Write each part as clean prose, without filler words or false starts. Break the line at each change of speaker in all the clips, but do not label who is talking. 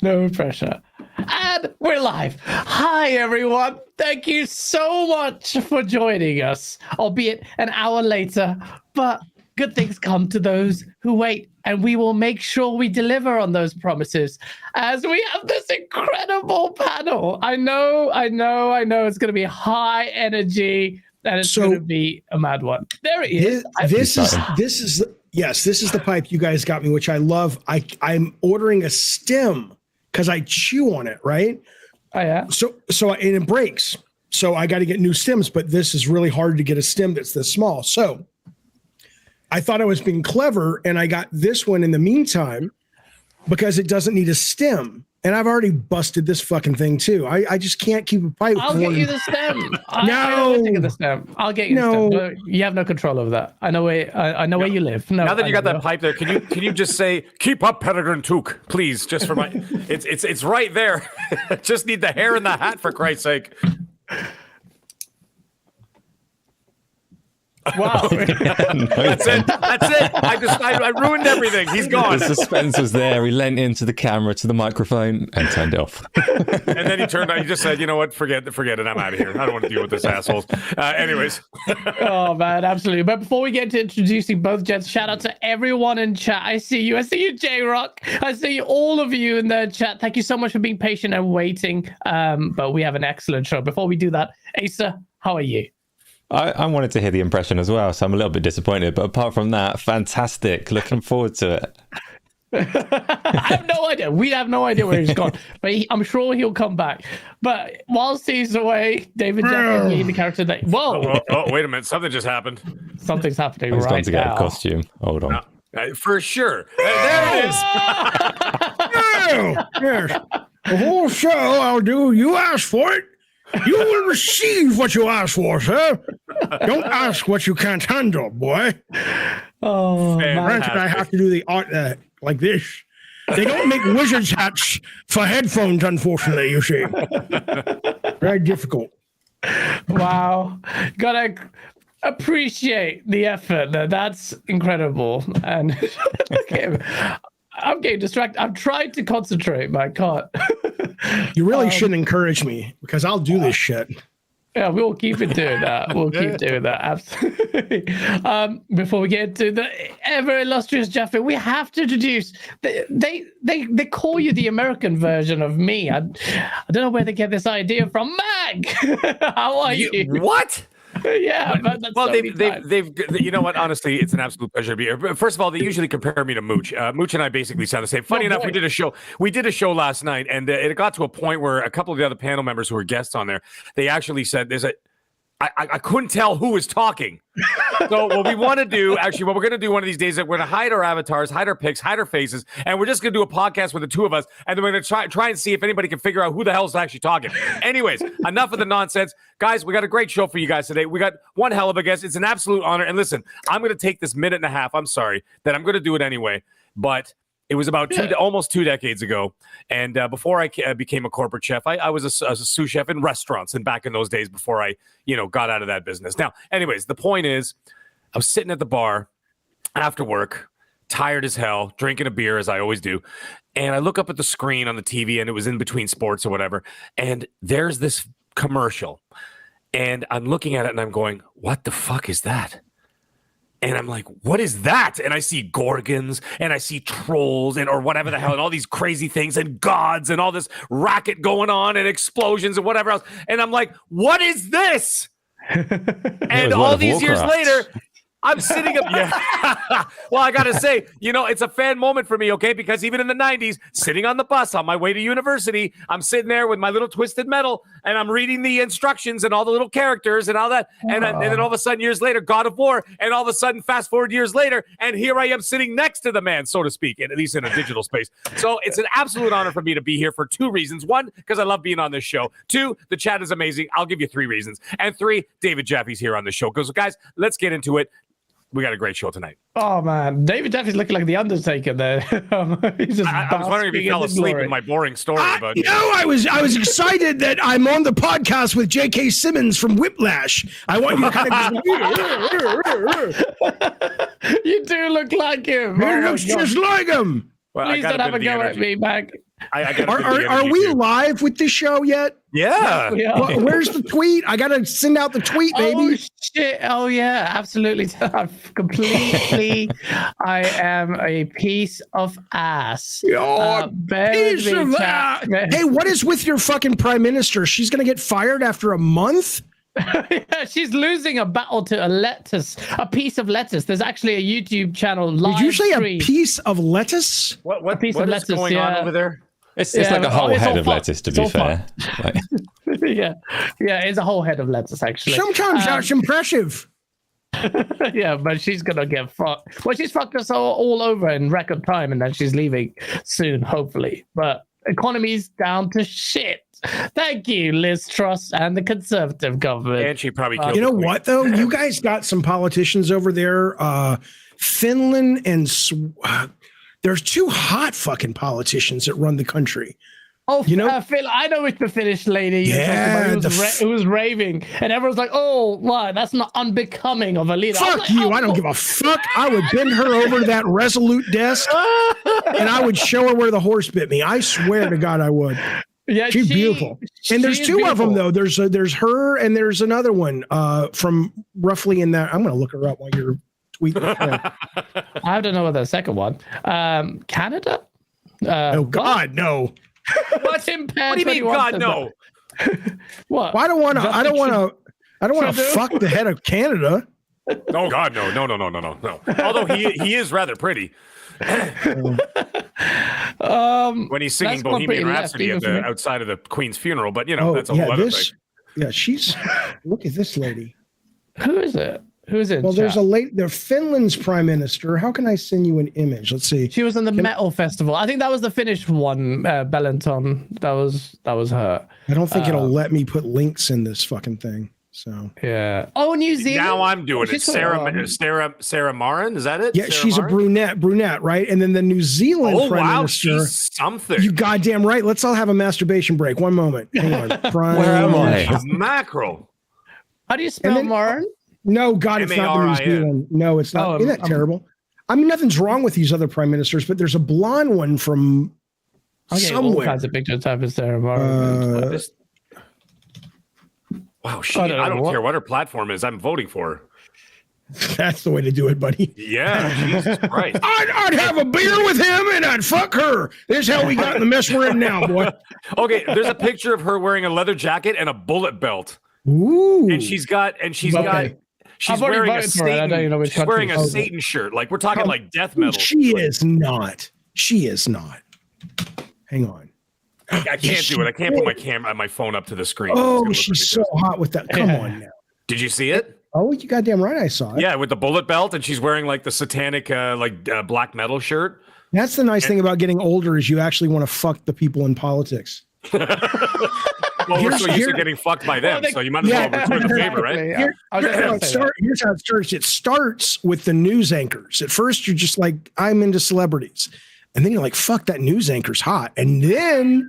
No pressure. And we're live. Hi, everyone. Thank you so much for joining us, albeit an hour later. But good things come to those who wait, and we will make sure we deliver on those promises as we have this incredible panel. I know it's going to be high energy, and it's going to be a mad one. There it is.
This is the pipe you guys got me, which I love. I'm ordering a stem because I chew on it, right?
Oh yeah.
And it breaks. So I got to get new stems, but this is really hard to get a stem that's this small. So I thought I was being clever, and I got this one in the meantime because it doesn't need a stem. And I've already busted this fucking thing too. I just can't keep a pipe.
I'll get you the stem.
No,
the stem. I'll get you the stem. You have no control over that. I know where you live. No,
now that you got that pipe there, can you just say, "Keep up, Peregrine Took," please, just for my. It's right there. Just need the hair and the hat, for Christ's sake.
Wow.
That's it. I ruined everything. He's gone.
The suspense was there. He leant into the camera, to the microphone, and turned it off.
And then he turned on. He just said, "You know what? Forget it. I'm out of here. I don't want to deal with this assholes." Anyways.
Oh man, absolutely. But before we get to introducing both gents, shout out to everyone in chat. I see you, J-Rock. I see all of you in the chat. Thank you so much for being patient and waiting. But we have an excellent show. Before we do that, Asa, how are you?
I wanted to hear the impression as well, so I'm a little bit disappointed. But apart from that, fantastic. Looking forward to it.
I have no idea. We have no idea where he's gone. But I'm sure he'll come back. But whilst he's away, David Jaffe, the character that... Whoa!
Oh, wait a minute. Something just happened.
Something's happening
He's
right
gone to get
now.
a costume. Hold on.
For sure. There it is.
Yes. The whole show I'll do. You asked for it. You will receive what you ask for, sir. Don't ask what you can't handle, boy.
Oh,
granted, I have to do the art like this. They don't make wizard's hats for headphones, unfortunately, you see. Very difficult.
Wow. Gotta appreciate the effort. That's incredible. And I'm getting distracted. I'm trying to concentrate, but I can't.
You really shouldn't encourage me because I'll do this shit.
Yeah, we'll keep it doing that. We'll keep doing that. Absolutely. Before we get to the ever illustrious Jaffe, we have to introduce. They call you the American version of me. I don't know where they get this idea from. MAGG, how are you?
What?
Yeah,
well, they've you know what? Honestly, it's an absolute pleasure to be here. First of all, they usually compare me to Mooch. Mooch and I basically sound the same. Funny enough, we did a show last night, and it got to a point where a couple of the other panel members who were guests on there, they actually said I couldn't tell who was talking. So what we want to do, actually, what we're going to do one of these days, is we're going to hide our avatars, hide our pics, hide our faces, and we're just going to do a podcast with the two of us, and then we're going to try and see if anybody can figure out who the hell's actually talking. Anyways, enough of the nonsense. Guys, we got a great show for you guys today. We got one hell of a guest. It's an absolute honor. And listen, I'm going to take this minute and a half. I'm sorry that I'm going to do it anyway, but it was about almost 2 decades ago, and before I became a corporate chef, I was a sous chef in restaurants, and back in those days before I, got out of that business. Now, anyways, the point is, I was sitting at the bar after work, tired as hell, drinking a beer as I always do, and I look up at the screen on the TV, and it was in between sports or whatever, and there's this commercial, and I'm looking at it, and I'm going, "What the fuck is that?" And I'm like, what is that? And I see gorgons and I see trolls or whatever the hell and all these crazy things and gods and all this racket going on and explosions and whatever else. And I'm like, what is this? And all these years later, I'm sitting up. Yeah. Well, I got to say, it's a fan moment for me, okay? Because even in the 90s, sitting on the bus on my way to university, I'm sitting there with my little twisted metal and I'm reading the instructions and all the little characters and all that. And then all of a sudden, years later, God of War. And all of a sudden, fast forward years later, and here I am sitting next to the man, so to speak, at least in a digital space. So it's an absolute honor for me to be here for 2 reasons. 1, because I love being on this show. 2, the chat is amazing. I'll give you 3 reasons. And 3, David Jaffe's here on the show. Because, guys, let's get into it. We got a great show tonight.
Oh man, David Jaffe's looking like the Undertaker there. He's just
I was wondering if he fell asleep with my boring story. But
no, I was excited that I'm on the podcast with J.K. Simmons from Whiplash. I want you to kind of.
You do look like him.
He looks just like him.
Well, please don't have a go at me, MAGG.
I got
Are we live with this show yet?
Yeah.
Where's the tweet? I gotta send out the tweet, baby.
Oh shit! Oh yeah, absolutely. I am a piece of ass.
Piece of ass. Hey, what is with your fucking prime minister? She's gonna get fired after a month?
Yeah, she's losing a battle to a piece of lettuce. There's actually a YouTube channel live.
Did you say a piece of lettuce?
What
piece of lettuce
going on over there?
It's like a whole head of lettuce, to be fair. Like...
yeah, it's a whole head of lettuce, actually.
Sometimes that's impressive.
Yeah, but she's gonna get fucked. Well, she's fucked us all over in record time, and then she's leaving soon, hopefully. But economy's down to shit. Thank you, Liz Truss and the Conservative government.
And she probably killed
you know what, though? You guys got some politicians over there. Finland and there's two hot fucking politicians that run the country.
Oh, you know, Phil, I know it's the Finnish lady.
Yeah,
who was raving, and everyone's like, "Oh, what? That's not unbecoming of a leader."
Fuck you! I don't give a fuck. I would bend her over to that Resolute desk, and I would show her where the horse bit me. I swear to God, I would. Yeah, she's beautiful. And there's two of them though. There's her, and there's another one from roughly in that. I'm gonna look her up while you're tweeting.
I don't know what the second one. Canada.
Oh God, no.
What's impaired?
What do you mean, God, no?
What?
Well, I don't want to fuck the head of Canada.
Oh God, no. Although he is rather pretty. When he's singing Bohemian Rhapsody outside of the Queen's funeral, but that's a whole other thing.
Yeah, she's. Look at this lady.
Who is it? Who's it?
Well, there's a lady. They're Finland's prime minister. How can I send you an image? Let's see.
She was in the metal festival. I think that was the Finnish one. Bellanton. That was her.
I don't think it'll let me put links in this fucking thing. So
yeah. Oh, New Zealand.
Now I'm doing it. Sarah Marin, is that it?
Yeah,
Sarah
she's
Marin?
a brunette, right? And then the New Zealand prime minister.
She's something.
You goddamn right. Let's all have a masturbation break. One moment. Hang on.
Where am I?
Mackerel.
How do you spell Marin?
No, God, it's not the New Zealand. No, it's not. Isn't that terrible? I mean, nothing's wrong with these other prime ministers, but there's a blonde one from somewhere.
All kinds of pictures of Sarah Marin.
Wow, I don't care what her platform is. I'm voting for her.
That's the way to do it, buddy.
Yeah, Jesus Christ.
I'd have a beer with him and I'd fuck her. This is how we got in the mess we're in now, boy.
Okay, there's a picture of her wearing a leather jacket and a bullet belt.
Ooh.
And she's wearing a Satan. She's wearing a Satan shirt. Like we're talking like death metal.
She is not. Hang on.
I can't do it. I can't put my phone up to the screen.
Oh, she's so hot with that. Come on now.
Did you see it?
Oh, you goddamn right, I saw it.
Yeah, with the bullet belt, and she's wearing like the satanic black metal shirt.
That's the nice thing about getting older is you actually want to fuck the people in politics.
Well, we're so used to getting fucked by them, so you might as well return the favor, right?
Here's how it starts. It starts with the news anchors. At first, you're just like, I'm into celebrities. And then you're like, fuck, that news anchor's hot. And then,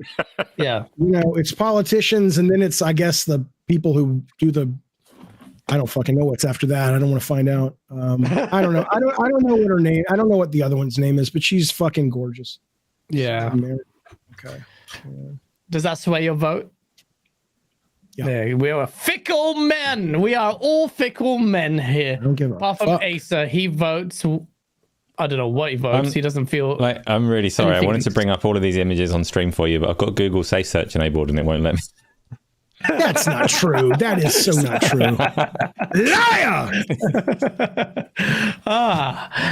it's politicians. And then it's, I guess, the people who do I don't fucking know what's after that. I don't want to find out. I don't know. I don't know what her name. I don't know what the other one's name is, but she's fucking gorgeous.
Yeah.
Okay. Yeah.
Does that sway your vote?
Yeah.
We are fickle men. We are all fickle men here.
I don't give a
apart from Asa, he votes. I don't know what he votes. He doesn't feel
like. I'm really sorry. I wanted to bring up all of these images on stream for you, but I've got Google Safe Search enabled and it won't let me.
That's not true. That is so not true. Liar!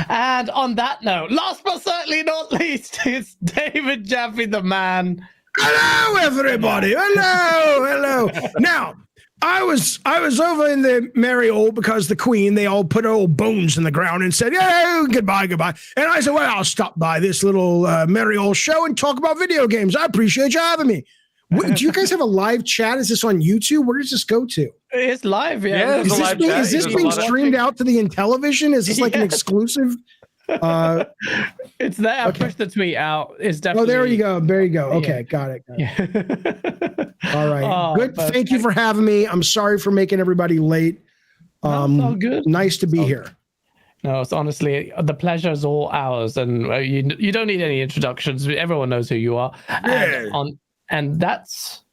And on that note, last but certainly not least, it's David Jaffe, the man.
Hello, everybody. Hello. Now, I was over in the merry old because the Queen, they all put old bones in the ground and said, yeah, goodbye. And I said, well, I'll stop by this little merry old show and talk about video games. I appreciate you having me. Do you guys have a live chat? Is this on YouTube? Where does this go to?
It's live, yeah.
Is this being streamed out to the Intellivision? Is this like an exclusive?
It's there. I pushed the tweet out. It's definitely.
Oh, there you go. Okay, got it. All right. Good. Thank you for having me. I'm sorry for making everybody late.
All good.
Nice to be here.
No, it's honestly, the pleasure is all ours, and you don't need any introductions. Everyone knows who you are. And that's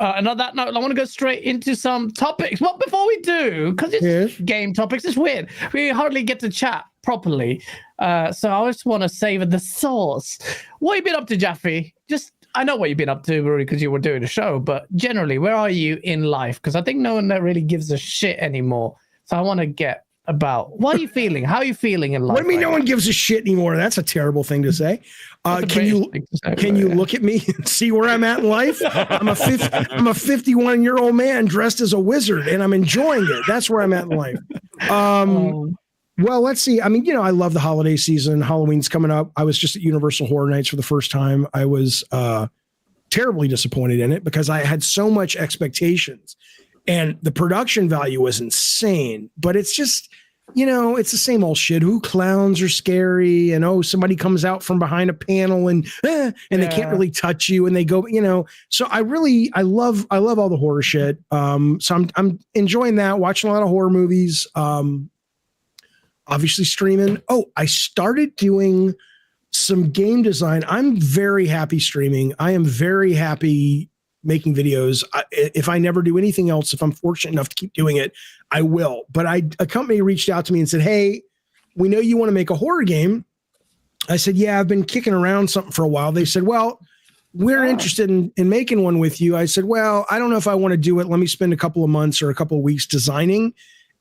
and on that note, I want to go straight into some topics. But before we do, because it's game topics, it's weird. We hardly get to chat properly. So I just want to savor the sauce. What have you been up to, Jaffe? I know what you've been up to, Rory, because you were doing a show, but generally, where are you in life? Because I think no one really gives a shit anymore. So I want to get about what are you feeling? How are you feeling in life?
What do you mean no one gives a shit anymore? That's a terrible thing to say. Can you look at me and see where I'm at in life? I'm a 51-year-old man dressed as a wizard, and I'm enjoying it. That's where I'm at in life. Well, let's see. I mean, I love the holiday season. Halloween's coming up. I was just at Universal Horror Nights for the first time. I was terribly disappointed in it because I had so much expectations. And the production value was insane, but it's just, it's the same old shit. Who clowns are scary, and somebody comes out from behind a panel and they can't really touch you, and they go, So I love all the horror shit. So I'm enjoying that. Watching a lot of horror movies. Obviously streaming. Oh, I started doing some game design. I'm very happy streaming. I am very happy making videos. If I never do anything else, if I'm fortunate enough to keep doing it, I will. But a company reached out to me and said, "Hey, we know you want to make a horror game." I said, "Yeah, I've been kicking around something for a while." They said, "Well, we're interested in making one with you." I said, "Well, I don't know if I want to do it. Let me spend a couple of months or a couple of weeks designing.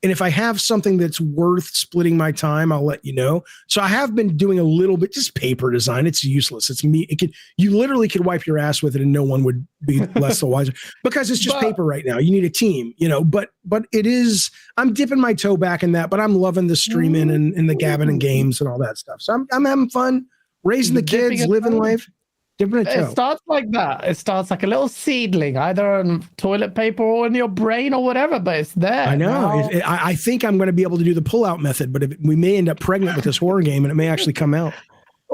And if I have something that's worth splitting my time, I'll let you know." So I have been doing a little bit, just paper design. It's useless. It's me. You literally could wipe your ass with it and no one would be less the wiser because it's just paper right now. You need a team, but it is, I'm dipping my toe back in that, but I'm loving the streaming and the gabbing and games and all that stuff. So I'm having fun raising the kids, living life.
It starts like that. It starts like a little seedling, either on toilet paper or in your brain or whatever, but it's there.
I know. I think I'm going to be able to do the pull-out method, but we may end up pregnant with this horror game, and it may actually come out.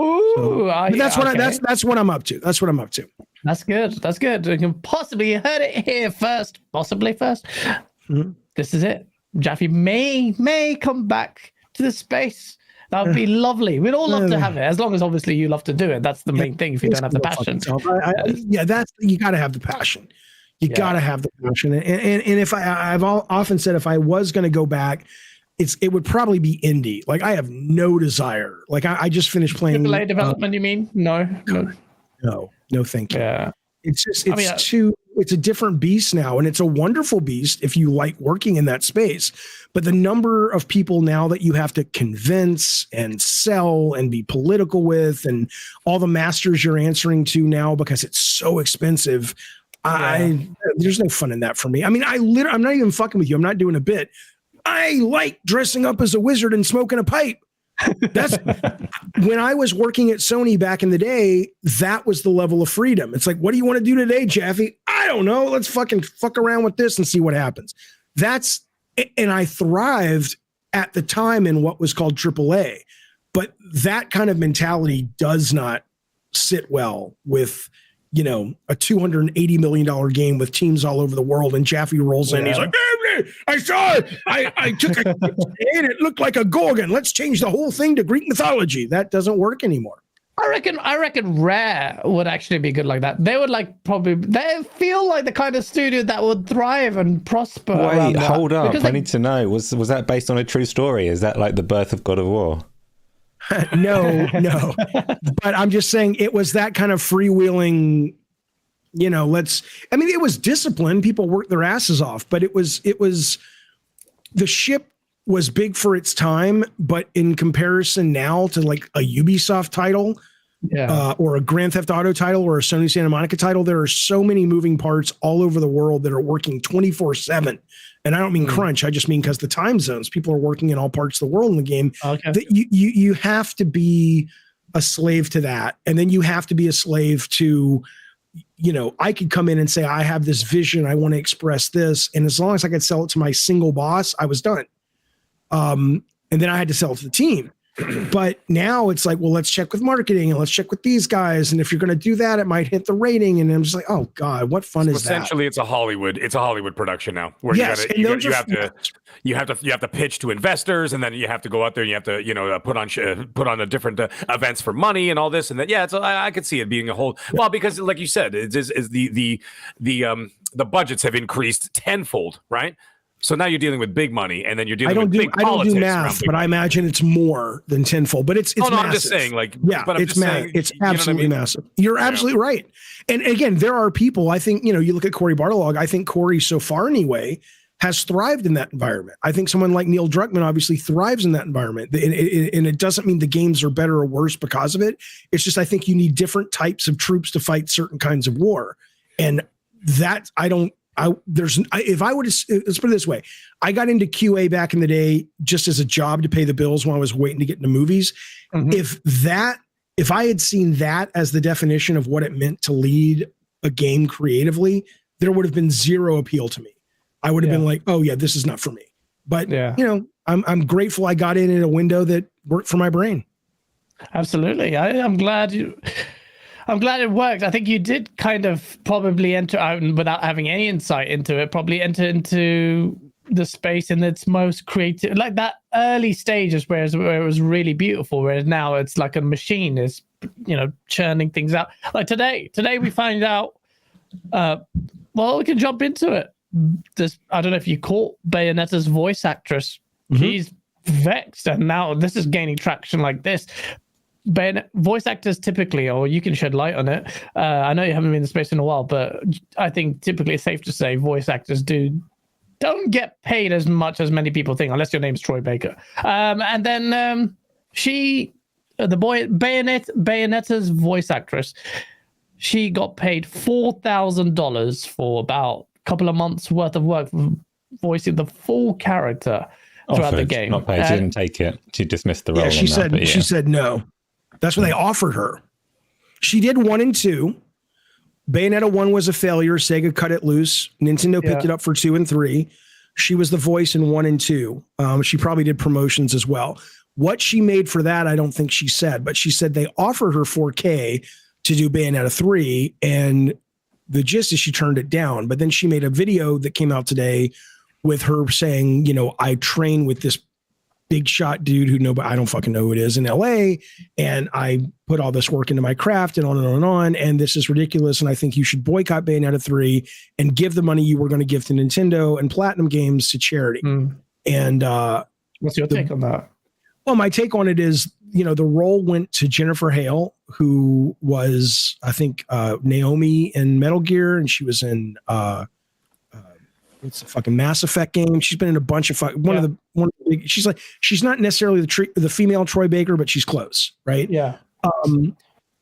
Ooh,
that's what I'm up to. That's what I'm up to.
That's good. That's good. You can possibly heard it here first, possibly first. Mm-hmm. This is it. Jaffe may come back to the space. That would be lovely. We'd all love to have it, as long as obviously you love to do it. That's the main thing. If you don't have the passion,
you got to have the passion. You got to have the passion. And if I've often said if I was going to go back, it would probably be indie. Like I have no desire. Like I just finished playing
AAA development. You mean no,
thank you.
Yeah,
it's just it's a different beast now, and it's a wonderful beast if you like working in that space. But the number of people now that you have to convince and sell and be political with, and all the masters you're answering to now because it's so expensive, there's no fun in that for me. I mean, I'm not even fucking with you. I'm not doing a bit. I like dressing up as a wizard and smoking a pipe. That's when I was working at Sony back in the day. That was the level of freedom. It's like, what do you want to do today, Jaffe? I don't know. Let's fucking fuck around with this and see what happens. And I thrived at the time in what was called AAA, but that kind of mentality does not sit well with, a $280 million game with teams all over the world. And Jaffe rolls in. He's like, I saw it. I took a and it looked like a Gorgon. Let's change the whole thing to Greek mythology. That doesn't work anymore.
I reckon Rare would actually be good like that. They would they feel like the kind of studio that would thrive and prosper.
Wait, hold up. I need to know. Was that based on a true story? Is that like the birth of God of War?
No. But I'm just saying it was that kind of freewheeling, it was discipline. People worked their asses off, but it was the ship was big for its time, but in comparison now to like a Ubisoft title, or a Grand Theft Auto title or a Sony Santa Monica title, there are so many moving parts all over the world that are working 24/7. And I don't mean crunch. I just mean because the time zones, people are working in all parts of the world in the game. Okay. That you have to be a slave to that. And then you have to be a slave to, I could come in and say, I have this vision. I want to express this. And as long as I could sell it to my single boss, I was done. And then I had to sell it to the team. But now it's like, well, let's check with marketing and let's check with these guys. And if you're going to do that, it might hit the rating. And I'm just like, oh God, what fun is that?
Essentially, it's a Hollywood production now, where
yes,
you have to pitch to investors, and then you have to go out there and you have to put on a different events for money and all this and that. Yeah, I could see it being a whole because like you said, the budgets have increased tenfold, right? So now you're dealing with big money, and then you're dealing with big politics. I don't do math,
but I imagine it's more than tenfold. But it's massive.
I'm just saying,
it's absolutely massive. You're absolutely right. And again, there are people. I think you look at Cory Barlog. I think Cory, so far anyway, has thrived in that environment. I think someone like Neil Druckmann obviously thrives in that environment, and it doesn't mean the games are better or worse because of it. It's just I think you need different types of troops to fight certain kinds of war, and that if I would let's put it this way, I got into QA back in the day just as a job to pay the bills while I was waiting to get into movies. Mm-hmm. If I had seen that as the definition of what it meant to lead a game creatively, there would have been zero appeal to me. I would have been like, oh yeah, this is not for me. But I'm grateful I got in at a window that worked for my brain.
Absolutely. I'm glad it worked. I think you did kind of probably enter out without having any insight into it, probably enter into the space in its most creative, like that early stages where it was really beautiful, whereas now it's like a machine is, churning things out. Like today we find out, we can jump into it. I don't know if you caught Bayonetta's voice actress. Mm-hmm. She's vexed, and now this is gaining traction like this. Voice actors typically, or you can shed light on it. I know you haven't been in the space in a while, but I think typically it's safe to say voice actors don't get paid as much as many people think, unless your name's Troy Baker. And then Bayonetta's voice actress, she got paid $4,000 for about a couple of months worth of work voicing the full character throughout the game.
Not paid. She didn't take it. She dismissed the role.
Yeah, she said no. That's what they offered her. She did 1 and 2. Bayonetta 1 was a failure. Sega cut it loose. Nintendo picked it up for 2 and 3. She was the voice in 1 and 2. She probably did promotions as well. What she made for that, I don't think she said, but she said they offered her $4,000 to do Bayonetta 3, and the gist is she turned it down. But then she made a video that came out today with her saying, I train with this big shot dude who I don't fucking know who it is in LA. And I put all this work into my craft and on and on and on. And this is ridiculous. And I think you should boycott Bayonetta 3 and give the money you were going to give to Nintendo and Platinum Games to charity. And
what's your take on that?
Well, my take on it is, the role went to Jennifer Hale, who was, I think, Naomi in Metal Gear. And she was in, what's the fucking Mass Effect game? She's been in a bunch of one of the big, she's not necessarily the female Troy Baker, but she's close, right?
Yeah.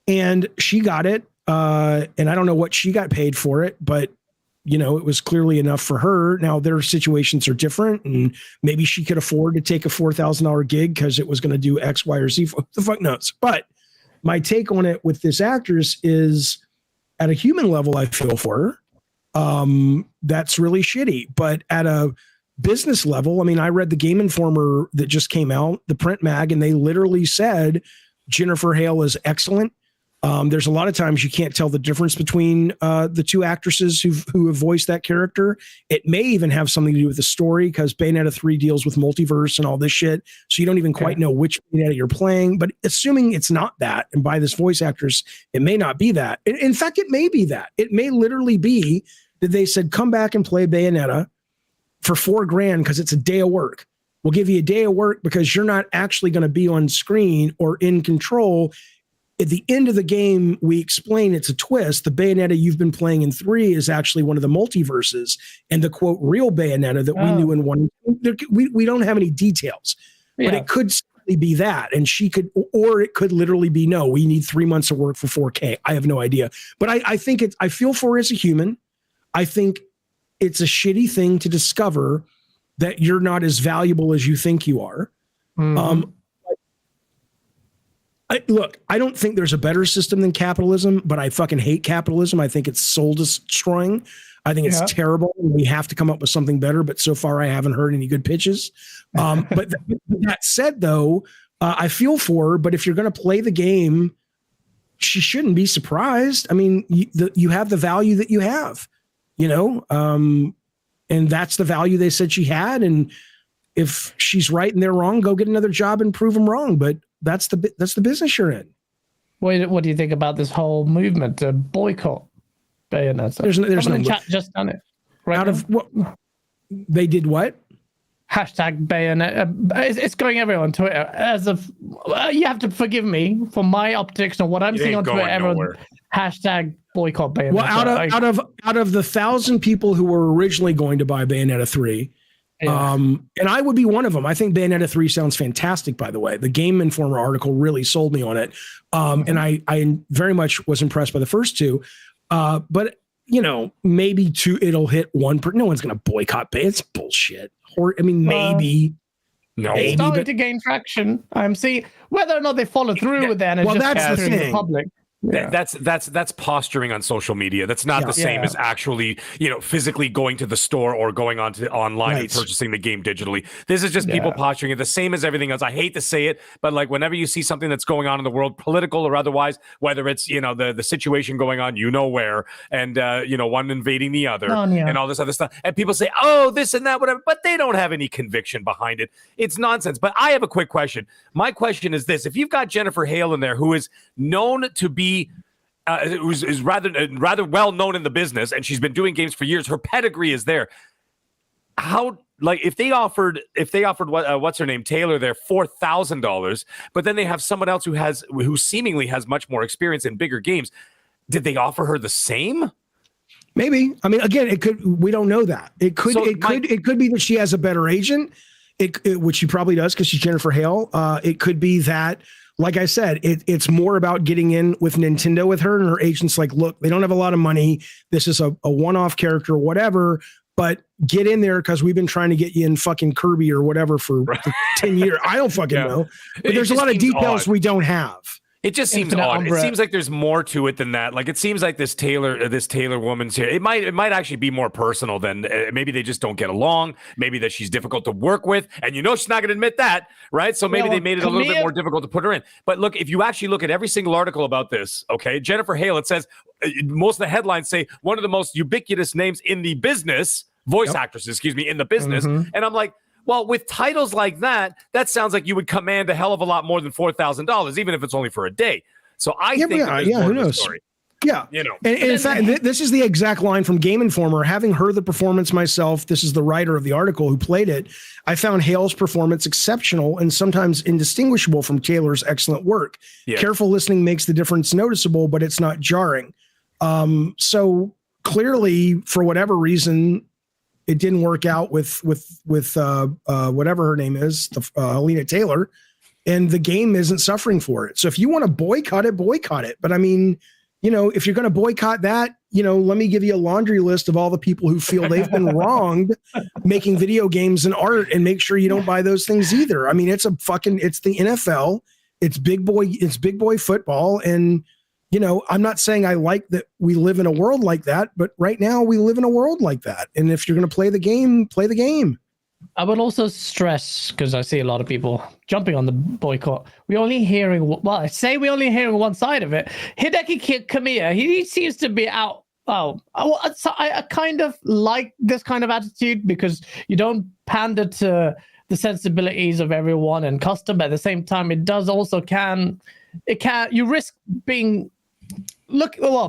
And she got it. And I don't know what she got paid for it, but it was clearly enough for her. Now their situations are different, and maybe she could afford to take a $4,000 gig because it was going to do X, Y, or Z. The fuck knows. But my take on it with this actress is, at a human level, I feel for her. That's really shitty. But at a business level, I read the Game Informer that just came out, the print mag, and they literally said Jennifer Hale is excellent. There's a lot of times you can't tell the difference between the two actresses who have voiced that character. It may even have something to do with the story, because Bayonetta 3 deals with multiverse and all this shit. So you don't even quite know which Bayonetta you're playing. But assuming it's not that, and by this voice actress, it may not be that. In fact, it may be that. It may literally be that they said, come back and play Bayonetta for $4,000 because it's a day of work. We'll give you a day of work because you're not actually going to be on screen or in control. At the end of the game, we explain it's a twist. The Bayonetta you've been playing in 3 is actually one of the multiverses, and the quote real Bayonetta that we knew in 1. We don't have any details, but it could simply be that, and she could, or it could literally be, no, we need 3 months of work for $4,000. I have no idea, but I think I feel for her as a human. I think it's a shitty thing to discover that you're not as valuable as you think you are. Mm-hmm. Look, I don't think there's a better system than capitalism, but I fucking hate capitalism. I think it's soul destroying. I think it's terrible. We have to come up with something better, but so far I haven't heard any good pitches. But that said, though, I feel for her, but if you're going to play the game, she shouldn't be surprised. I mean, you have the value that you have, and that's the value they said she had. And if she's right and they're wrong, go get another job and prove them wrong. But that's the business you're in.
What do you think about this whole movement to boycott Bayonetta?
There's no
chat just done it. Right
out
now.
of what they did. What?
Hashtag Bayonetta. It's going everywhere on Twitter. As of you have to forgive me for my optics or what I'm seeing on Twitter. Everyone hashtag boycott Bayonetta.
Well, out of the 1,000 people who were originally going to buy Bayonetta 3, and I would be one of them. I think Bayonetta 3 sounds fantastic. By the way, the Game Informer article really sold me on it, and I very much was impressed by the first two. But maybe two. It'll hit one. No one's going to boycott Bayonetta. It's bullshit. Or maybe.
No,
it's starting to gain traction. I'm seeing whether or not they follow through with that.
Well, that's the thing.
The public. Yeah.
That's posturing on social media. That's not the same as actually, physically going to the store or going online and purchasing the game digitally. This is just people posturing it, the same as everything else. I hate to say it, but like whenever you see something that's going on in the world, political or otherwise, whether it's the situation going on, where, and one invading the other, and all this other stuff, and people say, oh, this and that, whatever, but they don't have any conviction behind it. It's nonsense. But I have a quick question. My question is this: if you've got Jennifer Hale in there, who is known to be who's rather well known in the business, and she's been doing games for years. Her pedigree is there. How, like, if they offered what's her name, Taylor, there $4,000, but then they have someone else who seemingly has much more experience in bigger games, did they offer her the same?
Maybe. I mean, again, it could. We don't know that. It could be that she has a better agent, which she probably does because she's Jennifer Hale. It could be that. Like I said, it's more about getting in with Nintendo with her, and her agent's like, look, they don't have a lot of money. This is a one-off character or whatever, but get in there because we've been trying to get you in fucking Kirby or whatever for 10 years. I don't fucking know. But there's a lot of details we don't have.
It just seems odd. It seems like there's more to it than that. Like, it seems like this Taylor woman's here. It might actually be more personal than maybe they just don't get along. Maybe that she's difficult to work with, and she's not going to admit that, right? So maybe they made it a little bit more difficult to put her in. But look, if you actually look at every single article about this, okay, Jennifer Hale, it says most of the headlines say one of the most ubiquitous names in the business, actresses, in the business, and I'm like, well, with titles like that sounds like you would command a hell of a lot more than $4,000, even if it's only for a day. So I think there's more to the story.
Yeah. And in fact, this is the exact line from Game Informer. Having heard the performance myself, this is the writer of the article who played it, I found Hale's performance exceptional and sometimes indistinguishable from Taylor's excellent work. Yeah. Careful listening makes the difference noticeable, but it's not jarring. So clearly, for whatever reason, it didn't work out with whatever her name is, Helena Taylor, and the game isn't suffering for it. So if you want to boycott it. But I mean, if you're going to boycott that, let me give you a laundry list of all the people who feel they've been wronged making video games and art, and make sure you don't buy those things either. I mean, it's the NFL, it's big boy football, and I'm not saying I like that we live in a world like that, but right now we live in a world like that. And if you're going to play the game, play the game.
I would also stress, because I see a lot of people jumping on the boycott, we're only hearing one side of it. Hideki Kamiya, he seems to be out. I kind of like this kind of attitude because you don't pander to the sensibilities of everyone and custom. But at the same time, it does also you risk being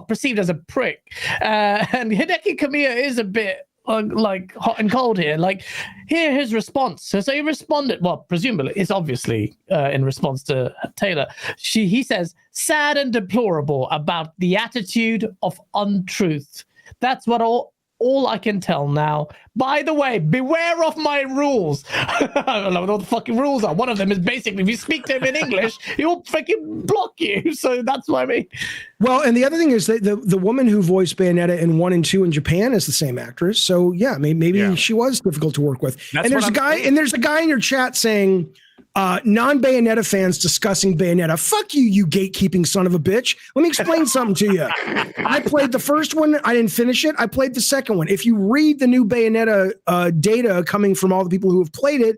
perceived as a prick. And Hideki Kamiya is a bit like hot and cold here. Like, hear his response. So he responded, well, presumably it's obviously in response to Taylor. He says, sad and deplorable about the attitude of untruth. That's what all I can tell now. By the way, beware of my rules. I don't know what the fucking rules are. One of them is basically, if you speak to him in English, he will freaking block you. So that's what I mean.
Well, and the other thing is that the woman who voiced Bayonetta in 1 and 2 in Japan is the same actress. So yeah, maybe she was difficult to work with. And there's a guy in your chat saying, non-Bayonetta fans discussing Bayonetta. Fuck you, you gatekeeping son of a bitch. Let me explain something to you. I played the first one. I didn't finish it. I played the second one. If you read the new Bayonetta data coming from all the people who have played it,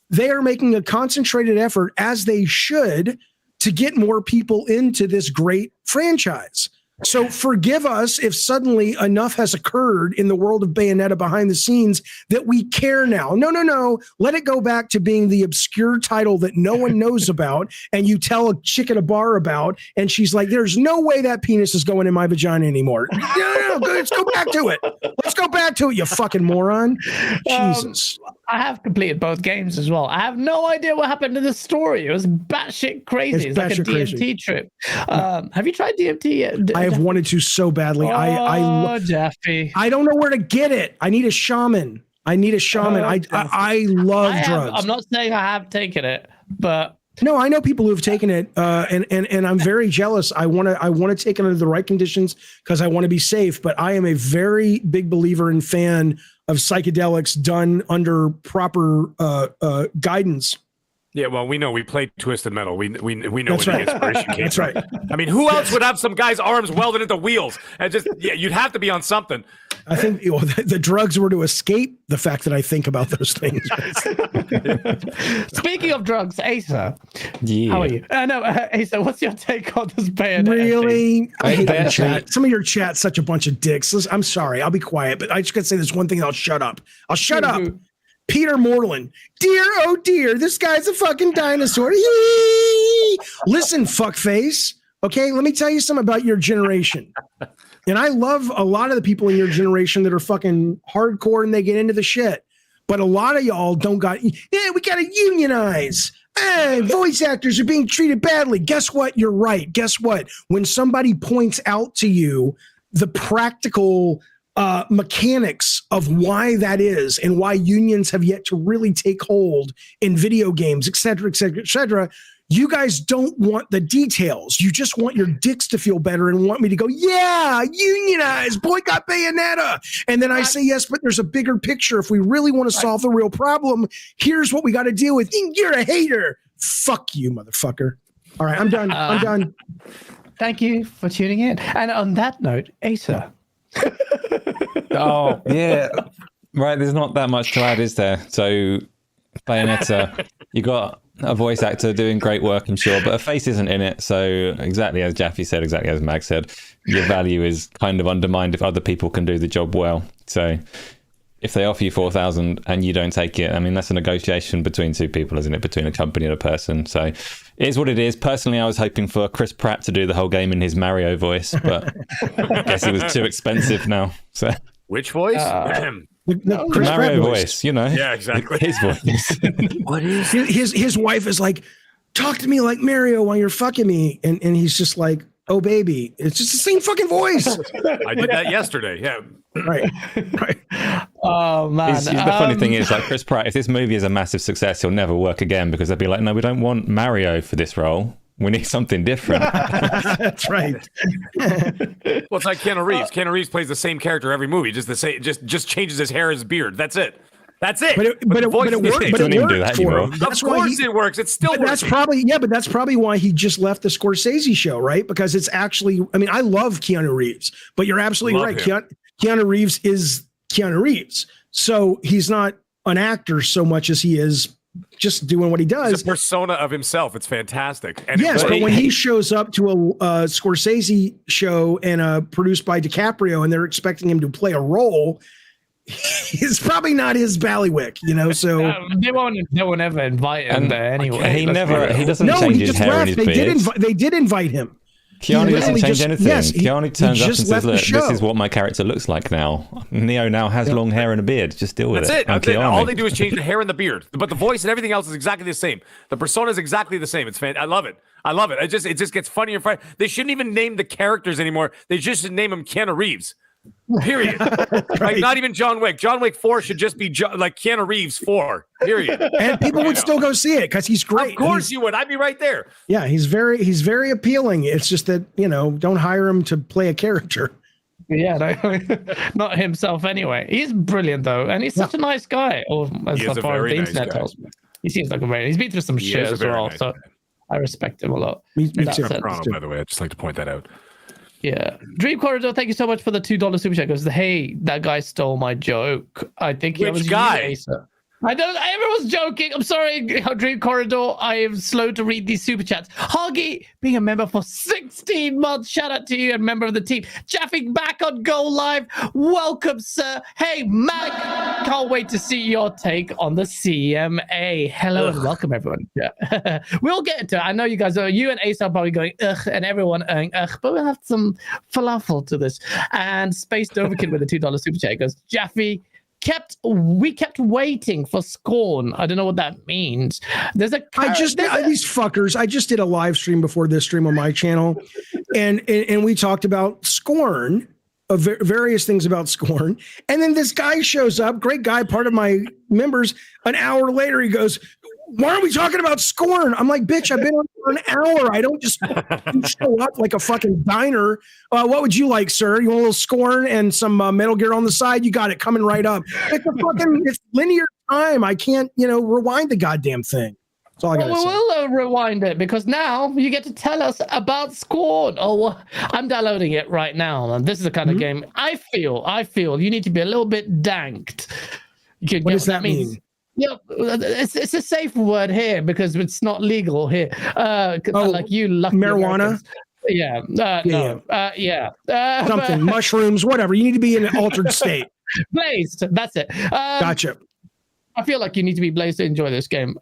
they are making a concentrated effort, as they should, to get more people into this great franchise. So forgive us if suddenly enough has occurred in the world of Bayonetta behind the scenes that we care now. No. Let it go back to being the obscure title that no one knows about, and you tell a chick at a bar about, and she's like, there's no way that penis is going in my vagina anymore. No, let's go back to it. Let's go back to it, you fucking moron. Jesus.
I have completed both games as well. I have no idea what happened to the story. It was batshit crazy. It's like a DMT trip. Have you tried DMT yet?
I have wanted to so badly.
Jaffe.
I don't know where to get it. I need a shaman. I love drugs.
I'm not saying I have taken it, but
no, I know people who've taken it, and I'm very jealous. I want to take it under the right conditions because I want to be safe. But I am a very big believer and fan of psychedelics done under proper guidance.
Yeah, well, we know we played Twisted Metal. We know
That's
where
right.
the inspiration came
That's
from.
right.
I mean, who else would have some guy's arms welded into wheels? And you'd have to be on something.
I think the drugs were to escape the fact that I think about those things.
Speaking of drugs, Asa,
Yeah.
how are you? No, Asa, what's your take on this Bayonetta?
Really? I hate
Bayonetta.
your chat. Some of your chat's such a bunch of dicks. I'm sorry. I'll be quiet, but I just got to say this one thing and I'll shut up. I'll shut up. Peter Moreland. Dear, oh dear, this guy's a fucking dinosaur. Listen, fuckface. Okay, let me tell you something about your generation. And I love a lot of the people in your generation that are fucking hardcore and they get into the shit. But a lot of y'all don't got, we got to unionize. Hey, voice actors are being treated badly. Guess what? You're right. Guess what? When somebody points out to you the practical mechanics of why that is and why unions have yet to really take hold in video games, et cetera, et cetera, et cetera, you guys don't want the details. You just want your dicks to feel better and want me to go, yeah, unionize, boycott Bayonetta. And then I say, yes, but there's a bigger picture. If we really want to solve the real problem, here's what we got to deal with. You're a hater. Fuck you, motherfucker. All right, I'm done. I'm done.
Thank you for tuning in. And on that note, Asa.
Oh, yeah. Right, there's not that much to add, is there? So, Bayonetta, you got a voice actor doing great work, I'm sure, but a face isn't in it. So, exactly as Jaffe said, exactly as Mag said, your value is kind of undermined if other people can do the job well. So, if they offer you 4,000 and you don't take it, I mean, that's a negotiation between two people, isn't it? Between a company and a person. So it is what it is. Personally, I was hoping for Chris Pratt to do the whole game in his Mario voice, but I guess it was too expensive now. So
Which voice?
The
Chris Mario voice, you know.
Yeah, exactly.
His voice.
What is
his wife is like, talk to me like Mario while you're fucking me. And he's just like, oh, baby. It's just the same fucking voice.
I did that yesterday. Yeah.
Right.
Oh, man.
The funny thing is, like, Chris Pratt, if this movie is a massive success, he'll never work again because they'll be like, no, we don't want Mario for this role. We need something different.
That's right.
Well, it's like Keanu Reeves. Keanu Reeves plays the same character every movie, just changes his hair, his beard. That's it. That's it.
But it worked. But it worked for him.
Of course it works. It's still working.
That's probably why he just left the Scorsese show, right? Because it's actually, I mean, I love Keanu Reeves, but you're absolutely right. Keanu Reeves is Keanu Reeves. So he's not an actor so much as he is just doing what he does.
It's a persona of himself. It's fantastic. And
yes, but when he shows up to a Scorsese show and produced by DiCaprio and they're expecting him to play a role, it's probably not his ballywick, you know. So
they won't ever invite him there anyway.
He doesn't change his hair and his beard.
They did invite him.
Keanu doesn't change anything.
Yes,
Keanu turns up and says, look, this is what my character looks like now. Neo now has long hair and a beard. Just deal with it.
That's it. All they do is change the hair and the beard. But the voice and everything else is exactly the same. The persona is exactly the same. It's fantastic. I love it. It just gets funnier and funnier. They shouldn't even name the characters anymore. They just should name him Keanu Reeves. Period. Right. Like, not even John Wick. John Wick 4 should just be like Keanu Reeves 4. Period. And
people would still go see it because he's great.
Of course you would. I'd be right there.
Yeah, he's very appealing. It's just that, don't hire him to play a character.
Yeah, not himself anyway. He's brilliant though, and he's such a nice guy. Or as far as the internet tells me, he seems like he's been through some shit as well. So I respect him a lot.
Me too.
By the way, I'd just like to point that out.
Yeah. Dream Corridor, thank you so much for the $2 super chat. Goes, hey, that guy stole my joke. I think he was
guy?
Everyone's joking. I'm sorry, Dream Corridor. I am slow to read these super chats. Hoggy being a member for 16 months. Shout out to you and member of the team. Jaffe back on Go Live. Welcome, sir. Hey, Mag. Can't wait to see your take on the CMA. Hello and welcome, everyone. Yeah. We'll get into it. I know you guys are. You and Ace are probably going ugh, and everyone ugh, but we'll have some falafel to this. And Space Doverkin with a $2 super chat goes, Jaffe. We kept waiting for Scorn. I don't know what that means. These fuckers. I just did a live stream before this stream on my channel, and we talked about Scorn, various things about Scorn, and then this guy shows up, great guy, part of my members. An hour later, he goes, "Why are we talking about Scorn?" I'm like, bitch, I've been on for an hour. I don't just show up like a fucking diner. What would you like, sir? You want a little Scorn and some Metal Gear on the side? You got it, coming right up. It's linear time. I can't, rewind the goddamn thing. That's all I gotta say. We'll rewind it because now you get to tell us about Scorn. Oh, I'm downloading it right now. And this is the kind of game I feel you need to be a little bit danked.
What does that mean?
Yeah, it's a safe word here because it's not legal here. Like you, lucky
marijuana. Something, mushrooms, whatever. You need to be in an altered state.
Blazed. That's it.
Gotcha.
I feel like you need to be blazed to enjoy this game.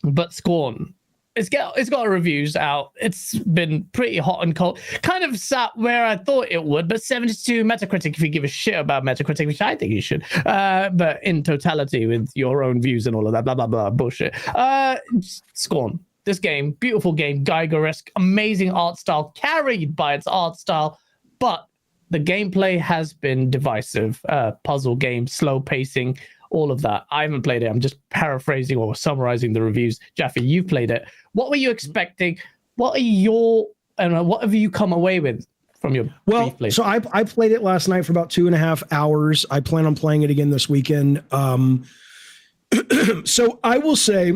But Scorn, it's got reviews out. It's been pretty hot and cold. Kind of sat where I thought it would, but 72 Metacritic if you give a shit about Metacritic, which I think you should. But in totality, with your own views and all of that, blah blah blah bullshit. Scorn. This game, beautiful game, Geiger-esque, amazing art style, carried by its art style, but the gameplay has been divisive. Puzzle game, slow pacing. All of that. I haven't played it. I'm just paraphrasing or summarizing the reviews. Jaffe, you played it. What were you expecting? What have you come away with from your brief play?
So I played it last night for about 2.5 hours. I plan on playing it again this weekend. So I will say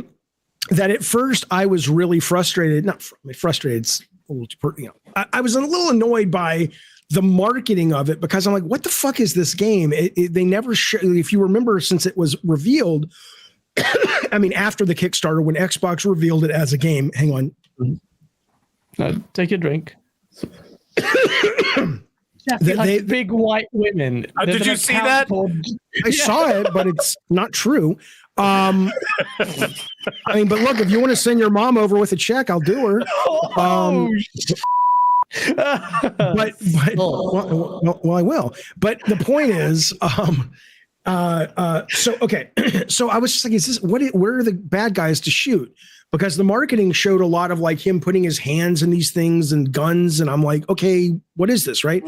that at first I was really frustrated. Not frustrated. It's a little, I was a little annoyed by the marketing of it because I'm like, what the fuck is this game? They never show. If you remember, since it was revealed, I mean, after the Kickstarter, when Xbox revealed it as a game, hang on.
Take a drink. They big white women.
Did you see that?
I saw it, but it's not true. I mean, but look, if you want to send your mom over with a check, I'll do her. But I will. But the point is, so I was just like, where are the bad guys to shoot? Because the marketing showed a lot of like him putting his hands in these things and guns, and I'm like, okay, what is this, right?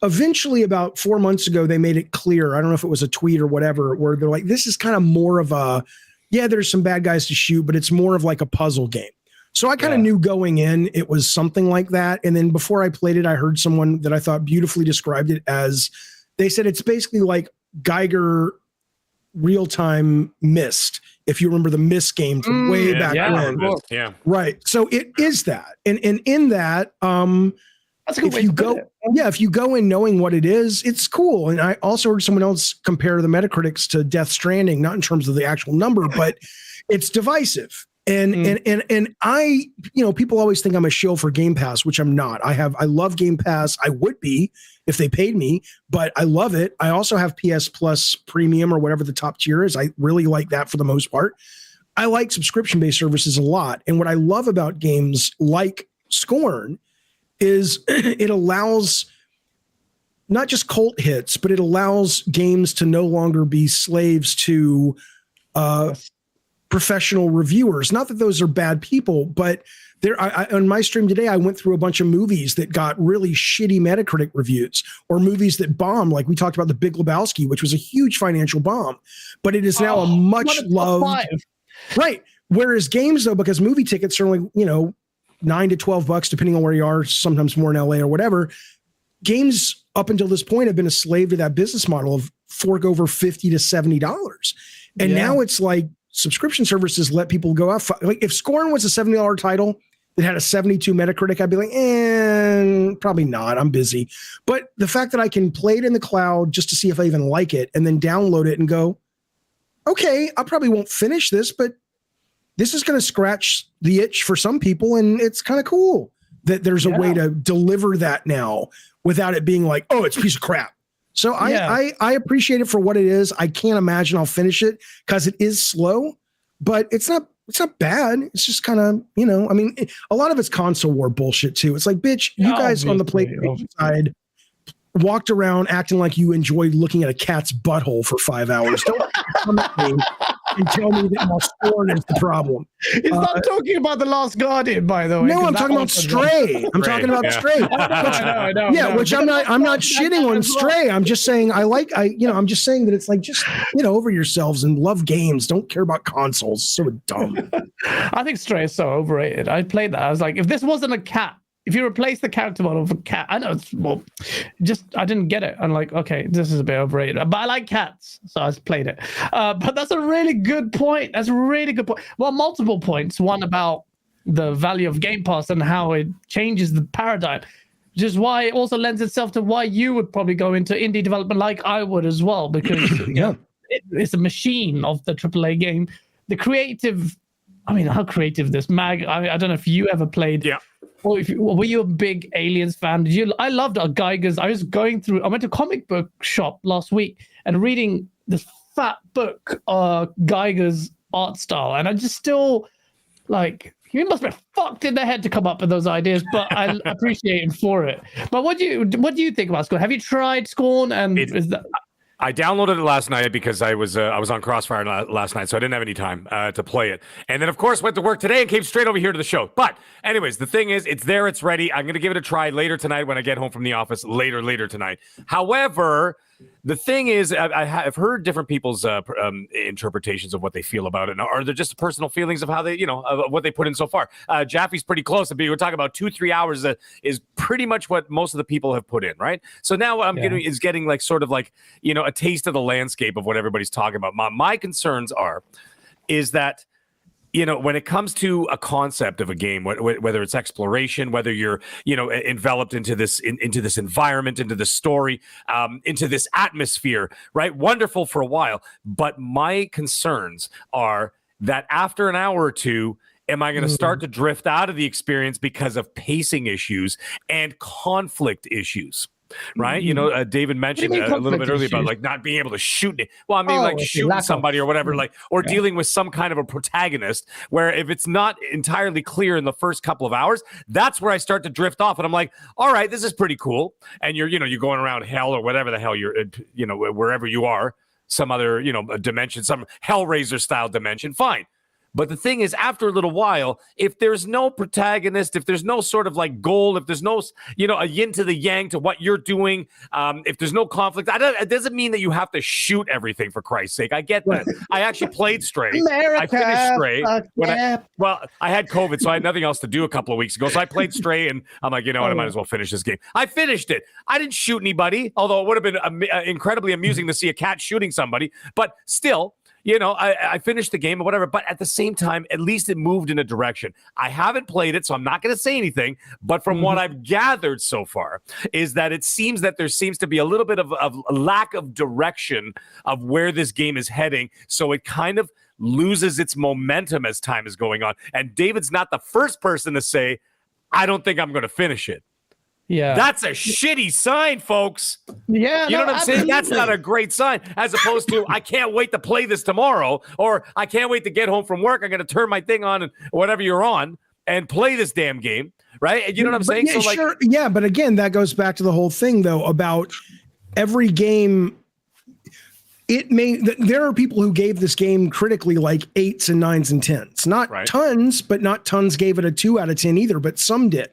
Eventually, about 4 months ago, they made it clear. I don't know if it was a tweet or whatever, where they're like, this is kind of more of a, there's some bad guys to shoot, but it's more of like a puzzle game. So I kind of knew going in it was something like that. And then before I played it, I heard someone that I thought beautifully described it as, they said it's basically like Geiger real-time Myst. If you remember the Myst game from way back when.
Yeah.
Right. So it is that. And in that,
that's a good way to put it.
If you go in knowing what it is, it's cool. And I also heard someone else compare the Metacritics to Death Stranding, not in terms of the actual number, but it's divisive. And I, people always think I'm a shill for Game Pass, which I'm not. I love Game Pass. I would be if they paid me, but I love it. I also have PS Plus Premium or whatever the top tier is. I really like that for the most part. I like subscription-based services a lot. And what I love about games like Scorn is it allows not just cult hits, but it allows games to no longer be slaves to professional reviewers. Not that those are bad people, but on my stream today, I went through a bunch of movies that got really shitty Metacritic reviews, or movies that bombed. Like we talked about The Big Lebowski, which was a huge financial bomb, but it is now a much loved. Right. Whereas games, though, because movie tickets are only, $9 to $12, depending on where you are, sometimes more in LA or whatever. Games up until this point have been a slave to that business model of fork over $50 to $70. And now it's like subscription services let people go out. Like if Scorn was a $70 title that had a 72 Metacritic, I'd be like, probably not. I'm busy. But the fact that I can play it in the cloud just to see if I even like it and then download it and go, okay, I probably won't finish this, but this is going to scratch the itch for some people. And it's kind of cool that there's a way to deliver that now without it being like, oh, it's a piece of crap. So I appreciate it for what it is. I can't imagine I'll finish it because it is slow, but it's not bad. It's just kind of, I mean, a lot of it's console war bullshit too. It's like, bitch, you guys on the PlayStation side walked around acting like you enjoyed looking at a cat's butthole for 5 hours. Don't come at me and tell me that my Scorn is the problem.
He's not talking about The Last Guardian, by the way.
No, I'm talking about Stray. I'm talking about Stray.
I know.
Yeah, which I'm not shitting on Stray. I'm just saying I'm just saying that it's like, just over yourselves and love games. Don't care about consoles. So dumb.
I think Stray is so overrated. I played that. I was like, if this wasn't a cat, if you replace the character model for cat, I know it's I didn't get it. I'm like, okay, this is a bit overrated, but I like cats, so I played it. But that's a really good point. That's a really good point. Well, multiple points. One about the value of Game Pass and how it changes the paradigm, which is why it also lends itself to why you would probably go into indie development like I would as well, because it's a machine of the AAA game. The creative, I mean, how creative this MAGG. I don't know if you ever played. Yeah. Or were you a big Aliens fan? I loved Geiger's. I was going through. I went to a comic book shop last week and reading this fat book, Geiger's art style, and I just still like. You must be fucked in the head to come up with those ideas, but I appreciate him for it. But what do you think about Scorn? Have you tried Scorn? And is that?
I downloaded it last night because I was on Crossfire last night, so I didn't have any time to play it. And then, of course, went to work today and came straight over here to the show. But anyways, the thing is, it's there, it's ready. I'm going to give it a try later tonight when I get home from the office, later tonight. However, the thing is, I've heard different people's interpretations of what they feel about it. Now, are there just personal feelings of how they, of what they put in so far? Jaffe's pretty close. We're talking about 2-3 hours is pretty much what most of the people have put in, right? So now what I'm getting like sort of like, a taste of the landscape of what everybody's talking about. My concerns is that, when it comes to a concept of a game, whether it's exploration, whether you're, enveloped into this environment, into the story, into this atmosphere, right? Wonderful for a while. But my concerns are that after an hour or two, am I going to start to drift out of the experience because of pacing issues and conflict issues? Right, David mentioned a little bit earlier about like not being able to shoot it. Well, I mean, like shooting somebody or whatever, like, or dealing with some kind of a protagonist. Where if it's not entirely clear in the first couple of hours, that's where I start to drift off, and I'm like, all right, this is pretty cool. And you're going around hell or whatever the hell you're, wherever you are, some other, dimension, some Hellraiser style dimension, fine. But the thing is, after a little while, if there's no protagonist, if there's no sort of like goal, if there's no, a yin to the yang to what you're doing, if there's no conflict, it doesn't mean that you have to shoot everything, for Christ's sake. I get that. I actually played Stray. I finished Stray. I had COVID, so I had nothing else to do a couple of weeks ago. So I played Stray, and I'm like, I might as well finish this game. I finished it. I didn't shoot anybody, although it would have been incredibly amusing to see a cat shooting somebody. But still, I finished the game or whatever, but at the same time, at least it moved in a direction. I haven't played it, so I'm not going to say anything, but from what I've gathered so far is that it seems that there seems to be a little bit of a lack of direction of where this game is heading, so it kind of loses its momentum as time is going on. And David's not the first person to say, I don't think I'm going to finish it.
Yeah,
that's a shitty sign, folks.
Yeah,
you know what I'm saying? That's not a great sign, as opposed to I can't wait to play this tomorrow, or I can't wait to get home from work. I'm going to turn my thing on and whatever you're on and play this damn game, right? You know what I'm saying?
Yeah, so sure. Yeah, but again, that goes back to the whole thing, though, about every game. There are people who gave this game critically like 8s and 9s and 10s. Not tons, but not tons gave it a 2 out of 10 either, but some did.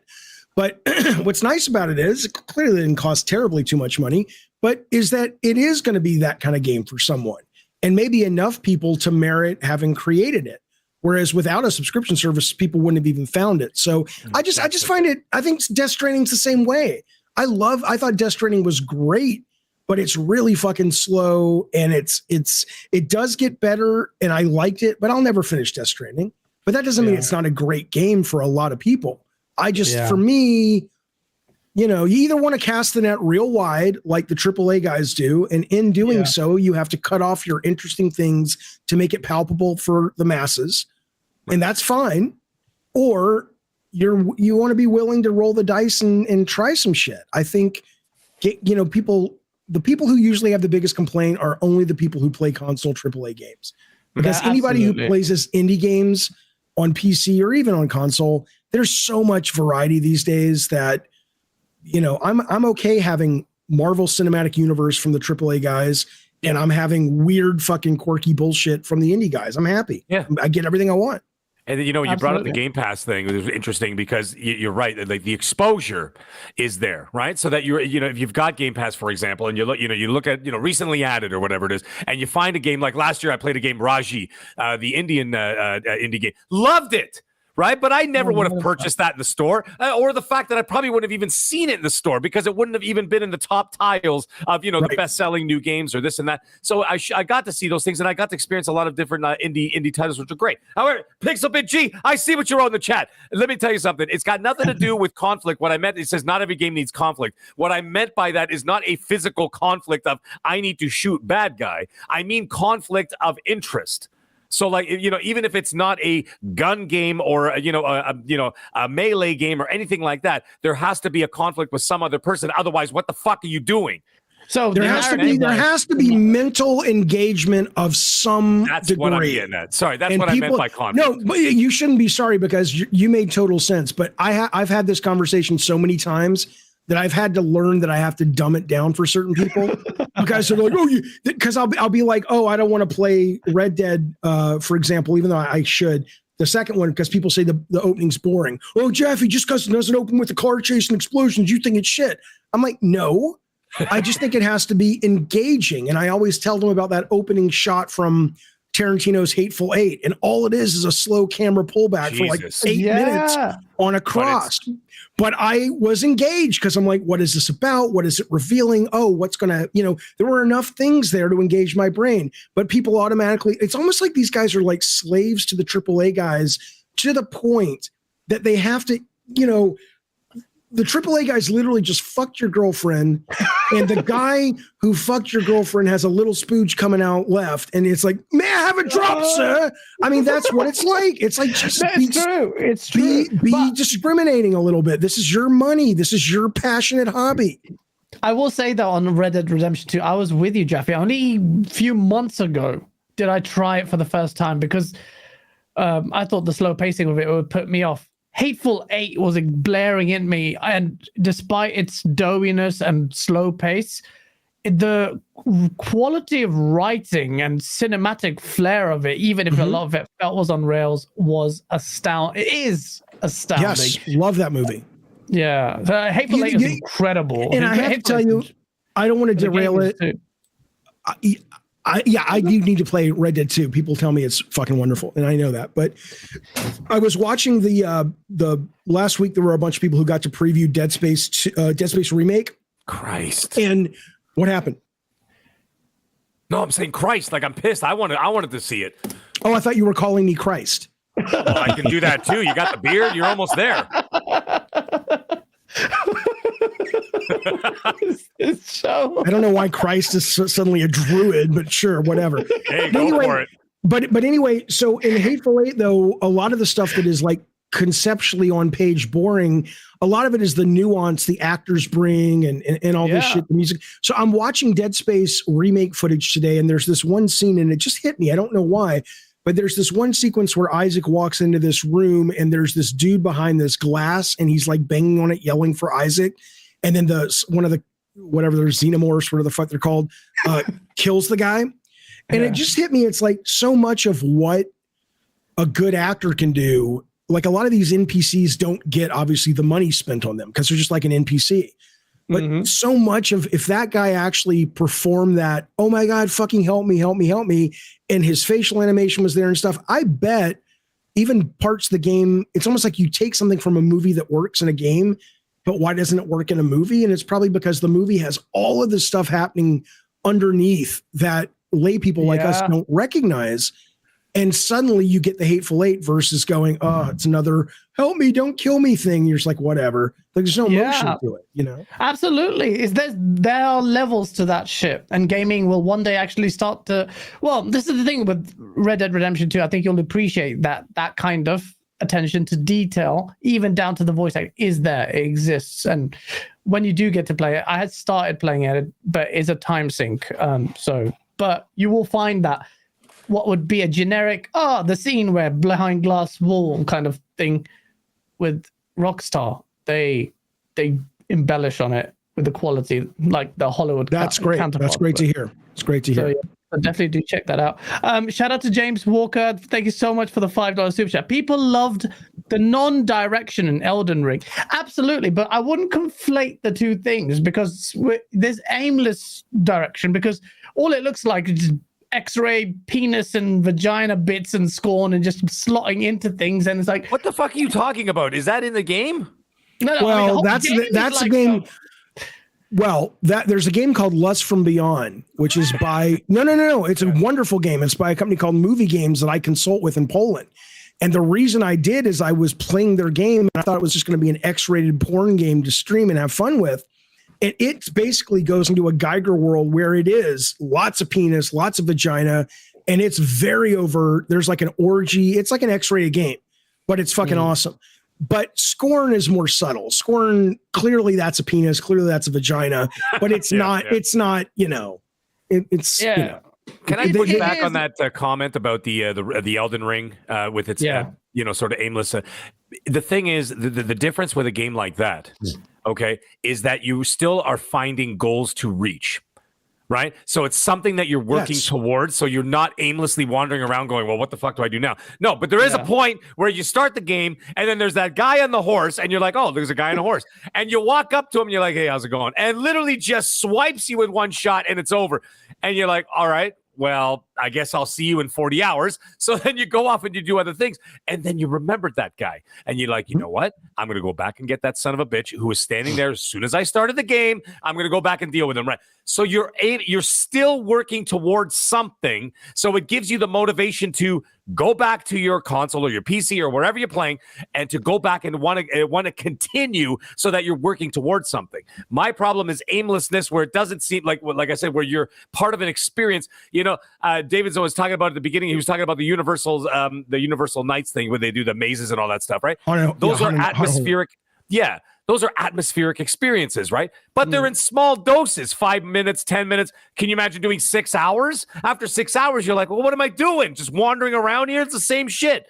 But what's nice about it is, it clearly didn't cost terribly too much money, but is that it is going to be that kind of game for someone, and maybe enough people to merit having created it. Whereas without a subscription service, people wouldn't have even found it. So I just find it, I think Death Stranding's the same way. I thought Death Stranding was great, but it's really fucking slow, and it does get better, and I liked it, but I'll never finish Death Stranding. But that doesn't mean it's not a great game for a lot of people. For me, you either want to cast the net real wide like the AAA guys do, and in doing so, you have to cut off your interesting things to make it palpable for the masses, and that's fine. Or you want to be willing to roll the dice and try some shit. I think, the people who usually have the biggest complaint are only the people who play console AAA games, because anybody who plays this indie games on PC or even on console, there's so much variety these days that, I'm okay having Marvel Cinematic Universe from the AAA guys, and I'm having weird fucking quirky bullshit from the indie guys. I'm happy.
Yeah.
I get everything I want.
And you brought up the Game Pass thing. It was interesting because you're right. Like the exposure is there, right? So that if you've got Game Pass, for example, and you look at recently added or whatever it is, and you find a game like last year, I played a game Raji, the Indian indie game, loved it. Right. But I never would have purchased that in the store, or the fact that I probably wouldn't have even seen it in the store because it wouldn't have even been in the top tiles of, the best selling new games or this and that. So I got to see those things, and I got to experience a lot of different indie titles, which are great. However, Pixelbit G, I see what you wrote in the chat. Let me tell you something. It's got nothing to do with conflict. What I meant, it says not every game needs conflict. What I meant by that is not a physical conflict of I need to shoot bad guy. I mean conflict of interest. So, like, even if it's not a gun game or a melee game or anything like that, there has to be a conflict with some other person. Otherwise, what the fuck are you doing?
So there has to be mental engagement of some degree.
That's what I'm getting at. Sorry, that's what I meant by conflict.
No, but you shouldn't be sorry, because you made total sense. But I've had this conversation so many times that I've had to learn that I have to dumb it down for certain people, because they're like, because I'll be like, I don't want to play Red Dead, for example, even though I should. The second one, because people say the opening's boring. Oh, Jaffe, just because it doesn't open with a car chase and explosions, you think it's shit. I'm like, no, I just think it has to be engaging. And I always tell them about that opening shot from Tarantino's Hateful Eight, and all it is a slow camera pullback for like 8 minutes on a cross. But I was engaged because I'm like, what is this about? What is it revealing? Oh, what's going to, there were enough things there to engage my brain. But people automatically, it's almost like these guys are like slaves to the AAA guys, to the point that they have to, the AAA guys literally just fucked your girlfriend, and the guy who fucked your girlfriend has a little spooge coming out left, and it's like, may I have a drop, sir? I mean, that's what it's like. It's like, just
It's true.
Be discriminating a little bit. This is your money. This is your passionate hobby.
I will say that on Red Dead Redemption 2, I was with you, Jaffe. Only a few months ago did I try it for the first time, because I thought the slow pacing of it would put me off. Hateful Eight was blaring in me, and despite its doughiness and slow pace, the quality of writing and cinematic flair of it, even if a lot of it felt was on rails, was astounding. It is astounding.
Yes, love that movie.
Yeah, Hateful Eight is incredible.
And I have to tell you, I don't want to derail it. I do need to play Red Dead 2. People tell me it's fucking wonderful, and I know that. But I was watching the last week. There were a bunch of people who got to preview Dead Space remake.
Christ!
And what happened?
No, I'm saying Christ. Like, I'm pissed. I wanted to see it.
Oh, I thought you were calling me Christ.
Well, I can do that too. You got the beard. You're almost there.
So
I don't know why Christ is suddenly a druid, but sure, whatever.
Hey, go for it.
But anyway, so in Hateful Eight, though, a lot of the stuff that is like conceptually on page boring, a lot of it is the nuance the actors bring and all this shit, the music. So I'm watching Dead Space remake footage today, and there's this one scene, and it just hit me. I don't know why, but there's this one sequence where Isaac walks into this room, and there's this dude behind this glass, and he's like banging on it, yelling for Isaac. And then one of the, whatever they're xenomorphs, whatever the fuck they're called, kills the guy. And it just hit me. It's like so much of what a good actor can do. Like, a lot of these NPCs don't get, obviously, the money spent on them because they're just like an NPC. But so much of, if that guy actually performed that, oh my God, fucking help me, help me, help me, and his facial animation was there and stuff, I bet even parts of the game, it's almost like you take something from a movie that works in a game, but why doesn't it work in a movie? And it's probably because the movie has all of this stuff happening underneath that lay people like us don't recognize. And suddenly you get the Hateful Eight versus going, oh, it's another help me, don't kill me thing. You're just like, whatever. Like, there's no emotion to it, you know?
Absolutely. There are levels to that shit, and gaming will one day actually start to. Well, this is the thing with Red Dead Redemption 2. I think you'll appreciate that kind of attention to detail, even down to the voice act, is there. It exists, and when you do get to play it, I had started playing it, but it's a time sink. But you will find that what would be a generic, the scene where behind glass wall kind of thing with Rockstar, they embellish on it with the quality, like the Hollywood.
That's great. That's great to hear. It's great to hear.
So, yeah, definitely do check that out. Shout out to James Walker. Thank you so much for the $5 super chat. People loved the non-direction in Elden Ring. Absolutely, but I wouldn't conflate the two things, because there's aimless direction, because all it looks like is just X-ray penis and vagina bits and Scorn and just slotting into things, and it's like,
what the fuck are you talking about? Is that in the game?
No, well, that's a game. Well, there's a game called Lust from Beyond, which is by no. It's a wonderful game. It's by a company called Movie Games that I consult with in Poland. And the reason I did is I was playing their game and I thought it was just going to be an X-rated porn game to stream and have fun with. And it basically goes into a Geiger world where it is lots of penis, lots of vagina, and it's very overt. There's like an orgy. It's like an X-rated game, but it's fucking awesome. But Scorn is more subtle. Scorn, clearly that's a penis, clearly that's a vagina, but it's not. Yeah. It's not. You know, it's. Yeah. You know,
can I push back on that comment about the Elden Ring with its sort of aimless? The thing is, the difference with a game like that, okay, is that you still are finding goals to reach. Right. So it's something that you're working towards. So you're not aimlessly wandering around going, well, what the fuck do I do now? No, but there is a point where you start the game and then there's that guy on the horse and you're like, oh, there's a guy on a horse. And you walk up to him and you're like, hey, how's it going? And literally just swipes you with one shot and it's over. And you're like, all right, well, I guess I'll see you in 40 hours. So then you go off and you do other things. And then you remembered that guy. And you're like, you know what? I'm going to go back and get that son of a bitch who was standing there as soon as I started the game. I'm going to go back and deal with him. Right. So you're still working towards something. So it gives you the motivation to go back to your console or your PC or wherever you're playing and to go back and want to continue so that you're working towards something. My problem is aimlessness, where it doesn't seem like I said, where you're part of an experience. You know, David's always talking about at the beginning. He was talking about the Universal Nights thing where they do the mazes and all that stuff, right? Those are atmospheric. Yeah, those are atmospheric experiences, right? But they're in small doses, 5 minutes, 10 minutes. Can you imagine doing 6 hours? After 6 hours, you're like, well, what am I doing? Just wandering around here? It's the same shit.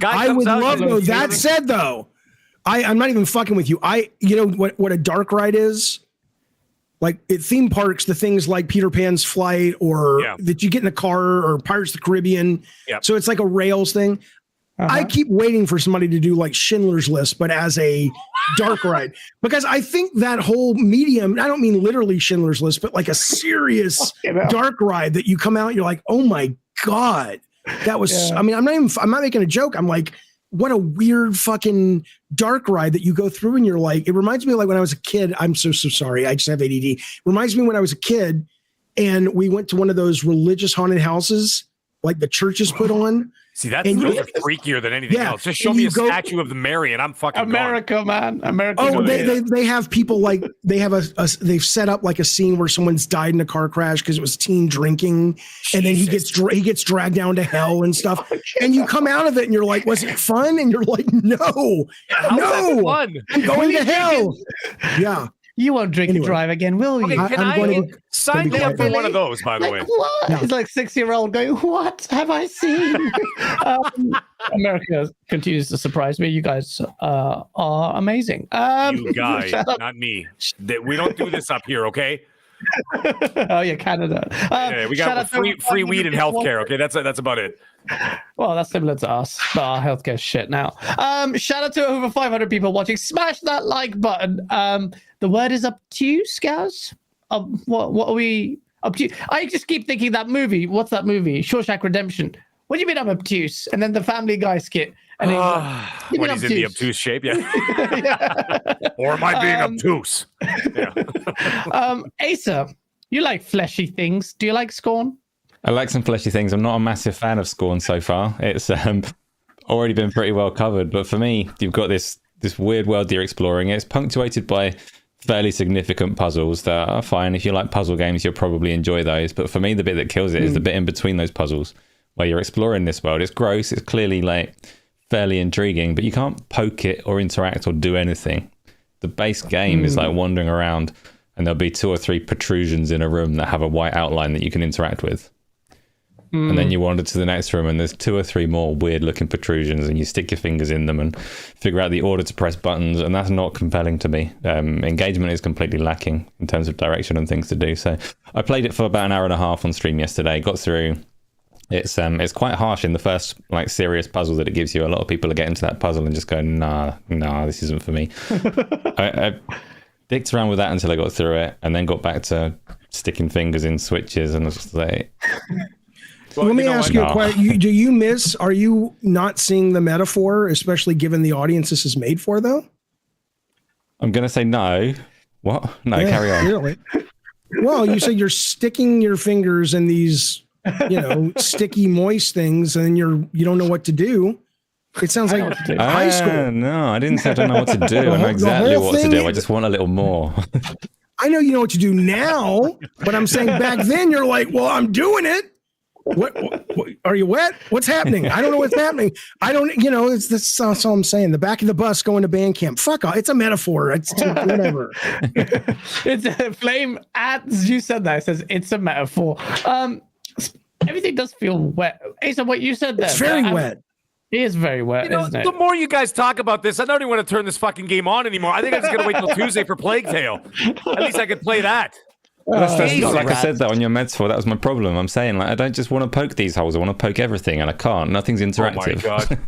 I would love though. That said, though, I'm not even fucking with you. You know what a dark ride is? Like at theme parks, the things like Peter Pan's Flight or that you get in a car or Pirates of the Caribbean. Yep. So it's like a rails thing. I keep waiting for somebody to do like Schindler's List, but as a dark ride, because I think that whole medium, I don't mean literally Schindler's List, but like a serious dark ride that you come out, you're like, oh my God, that was, I mean, I'm not making a joke. I'm like, what a weird fucking dark ride that you go through. And you're like, it reminds me of like when I was a kid. I'm so sorry. I just have ADD. It reminds me when I was a kid and we went to one of those religious haunted houses, like the churches put on.
See, those are freakier than anything else. Just show me a statue of the Mary and I'm fucking
America,
gone.
Man. America.
Oh, they have people like they've set up like a scene where someone's died in a car crash because it was teen drinking, and then he gets dragged down to hell and stuff. And you come out of it and you're like, was it fun? And you're like, no,
fun?
I'm going to hell. Yeah.
You won't drink and drive again, will you?
Okay, can I sign me up for one of those, by the way?
What? Yeah. It's like 6-year-old going, what have I seen? America continues to surprise me. You guys are amazing.
You guys, not me. We don't do this up here, okay?
Oh, yeah, Canada.
We got free weed and healthcare, okay? That's about it.
Well, that's similar to us, but our healthcare shit now. Shout out to over 500 people watching. Smash that like button. The word is obtuse, guys. What are we up to? I just keep thinking that movie. What's that movie? Shawshank Redemption. What do you mean I'm obtuse? And then the Family Guy skit. And
when he's in the obtuse shape, yeah. Or am I being obtuse? Yeah.
Asa, you like fleshy things. Do you like Scorn?
I like some fleshy things. I'm not a massive fan of Scorn so far. It's already been pretty well covered. But for me, you've got this weird world that you're exploring. It's punctuated by fairly significant puzzles that are fine. If you like puzzle games, you'll probably enjoy those. But for me, the bit that kills it is the bit in between those puzzles where you're exploring this world. It's gross. It's clearly like fairly intriguing, but you can't poke it or interact or do anything. The base game is like wandering around, and there'll be 2 or 3 protrusions in a room that have a white outline that you can interact with. And then you wander to the next room and there's 2 or 3 more weird looking protrusions, and you stick your fingers in them and figure out the order to press buttons, and that's not compelling to me. Engagement is completely lacking in terms of direction and things to do. So I played it for about an hour and a half on stream yesterday, got through. It's quite harsh in the first like serious puzzle that it gives you. A lot of people are getting to that puzzle and just go, nah, this isn't for me. I dicked around with that until I got through it, and then got back to sticking fingers in switches, and I was just like...
Well, let me ask you a question. Are you not seeing the metaphor, especially given the audience this is made for, though?
I'm going to say no. What? No, carry on.
Really? Well, you said you're sticking your fingers in these, sticky, moist things, and you don't know what to do. It sounds like high school.
No, I didn't say I don't know what to do. I know exactly what to do. I just want a little more.
I know you know what to do now, but I'm saying back then you're like, well, I'm doing it. What are you wet? What's happening? I don't know what's happening. I don't, that's all I'm saying. The back of the bus going to band camp. Fuck off. It's a metaphor. It's whatever.
It's a flame. As you said that, it says it's a metaphor. Everything does feel wet. Asa, what you said there.
It's very wet.
It is very wet, isn't it?
The more you guys talk about this, I don't even want to turn this fucking game on anymore. I think I'm just going to wait till Tuesday for Plague Tale. At least I could play that.
That's not like I said that on your meds for. That was my problem. I'm saying, like, I don't just want to poke these holes. I want to poke everything, and I can't. Nothing's interactive.
Oh my God.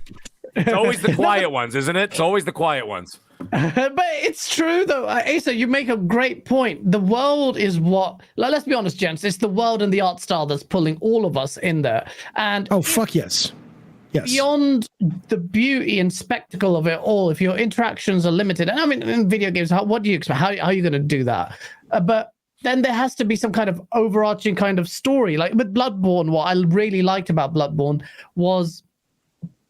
It's always the quiet ones, isn't it? It's always the quiet ones.
But it's true, though. Asa, you make a great point. The world is what... Like, let's be honest, gents. It's the world and the art style that's pulling all of us in there. And
oh, fuck yes. Yes.
Beyond the beauty and spectacle of it all, if your interactions are limited, and I mean, in video games, what do you expect? How are you going to do that? But then there has to be some kind of overarching kind of story. Like with Bloodborne, what I really liked about Bloodborne was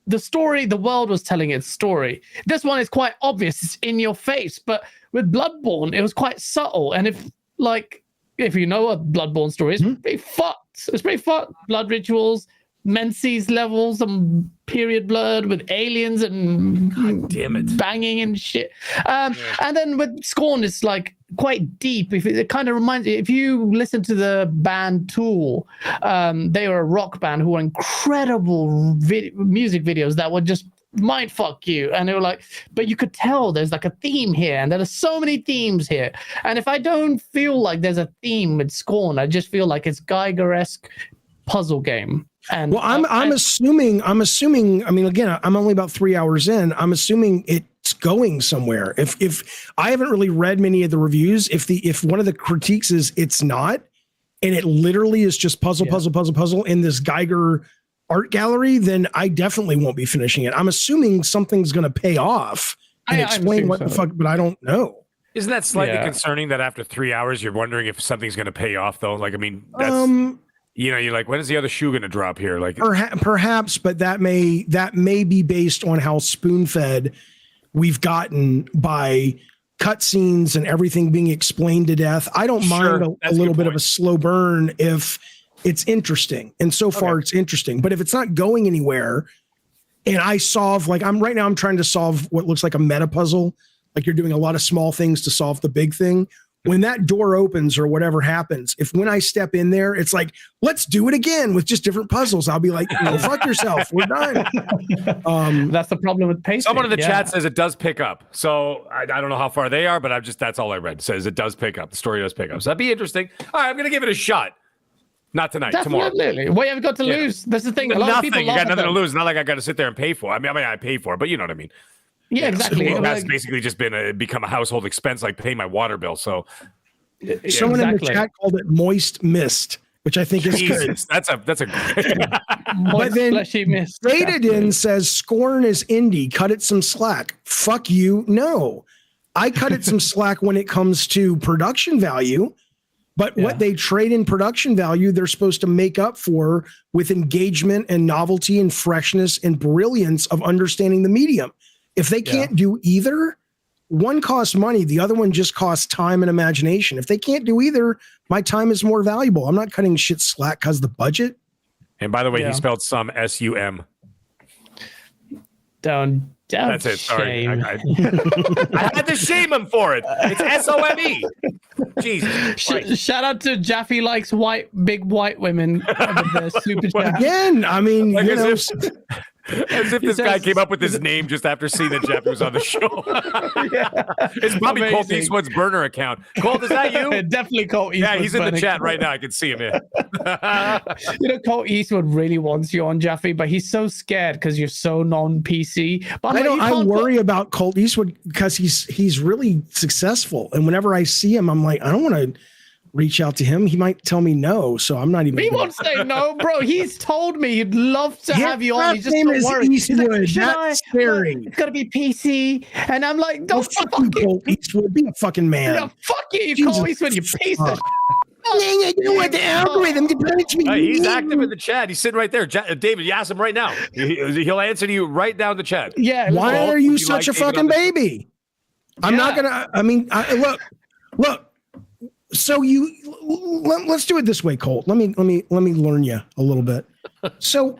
the story. The world was telling its story. This one is quite obvious. It's in your face. But with Bloodborne, it was quite subtle. And if you know a Bloodborne story, it's pretty fucked. It's pretty fucked. Blood rituals, Menses levels, some period blood with aliens and
God damn it,
banging and shit. And then with Scorn, it's like quite deep. It kind of reminds you, if you listen to the band Tool, they were a rock band who were incredible music videos that would just mind fuck you. And they were like, but you could tell there's like a theme here, and there are so many themes here. And if I don't feel like there's a theme with Scorn, I just feel like it's Geiger-esque puzzle game. And
well, I'm assuming. I mean, again, I'm only about 3 hours in. I'm assuming it's going somewhere. If I haven't really read many of the reviews, if one of the critiques is it's not, and it literally is just puzzle in this Geiger art gallery, then I definitely won't be finishing it. I'm assuming something's going to pay off and explain what the fuck, but I don't know.
Isn't that slightly concerning that after 3 hours you're wondering if something's going to pay off though? Like, I mean, that's. You're like, when is the other shoe going to drop here? Like,
perhaps, but that may be based on how spoon-fed we've gotten by cutscenes and everything being explained to death. I don't mind a little bit of a slow burn if it's interesting, and so far it's interesting. But if it's not going anywhere, and I solve I'm trying to solve what looks like a meta puzzle, like you're doing a lot of small things to solve the big thing. When that door opens or whatever happens, when I step in there, it's like, let's do it again with just different puzzles. I'll be like, fuck yourself. We're done.
That's the problem with pacing.
Someone in the chat says it does pick up. So I don't know how far they are, but that's all I read. It says it does pick up. The story does pick up. So that'd be interesting. All right, I'm going to give it a shot. Not tonight, tomorrow.
What have you got to lose? That's the thing. A lot of people
you got nothing to lose. Not like I got to sit there and pay for it. I mean, I pay for it, but you know what I mean.
Yeah, exactly.
That's basically just become a household expense, like paying my water bill. So
someone in the chat called it moist mist, which I think is good.
That's a great.
But then fleshy mist.
Rated says Scorn is indie. Cut it some slack. Fuck you. No, I cut it some slack when it comes to production value. But what they trade in production value, they're supposed to make up for with engagement and novelty and freshness and brilliance of understanding the medium. If they can't do either, one costs money, the other one just costs time and imagination. If they can't do either, my time is more valuable. I'm not cutting shit slack because of the budget.
And by the way, he spelled some S-U-M.
That's
it. Sorry. I had to shame him for it. It's S-O-M-E. Jesus.
Shout out to Jaffe likes big white women. Super chat.
Again, I mean,
like as if this guy came up with his name just after seeing that Jaffe was on the show. It's probably
amazing.
Colt Eastwood's burner account. Colt, is that you?
Definitely Colt Eastwood.
Yeah, he's in the chat right now. I can see him here.
Colt Eastwood really wants you on, Jaffe, but he's so scared because you're so non-PC. But
I worry about Colt Eastwood because he's really successful. And whenever I see him, I'm like, I don't want to reach out to him. He might tell me no, so I'm not even.
He won't say no, bro. He's told me he'd love to have you on. He's just so worried.
Eastwood. That's scary.
It's gonna be PC, and I'm like, don't
fuck you, Colt Eastwood. Be a fucking man.
No, fuck you, Colt Eastwood. You piece of.
I don't want the algorithm to punish me.
He's active in the chat. He's sitting right there. David, you ask him right now. He'll answer to you right down the chat.
Yeah.
Why are you such a fucking baby? I'm not gonna. I mean, look. So let's do it this way, Colt. Let me learn you a little bit. So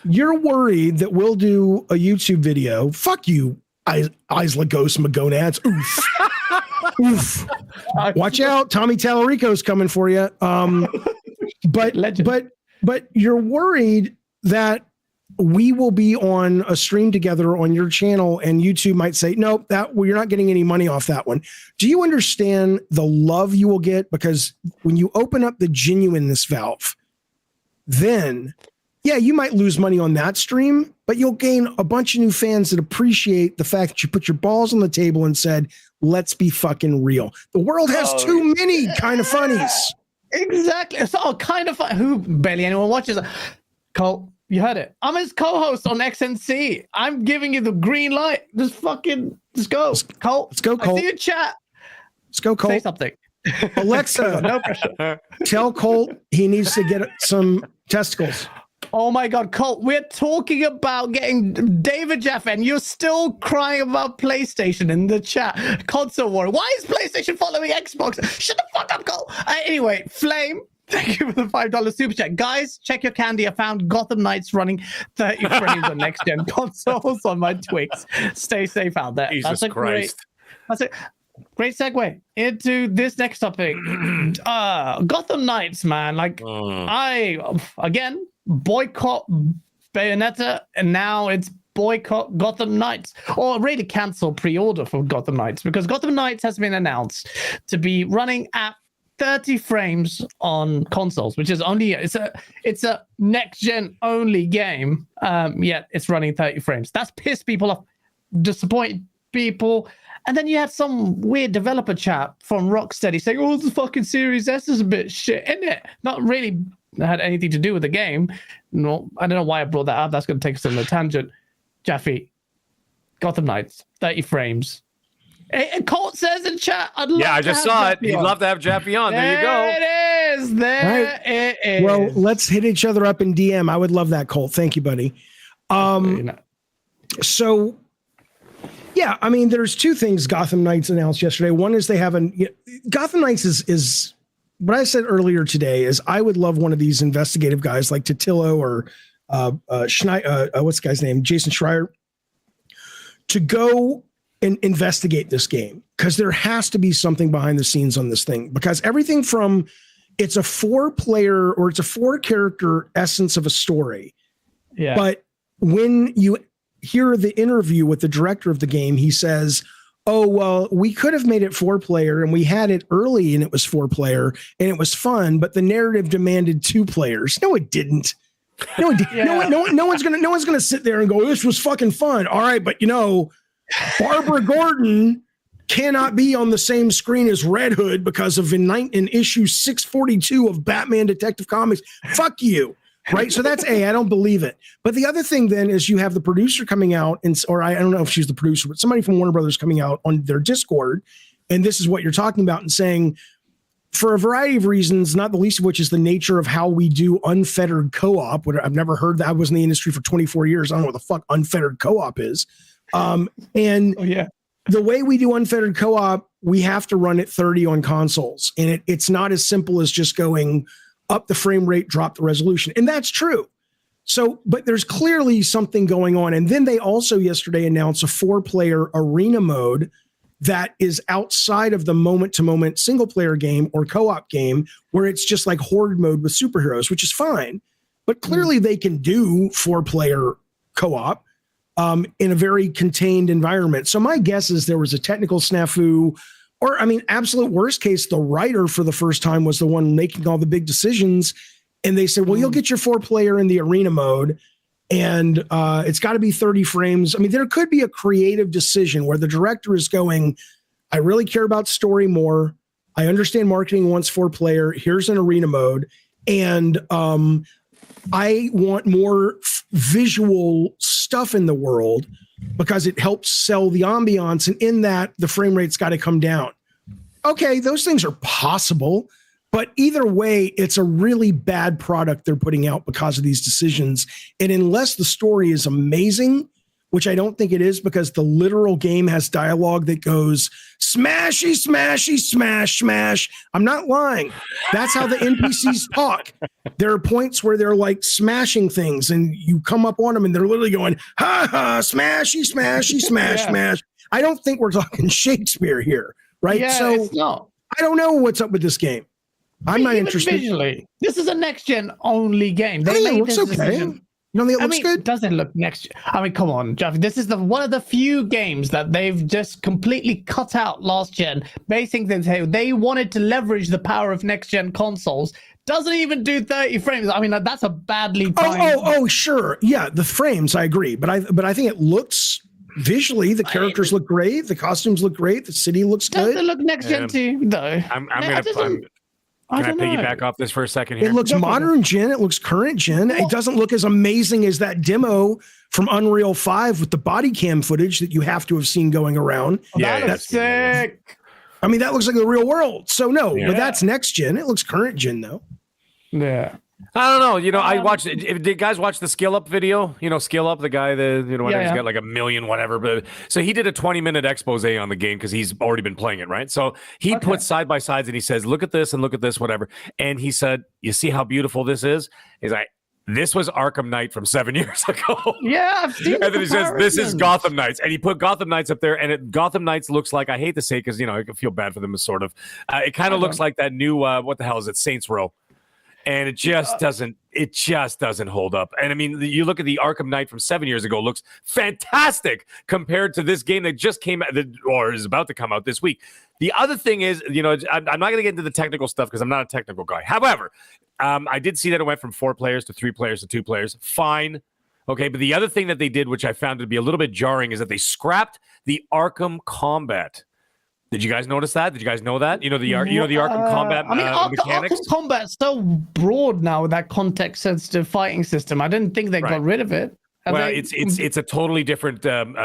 you're worried that we'll do a YouTube video. Fuck you, Isla Ghost Magonads. Oof. Oof. Watch out, Tommy Tallarico's coming for you. But you're worried that we will be on a stream together on your channel and YouTube might say, nope, you're not getting any money off that one. Do you understand the love you will get? Because when you open up the genuineness valve, then you might lose money on that stream, but you'll gain a bunch of new fans that appreciate the fact that you put your balls on the table and said, let's be fucking real. The world has too many kind of funnies.
Exactly. It's all kind of fun. Who barely anyone watches. Colt, you heard it. I'm his co-host on XNC. I'm giving you the green light. Just go. Colt.
Let's go, Colt.
I see you chat.
Let's go, Colt.
Say something.
Alexa,
no pressure.
Tell Colt he needs to get some testicles.
Oh my God, Colt, we're talking about getting David Jaffe, and you're still crying about PlayStation in the chat. Console war. Why is PlayStation following Xbox? Shut the fuck up, Colt. Anyway, Flame, thank you for the $5 super chat. Guys, check your candy. I found Gotham Knights running 30 frames on next-gen consoles on my Twix. Stay safe out there.
Jesus Christ.
That's it. Great segue into this next topic. Gotham Knights, man. Again, boycott Bayonetta, and now it's boycott Gotham Knights, or really cancel pre-order for Gotham Knights, because Gotham Knights has been announced to be running at 30 frames on consoles, which is it's a next-gen only game, yet it's running 30 frames. That's pissed people off, disappointed people. And then you had some weird developer chat from Rocksteady saying, oh, the fucking Series S is a bit shit, isn't it? Not really had anything to do with the game. No, I don't know why I brought that up. That's going to take us on a tangent. Jaffe, Gotham Knights, 30 frames. And Colt says in chat,
I just saw it. He'd love to have Jaffe on. There you go.
It is. It is.
Well, let's hit each other up in DM. I would love that, Colt. Thank you, buddy. So, yeah, I mean, there's two things Gotham Knights announced yesterday. One is they have Gotham Knights is what I said earlier today is I would love one of these investigative guys like Totillo or what's the guy's name? Jason Schreier, to go and investigate this game, because there has to be something behind the scenes on this thing, because everything from it's a 4-player or it's a 4-character essence of a story. Yeah. But when you hear the interview with the director of the game, he says, oh, well, we could have made it 4-player and we had it early and it was 4-player and it was fun, but the narrative demanded 2 players. No, it didn't. No, it didn't. Yeah. No one's gonna sit there and go, this was fucking fun. All right, but Barbara Gordon cannot be on the same screen as Red Hood because of in issue 642 of Batman Detective Comics. Fuck you. Right. So that's I don't believe it. But the other thing then is you have the producer coming out or I don't know if she's the producer, but somebody from Warner Brothers coming out on their Discord. And this is what you're talking about and saying for a variety of reasons, not the least of which is the nature of how we do unfettered co-op. I've never heard that. I was in the industry for 24 years. I don't know what the fuck unfettered co-op is. And the way we do unfettered co-op, we have to run at 30 on consoles. And it's not as simple as just going up the frame rate, drop the resolution. And that's true. So, but there's clearly something going on. And then they also yesterday announced a 4-player arena mode that is outside of the moment-to-moment single-player game or co-op game, where it's just like horde mode with superheroes, which is fine. But clearly they can do 4-player co-op in a very contained environment. So my guess is there was a technical snafu, or, I mean, absolute worst case, the writer for the first time was the one making all the big decisions. And they said, well, you'll get your 4-player in the arena mode, and it's got to be 30 frames. I mean, there could be a creative decision where the director is going, I really care about story more. I understand marketing wants 4-player. Here's an arena mode. And I want more visual stuff in the world because it helps sell the ambiance. And in that, the frame rate's got to come down. Okay, those things are possible. But either way, it's a really bad product they're putting out because of these decisions. And unless the story is amazing, which I don't think it is, because the literal game has dialogue that goes smashy, smashy, smash, smash. I'm not lying. That's how the NPCs talk. There are points where they're like smashing things and you come up on them and they're literally going, ha ha, smashy, smashy, smash, smash. I don't think we're talking Shakespeare here, right?
Yeah,
so
it's not.
I don't know what's up with this game. I'm not interested.
Visually, this is a next-gen only game.
They made it looks okay. Decision. You don't think it looks good?
Doesn't look next. I mean, come on, Jaffe. This is one of the few games that they've just completely cut out last gen, basing things. Hey, they wanted to leverage the power of next-gen consoles. Doesn't even do 30 frames. I mean, that's a badly timed.
Oh, sure. Yeah, the frames, I agree. But I think it looks visually, the characters look great, the costumes look great, the city looks good.
Doesn't look next-gen too, though.
Can I piggyback off this for a second here?
It looks modern gen. It looks current gen. It doesn't look as amazing as that demo from Unreal 5 with the body cam footage that you have to have seen going around.
Yeah, that's sick.
I mean, that looks like the real world. So no, but that's next gen. It looks current gen though.
Yeah.
I don't know. You know, I watched it. Did you guys watch the Skill Up video? You know, Skill Up, the guy that, he's got like 1 million, whatever. But so he did a 20-minute expose on the game because he's already been playing it, right? So he put side by sides and he says, look at this and look at this, whatever. And he said, you see how beautiful this is? He's like, this was Arkham Knight from 7 years ago.
Yeah, I've seen
And then he says, this is Gotham Knights. And he put Gotham Knights up there. And Gotham Knights looks like, I hate to say because, I feel bad for them, sort of. It kind of looks like that new, what the hell is it, Saints Row. And it just doesn't hold up. And I mean, you look at the Arkham Knight from 7 years ago, looks fantastic compared to this game that just came out or is about to come out this week. The other thing is, I'm not going to get into the technical stuff because I'm not a technical guy. However, I did see that it went from 4 players to 3 players to 2 players. Fine. Okay. But the other thing that they did, which I found to be a little bit jarring, is that they scrapped the Arkham combat. Did you guys notice that? Did you guys know that? The Arkham combat mechanics?
Arkham combat's so broad now with that context-sensitive fighting system. I didn't think they got rid of it.
It's a totally different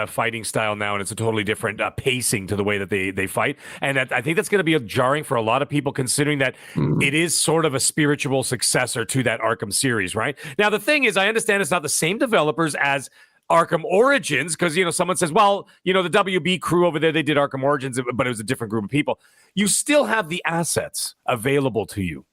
fighting style now, and it's a totally different pacing to the way that they fight. And I think that's going to be jarring for a lot of people, considering that it is sort of a spiritual successor to that Arkham series, right? Now, the thing is, I understand it's not the same developers as Arkham Origins, because someone says, well, the WB crew over there, they did Arkham Origins, but it was a different group of people. You still have the assets available to you,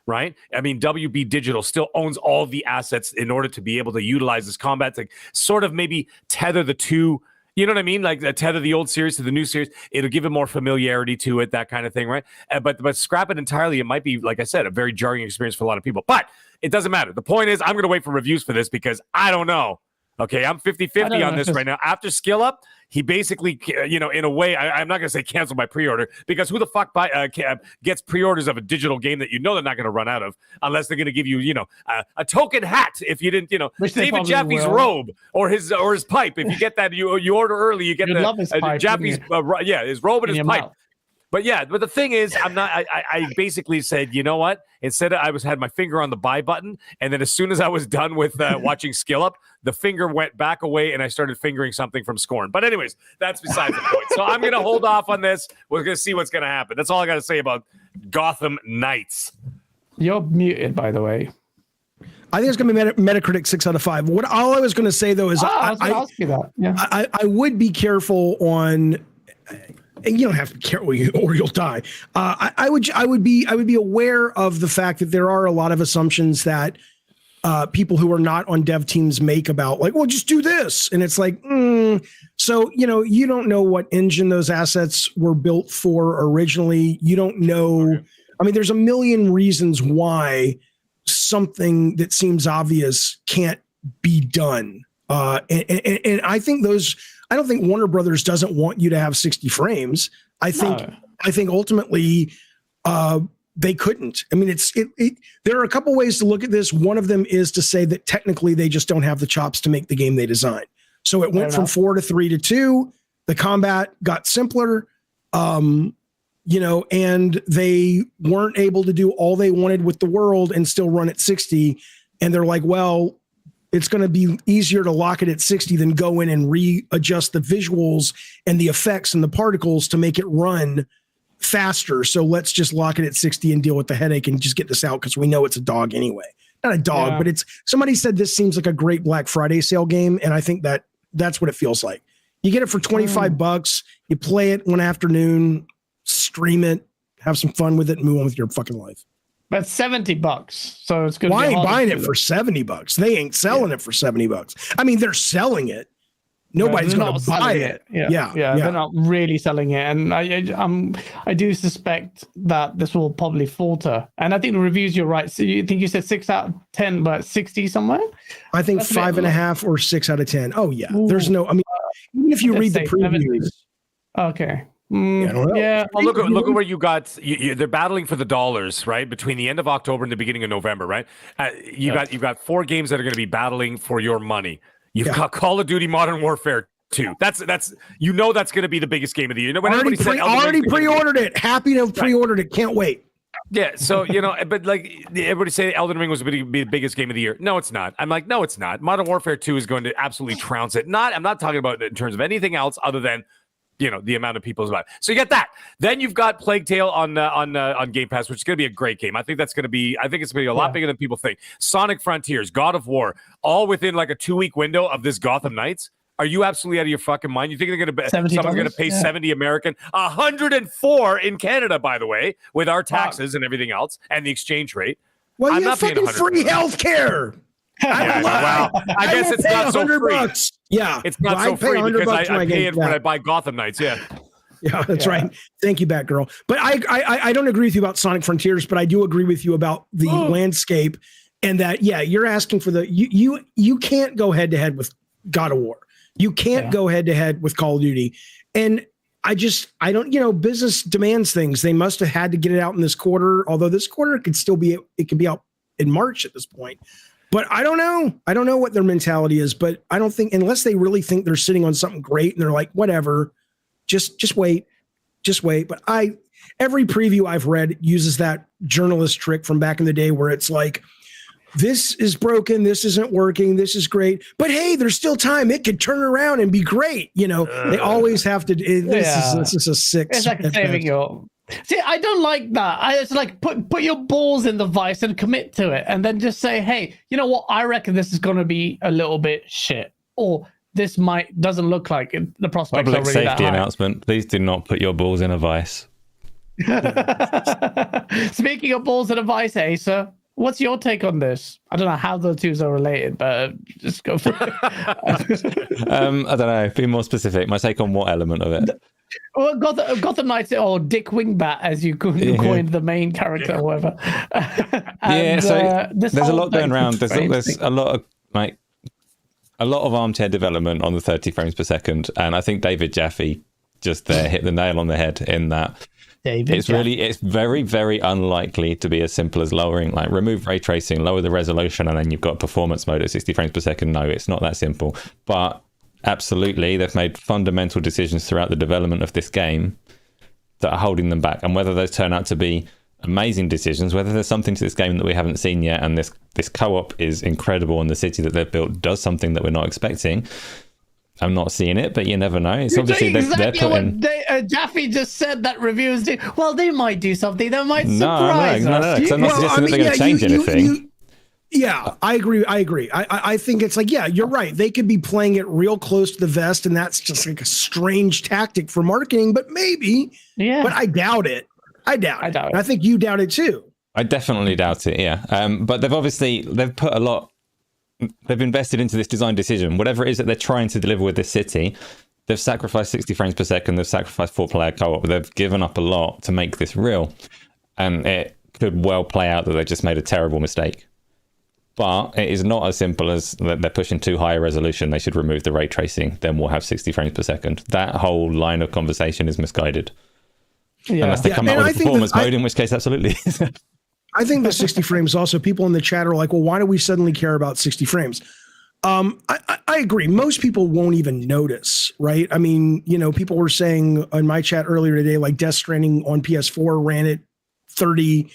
right? I mean, WB Digital still owns all the assets in order to be able to utilize this combat to sort of maybe tether the two. You know what I mean? Like tether the old series to the new series. It'll give it more familiarity to it, that kind of thing, right? But scrap it entirely. It might be, like I said, a very jarring experience for a lot of people. But it doesn't matter. The point is, I'm going to wait for reviews for this because I don't know. Okay, I'm 50-50 on this right now. After Skill Up, he basically, in a way, I'm not going to say cancel my pre-order because who the fuck gets pre-orders of a digital game that they're not going to run out of unless they're going to give you, a token hat if you didn't, David Jaffe's robe or his pipe. If you get that, you order early, you get Jaffe's, his robe and his pipe. Mouth. But the thing is, I basically said, you know what? Instead, I had my finger on the buy button, and then as soon as I was done with watching Skill Up, the finger went back away, and I started fingering something from Scorn. But anyways, that's besides the point. So I'm going to hold off on this. We're going to see what's going to happen. That's all I got to say about Gotham Knights.
You're muted, by the way.
I think it's going to be Metacritic 6 out of 5. All I was going to say though is
I was going to ask you that. Yeah.
I would be careful on, and you don't have to be careful or you'll die. I would be aware of the fact that there are a lot of assumptions that people who are not on dev teams make about like, well, just do this. And it's like, so, you don't know what engine those assets were built for originally. You don't know. Okay. I mean, there's a million reasons why something that seems obvious can't be done. And I think I don't think Warner Brothers doesn't want you to have 60 frames. I think ultimately they couldn't. I mean, there are a couple ways to look at this. One of them is to say that technically they just don't have the chops to make the game they designed. So it went from 4 to 3 to 2. The combat got simpler. And they weren't able to do all they wanted with the world and still run at 60. And they're like, well, it's going to be easier to lock it at 60 than go in and readjust the visuals and the effects and the particles to make it run faster. So let's just lock it at 60 and deal with the headache and just get this out because we know it's a dog anyway. Not a dog, but somebody said this seems like a great Black Friday sale game. And I think that's what it feels like. You get it for $25. You play it one afternoon, stream it, have some fun with it, and move on with your fucking life.
But $70, so it's good.
Why ain't buying it for $70? They ain't selling it for $70. I mean, they're selling it. Nobody's going to buy it. Yeah,
they're not really selling it, and I do suspect that this will probably falter. And I think the reviews, you're right. So you think you said 6 out of 10, but 60 somewhere?
I think 5.5 or 6 out of 10. Oh yeah, there's no. I mean, even if you read the previews.
Okay.
Well, look at where you got. They're battling for the dollars, right? Between the end of October and the beginning of November, right? You've got 4 games that are going to be battling for your money. You've got Call of Duty Modern Warfare 2. That's that's going to be the biggest game of the year. When
already pre-ordered it. Happy to have pre-ordered it. Can't wait.
Yeah, so but like everybody say Elden Ring was going to be the biggest game of the year. No, it's not. I'm like, no, it's not. Modern Warfare 2 is going to absolutely trounce it. I'm not talking about it in terms of anything else other than the amount of people is about. So you get that. Then you've got Plague Tale on Game Pass, which is going to be a great game. I think it's going to be a lot bigger than people think. Sonic Frontiers, God of War, all within like a 2-week window of this Gotham Knights. Are you absolutely out of your fucking mind? You think they're going to someone's going to pay 70 American, 104 in Canada, by the way, with our taxes and everything else and the exchange rate?
Well, I'm not fucking free healthcare.
Well, I guess it's not so free.
$100. Yeah,
it's not so free because I pay it when I buy Gotham Knights. Yeah,
that's right. Thank you, Batgirl. But I don't agree with you about Sonic Frontiers, but I do agree with you about the landscape and that you're asking for you can't go head to head with God of War. You can't go head to head with Call of Duty, and I don't. Business demands things. They must have had to get it out in this quarter. Although this quarter could be out in March at this point. But I don't know. I don't know what their mentality is, but I don't think unless they really think they're sitting on something great and they're like, whatever, just wait. But every preview I've read uses that journalist trick from back in the day where it's like, this is broken, this isn't working, this is great, but hey, there's still time. It could turn around and be great. They always have to. This is a 6.
It's like saving your. See, I don't like that. It's like put your balls in the vice and commit to it, and then just say, "Hey, you know what? I reckon this is going to be a little bit shit, or this doesn't look like it. The prospects
Public
are really
safety
that high."
announcement: please do not put your balls in a vice.
Speaking of balls in a vice, Asa, what's your take on this? I don't know how the two are related, but just go for it.
I don't know. Be more specific. My take on what element of it?
Well, Gotham Knights, or Dick Wingbat, as you coined the main character, or whatever.
So there's a lot going around. There's a lot of armchair development on the 30 frames per second, and I think David Jaffe just hit the nail on the head in that. It's very, very unlikely to be as simple as remove ray tracing, lower the resolution, and then you've got performance mode at 60 frames per second. No, it's not that simple. But absolutely, they've made fundamental decisions throughout the development of this game that are holding them back. And whether those turn out to be amazing decisions, whether there's something to this game that we haven't seen yet, and this co-op is incredible, and the city that they've built does something that we're not expecting, I'm not seeing it, but you never know. It's
You're
obviously
doing
they're
exactly
putting.
what Jaffe just said that reviewers do. Well, they might do something that might
No,
surprise
no,
us.
'cause I'm not suggesting that they're going to change anything.
Yeah, I agree. I think it's like, yeah, you're right. They could be playing it real close to the vest, and that's just like a strange tactic for marketing, but maybe.
Yeah.
But I doubt it. I doubt it. I think you doubt it too.
I definitely doubt it, yeah. But they've put a lot, they've invested into this design decision. Whatever it is that they're trying to deliver with this city, they've sacrificed 60 frames per second, they've sacrificed 4-player co-op, they've given up a lot to make this real. And it could well play out that they just made a terrible mistake. But it is not as simple as that they're pushing too high a resolution. They should remove the ray tracing. Then we'll have 60 frames per second. That whole line of conversation is misguided. Yeah. Unless they come out with a performance mode, in which case, absolutely.
I think the 60 frames also, people in the chat are like, well, why do we suddenly care about 60 frames? I agree. Most people won't even notice, right? I mean, people were saying on my chat earlier today, like Death Stranding on PS4 ran at 30.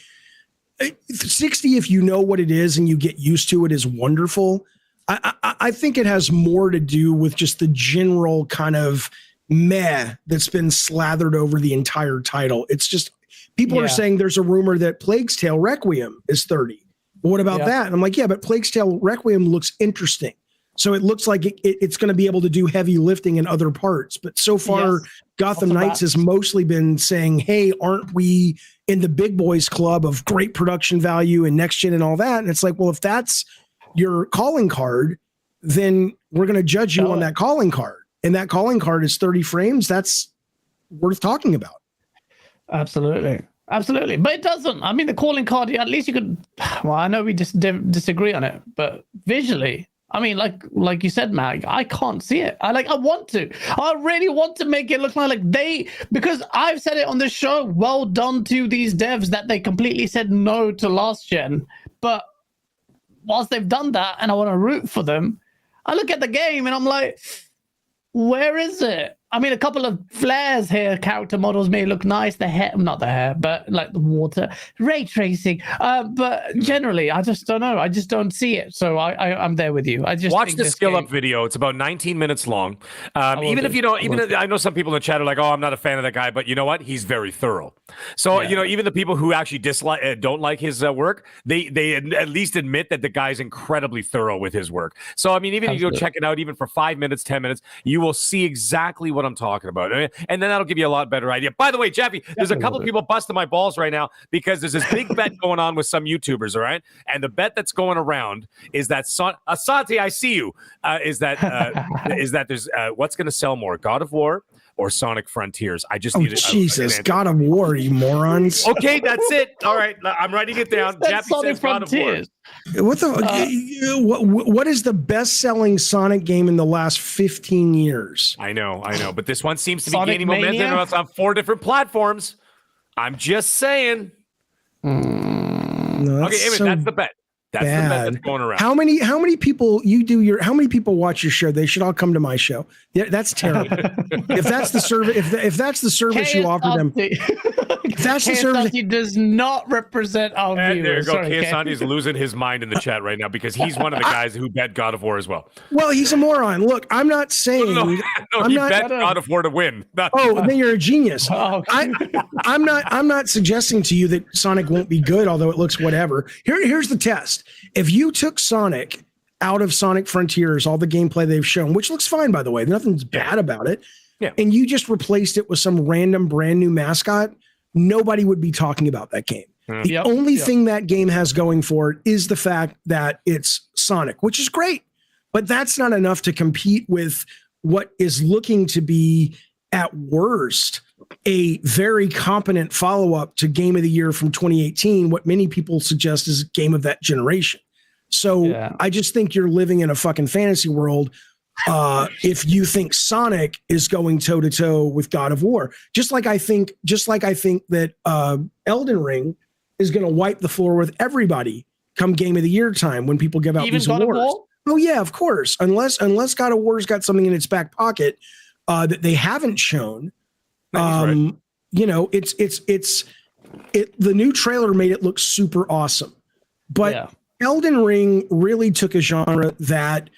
60, if you know what it is and you get used to it, is wonderful. I think it has more to do with just the general kind of meh that's been slathered over the entire title. It's just people are saying there's a rumor that Plague's Tale Requiem is 30. Well, what about that? And I'm like, yeah, but Plague's Tale Requiem looks interesting. So it looks like it's going to be able to do heavy lifting in other parts. But so far, Gotham Knights has mostly been saying, hey, aren't we in the big boys club of great production value and next gen and all that? And it's like, well, if that's your calling card, then we're going to judge you on that calling card. And that calling card is 30 frames. That's worth talking about.
Absolutely. Absolutely. But it doesn't. I mean, the calling card, at least you could, well, I know we just disagree on it, but visually, I mean, like you said, Mag, I can't see it. I want to. I really want to make it look like because I've said it on this show, well done to these devs that they completely said no to last gen. But whilst they've done that and I want to root for them, I look at the game and I'm like, where is it? I mean, a couple of flares here, character models may look nice. The hair, not the hair, but like the water, ray tracing. But generally, I just don't know. I just don't see it. So I'm there with you. I just
watch the skill up video. It's about 19 minutes long. Even if you don't, I know some people in the chat are like, "Oh, I'm not a fan of that guy," but you know what? He's very thorough. So even the people who actually don't like his work, they at least admit that the guy's incredibly thorough with his work. So I mean, even if you go check it out, even for 5 minutes, 10 minutes, you will see exactly what I'm talking about. And then that'll give you a lot better idea. By the way, Jaffe, there's a couple people busting my balls right now because there's this big bet going on with some YouTubers, all right? And the bet that's going around is that Asante, I see you, is that there's what's going to sell more, God of War or Sonic Frontiers? I just need
Jesus, God of War, you morons.
Okay, that's it. All right, I'm writing it down. Jaffe says God of War.
What is the best-selling Sonic game in the last 15 years?
I know, but this one seems to be gaining momentum on 4 different platforms. I'm just saying.
No,
okay, that's the bet. That's the bet that's going around.
How many people watch your show? They should all come to my show. Yeah, that's terrible. If that's the service, if that's the service you offer them, if that's the service,
he does not represent our viewers.
There you go. Asante is losing his mind in the chat right now because he's one of the guys who bet God of War as well.
Well, he's a moron. Look, I'm not saying
he bet God of War to win.
Then you're a genius. I'm not suggesting to you that Sonic won't be good, although it looks whatever. Here's the test. If you took Sonic out of Sonic Frontiers, all the gameplay they've shown, which looks fine, by the way, nothing's bad about it, and you just replaced it with some random brand new mascot, nobody would be talking about that game. The only thing that game has going for it is the fact that it's Sonic, which is great, but that's not enough to compete with what is looking to be, at worst, a very competent follow-up to Game of the Year from 2018, what many people suggest is game of that generation. So I just think you're living in a fucking fantasy world if you think Sonic is going toe-to-toe with God of War. Just like I think that Elden Ring is going to wipe the floor with everybody come Game of the Year time when people give out these awards. Oh yeah, of course. Unless God of War's got something in its back pocket that they haven't shown. Right. The new trailer made it look super awesome, but Elden Ring really took a genre that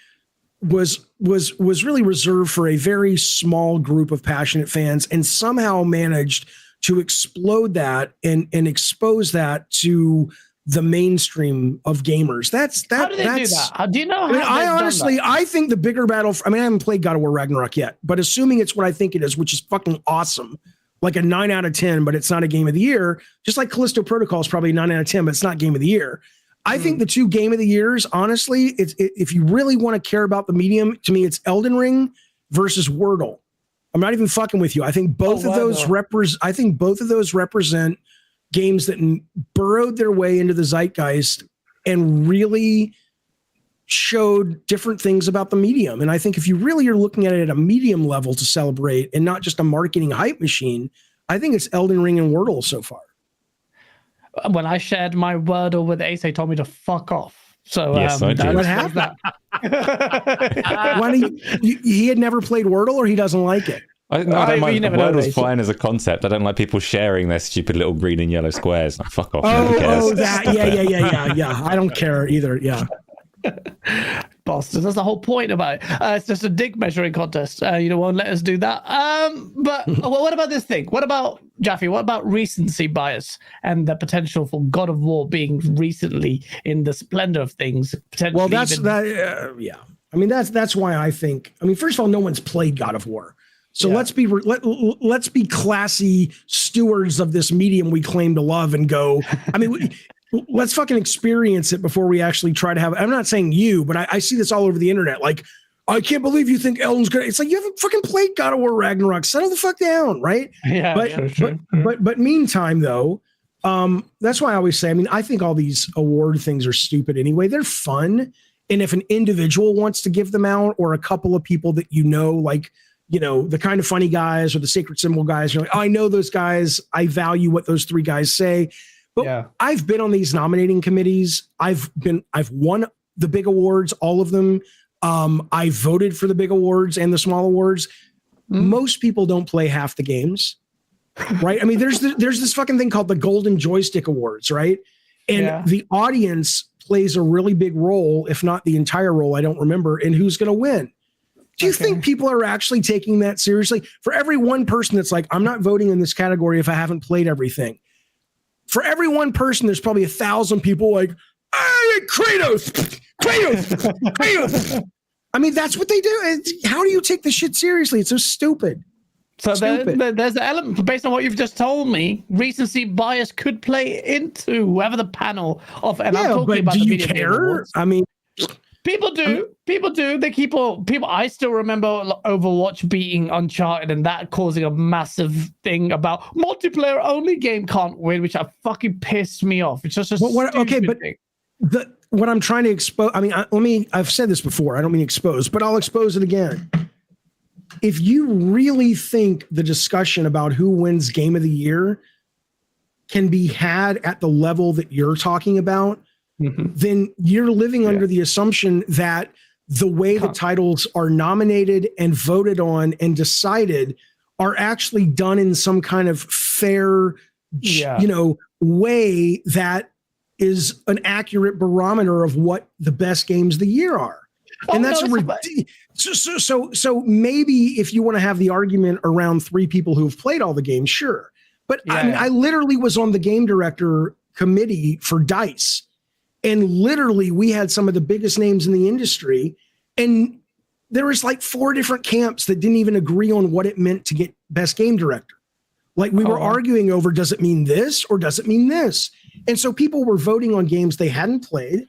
was really reserved for a very small group of passionate fans, and somehow managed to explode that and expose that to the mainstream of gamers.
How do they do that? How do you know?
I honestly, I think the bigger battle. I haven't played God of War Ragnarok yet, but assuming it's what I think it is, which is fucking awesome, like a 9 out of 10, but it's not a game of the year. Just like Callisto Protocol is probably a 9 out of 10, but it's not game of the year. I think the 2 game of the years, honestly, if you really want to care about the medium, to me, it's Elden Ring versus Wordle. I'm not even fucking with you. I think both of those represent games that burrowed their way into the zeitgeist and really showed different things about the medium. And I think if you really are looking at it at a medium level to celebrate and not just a marketing hype machine, I think it's Elden Ring and Wordle so far.
When I shared my Wordle with Ace, they told me to fuck off. So
yes, I did.
What happened? He had never played Wordle, or he doesn't like it?
I don't mind. Wordle's fine as a concept. I don't like people sharing their stupid little green and yellow squares. Like, fuck off.
That. Yeah. I don't care either. Yeah.
Bastards. That's the whole point about it. It's just a dick measuring contest. You won't let us do that. But what about this thing? What about, Jaffe, what about recency bias and the potential for God of War being recently in the splendor of things?
Well, that's yeah. I mean, that's why I think. I mean, first of all, no one's played God of War, so let's be classy stewards of this medium we claim to love and go. I mean. Let's fucking experience it before we actually try to have. I'm not saying you, but I see this all over the internet. Like, I can't believe you think Elden's good. It's like, you haven't fucking played God of War Ragnarok. Settle the fuck down, right?
Yeah.
But meantime, though, that's why I always say. I mean, I think all these award things are stupid anyway. They're fun, and if an individual wants to give them out, or a couple of people that like the kind of funny guys or the sacred symbol guys, you're like, oh, I know those guys. I value what those 3 guys say. But I've been on these nominating committees. I've won the big awards, all of them. I voted for the big awards and the small awards. Most people don't play half the games, right? I mean, there's this fucking thing called the Golden Joystick Awards, right? And the audience plays a really big role, if not the entire role, I don't remember, in who's going to win. Do you think people are actually taking that seriously? For every one person that's like, I'm not voting in this category if I haven't played everything. For every one person, there's probably 1,000 people like, hey, Kratos. I mean, that's what they do. How do you take this shit seriously? It's so stupid.
So there's an element, based on what you've just told me, recency bias could play into whoever the panel of. And I'm talking about.
Do you care? I mean,
people do. People. I still remember Overwatch beating Uncharted and that causing a massive thing about multiplayer only game can't win, which fucking pissed me off. It's just a stupid thing.
What I'm trying to expose. I mean, I've said this before. I don't mean expose, but I'll expose it again. If you really think the discussion about who wins Game of the Year can be had at the level that you're talking about, then you're living under the assumption that the way the titles are nominated and voted on and decided are actually done in some kind of fair, way that is an accurate barometer of what the best games of the year are. And that's so maybe if you want to have the argument around 3 people who've played all the games, sure. But I literally was on the game director committee for DICE. And literally, we had some of the biggest names in the industry, and there was like 4 different camps that didn't even agree on what it meant to get best game director. Like we were arguing over, does it mean this or does it mean this? And so people were voting on games they hadn't played,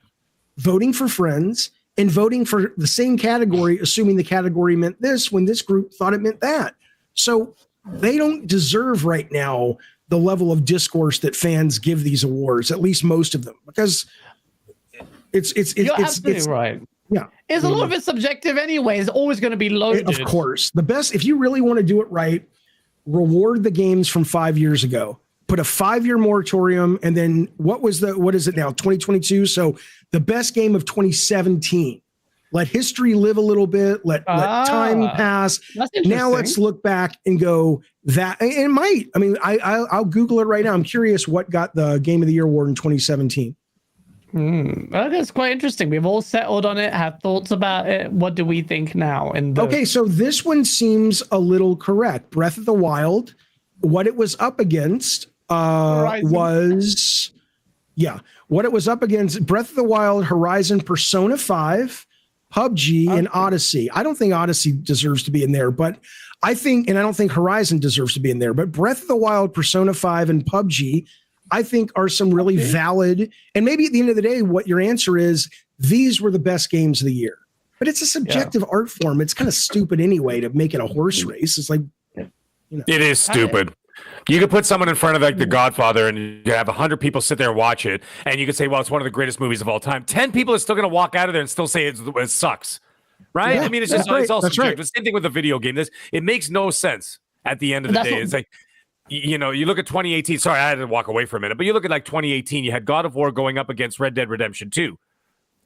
voting for friends, and voting for the same category, assuming the category meant this when this group thought it meant that. So they don't deserve right now the level of discourse that fans give these awards, at least most of them, because
you're absolutely right.
Yeah.
It's a lot of it subjective anyway. It's always going to be loaded.
Of course. The best, if you really want to do it right, reward the games from 5 years ago. Put a 5-year moratorium, and then what is it now? 2022. So the best game of 2017. Let history live a little bit. Let time pass. Now let's look back and go that it might. I mean, I'll Google it right now. I'm curious what got the Game of the Year award in 2017.
That's quite interesting. We've all settled on it, had thoughts about it. What do we think now?
Okay, so this one seems a little correct. Breath of the Wild, what it was up against was what it was up against: Breath of the Wild, Horizon, Persona 5, PUBG, and Odyssey. I don't think Odyssey deserves to be in there, but I don't think Horizon deserves to be in there. But Breath of the Wild, Persona 5, and PUBG, I think are some really valid, and maybe at the end of the day, what your answer is, these were the best games of the year. But it's a subjective art form. It's kind of stupid anyway to make it a horse race. It's like,
It is stupid. You could put someone in front of like The Godfather and you have 100 people sit there and watch it, and you could say, well, it's one of the greatest movies of all time. 10 people are still going to walk out of there and still say it sucks. Right?
Yeah,
I mean, it's just,
right.
it's all
That's
subjective.
right.
Same thing with a video game. It makes no sense at the end of the day. It's like, you look at 2018. Sorry, I had to walk away for a minute, but you look at like 2018, you had God of War going up against Red Dead Redemption 2.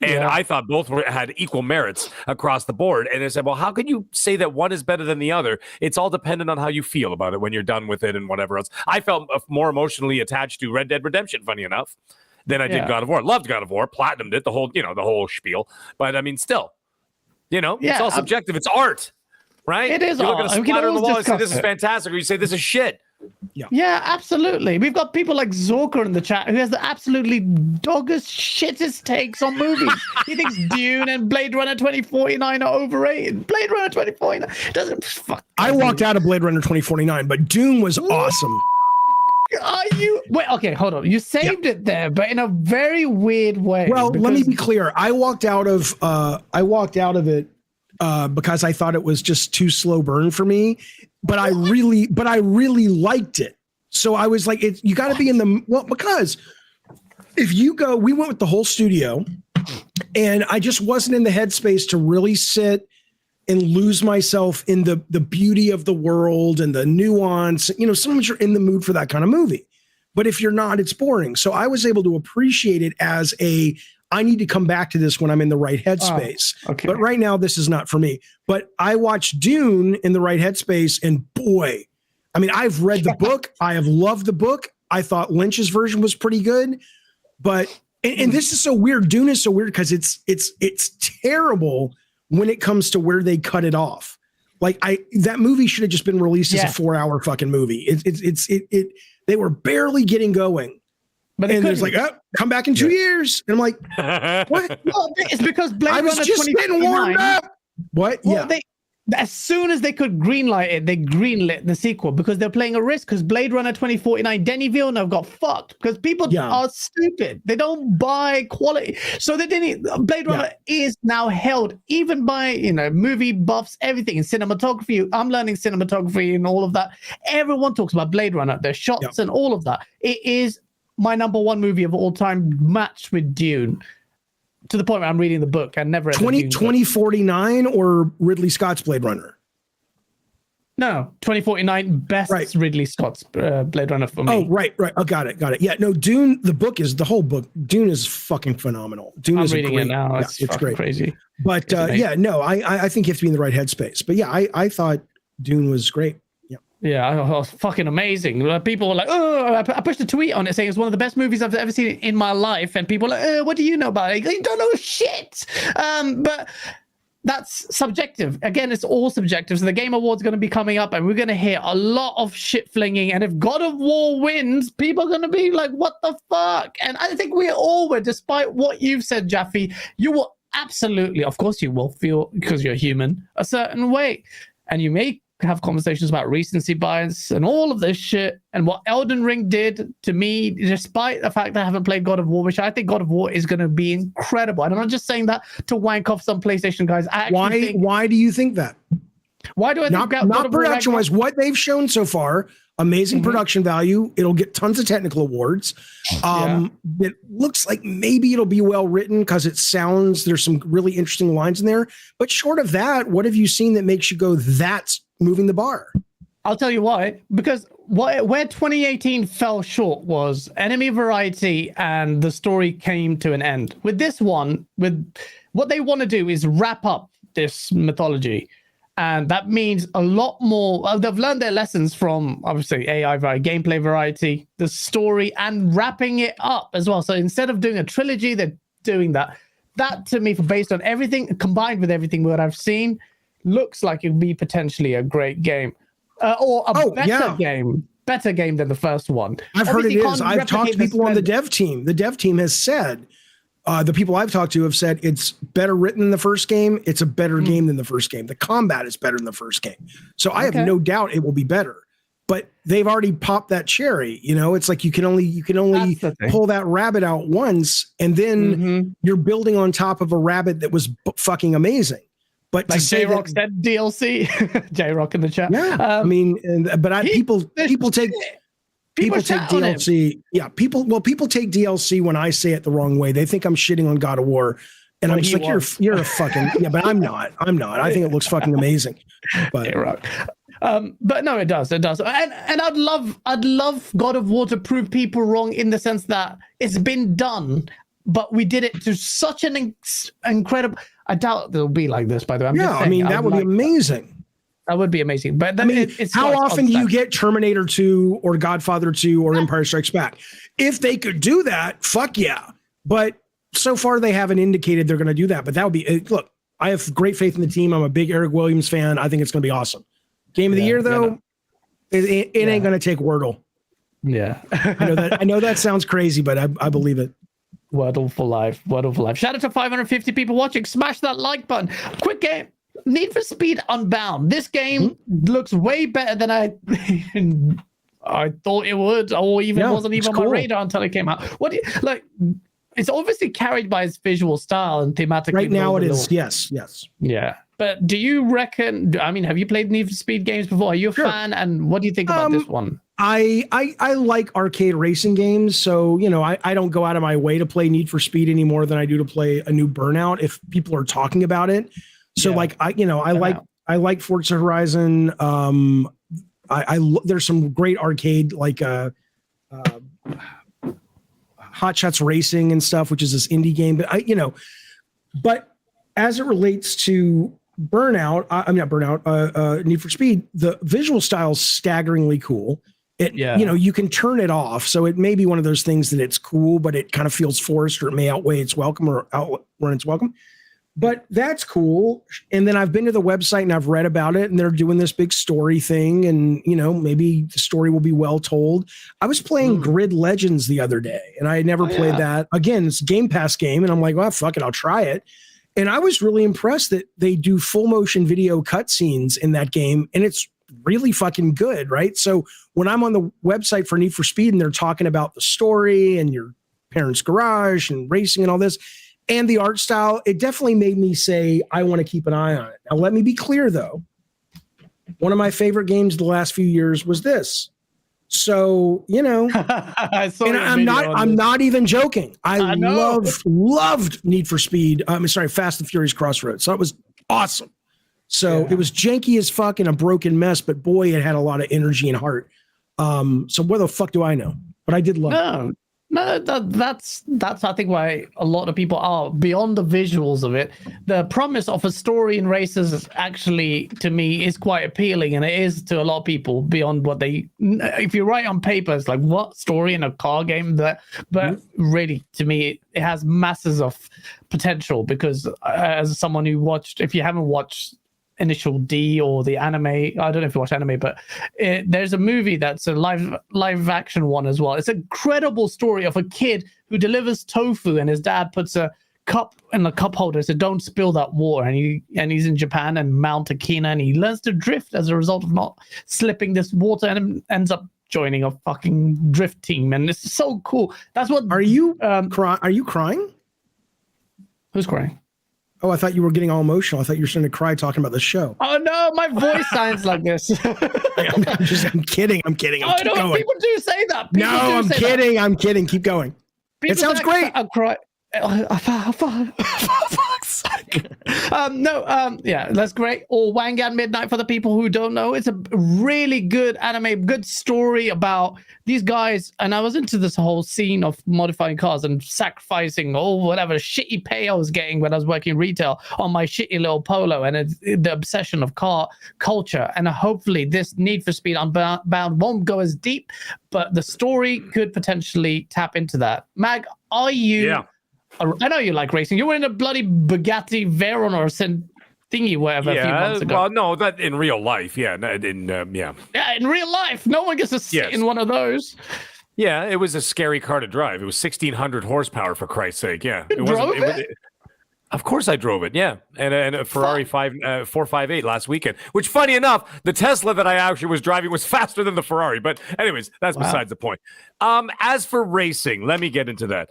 And I thought both had equal merits across the board. And I said, well, how can you say that one is better than the other? It's all dependent on how you feel about it when you're done with it and whatever else. I felt more emotionally attached to Red Dead Redemption, funny enough, than I did God of War. Loved God of War, platinumed it, the whole spiel. But I mean, still, it's all subjective. It's art. Right?
It is.
You look at a splatter on the wall and say this is fantastic, or you say this is shit.
Yeah, absolutely. We've got people like Zorka in the chat who has the absolutely doggest, shittest takes on movies. He thinks Dune and Blade Runner 2049 are overrated. Blade Runner 2049 doesn't fuck.
I walked out of Blade Runner 2049, but Dune was awesome.
Are you? Wait, okay, hold on. You saved it there, but in a very weird way.
Well, let me be clear. I walked out of it because I thought it was just too slow burn for me, but I really liked it. So I was like, you got to be in because if you go, we went with the whole studio, and I just wasn't in the headspace to really sit and lose myself in the beauty of the world and the nuance. Sometimes you're in the mood for that kind of movie, but if you're not, it's boring. So I was able to appreciate it as I need to come back to this when I'm in the right headspace.
Okay.
But right now, this is not for me. But I watched Dune in the right headspace, and boy, I mean, I've read the book. I have loved the book. I thought Lynch's version was pretty good. But and this is so weird. Dune is so weird because it's terrible when it comes to where they cut it off. Like that movie should have just been released as a 4-hour fucking movie. They were barely getting going. But it's like, come back in 2 years. And I'm like, what?
Well, it's because Blade
I was
Runner
just getting warmed up. What?
Well, as soon as they could greenlight it, they greenlit the sequel because they're playing a risk. Because Blade Runner 2049, Denis Villeneuve got fucked because people are stupid. They don't buy quality. So Blade Runner is now held even by movie buffs, everything in cinematography. I'm learning cinematography and all of that. Everyone talks about Blade Runner, their shots and all of that. It is my number one movie of all time, matched with Dune, to the point where I'm reading the book and never read
2049 or Ridley Scott's Blade Runner?
No, 2049, best Ridley Scott's Blade Runner for me.
Oh, right. Oh, got it. Yeah, no, Dune, the whole book, Dune is fucking phenomenal. Dune is
reading it now. It's great. Crazy.
But I think you have to be in the right headspace. But yeah, I thought Dune was great.
Yeah, it was fucking amazing. People were like, oh, I pushed a tweet on it saying it's one of the best movies I've ever seen in my life. And people were like, what do you know about it? You don't know shit. But that's subjective. Again, it's all subjective. So the Game Awards are going to be coming up and we're going to hear a lot of shit flinging. And if God of War wins, people are going to be like, what the fuck? And I think we all were, despite what you've said, Jaffe, you will absolutely, of course you will feel, because you're human, a certain way. And you may have conversations about recency bias and all of this shit, and what Elden Ring did to me, despite the fact that I haven't played God of War, which I think God of War is going to be incredible. And I'm not just saying that to wank off some PlayStation guys.
Why do you think that?
Why do I think
not production wise? What they've shown so far, amazing production value. It'll get tons of technical awards. It looks like maybe it'll be well written because there's some really interesting lines in there. But short of that, what have you seen that makes you go, that's moving the bar?
I'll tell you why. Because where 2018 fell short was enemy variety and the story came to an end. With this one, with what they want to do is wrap up this mythology. And that means a lot more. They've learned their lessons from, obviously, AI gameplay variety, the story, and wrapping it up as well. So instead of doing a trilogy, they're doing that. That, to me, based on everything, combined with everything that I've seen, looks like it would be potentially a great game. Or a better game than the first one.
I've heard it is. I've talked to people on the dev team. The dev team has said, the people I've talked to have said it's better written than the first game. It's a better game than the first game. The combat is better than the first game. So I have no doubt it will be better. But they've already popped that cherry. You know, it's like you can only pull that rabbit out once, and then you're building on top of a rabbit that was fucking amazing. But
like J-Rock said, DLC. J-Rock in the chat.
Yeah, I mean, people take DLC. Yeah, people take DLC when I say it the wrong way. They think I'm shitting on God of War, and I'm just like, you're a fucking but I'm not. I think it looks fucking amazing. But
J-Rock. But no, it does, and I'd love God of War to prove people wrong in the sense that it's been done, but we did it to such an incredible. I doubt it'll be like this, by the way.
I mean, that would be amazing.
That would be amazing. But then it's
how often do you get Terminator 2 or Godfather 2 or Empire Strikes Back? If they could do that, fuck yeah. But so far they haven't indicated they're going to do that. But that would be, look, I have great faith in the team. I'm a big Eric Williams fan. I think it's going to be awesome. Game of the year, though, it ain't going to take Wordle.
Yeah.
I know that sounds crazy, but I believe it.
Wordle for life. Shout out to 550 people watching. Smash that like button. Quick game. Need for Speed Unbound. This game looks way better than I thought it would, or even wasn't even on my radar until it came out. What do you like? It's obviously carried by its visual style and thematically. Right now it is. Yes. Yeah. But do you reckon? I mean, have you played Need for Speed games before? Are you a fan? And what do you think about this one?
I like arcade racing games, so I don't go out of my way to play Need for Speed any more than I do to play a new Burnout if people are talking about it. So I like Forza Horizon. There's some great arcade like Hot Shots Racing and stuff, which is this indie game. But as it relates to Need for Speed, the visual style is staggeringly cool. You can turn it off, so it may be one of those things that it's cool, but it kind of feels forced, or it may outweigh its welcome or outrun its welcome. But that's cool. And then I've been to the website and I've read about it, and they're doing this big story thing, and maybe the story will be well told. I was playing Grid Legends the other day, and I had never played that. Again, it's a Game Pass game, and I'm like, well, fuck it, I'll try it. And I was really impressed that they do full motion video cutscenes in that game, and it's really fucking good, right? So when I'm on the website for Need for Speed and they're talking about the story and your parents' garage and racing and all this, and the art style, it definitely made me say, I want to keep an eye on it. Now, let me be clear, though. One of my favorite games the last few years was this. So, and I'm not even joking. I loved Need for Speed. Fast and Furious Crossroads. So it was awesome. So it was janky as fuck and a broken mess, but boy, it had a lot of energy and heart. So what the fuck do I know? But I did love it.
No, that's I think why a lot of people are beyond the visuals of it. The promise of a story in races actually, to me, is quite appealing, and it is to a lot of people beyond what they. If you write on paper, it's like, what story in a car game? But really, to me, it has masses of potential, because as someone who watched, if you haven't watched Initial D or the anime, I don't know if you watch anime, but there's a movie that's a live action one as well. It's an incredible story of a kid who delivers tofu, and his dad puts a cup in the cup holder, so don't spill that water, and he's in Japan and Mount Akina, and he learns to drift as a result of not slipping this water, and ends up joining a fucking drift team, and it's so cool. That's what.
Are you crying?
Who's crying?
Oh, I thought you were getting all emotional. I thought you were starting to cry talking about the show.
Oh no, my voice sounds like this.
I'm kidding.
People do say that.
I'm kidding. Keep going. It sounds great.
I'm crying. Yeah, that's great. Or Wang at Midnight for the people who don't know. It's a really good anime, good story about these guys. And I was into this whole scene of modifying cars and sacrificing all whatever shitty pay I was getting when I was working retail on my shitty little Polo, and the obsession of car culture. And hopefully this Need for Speed Unbound won't go as deep, but the story could potentially tap into that. Mag, are you...
Yeah.
I know you like racing. You were in a bloody Bugatti Veyron or thingy, whatever, a few months ago.
Well, no, that in real life, yeah.
Yeah, in real life, no one gets to sit in one of those.
Yeah, it was a scary car to drive. It was 1,600 horsepower, for Christ's sake. Yeah,
You drove it?
Of course I drove it, yeah. And a Ferrari 458 last weekend, which, funny enough, the Tesla that I actually was driving was faster than the Ferrari. But anyways, that's besides the point. As for racing, let me get into that.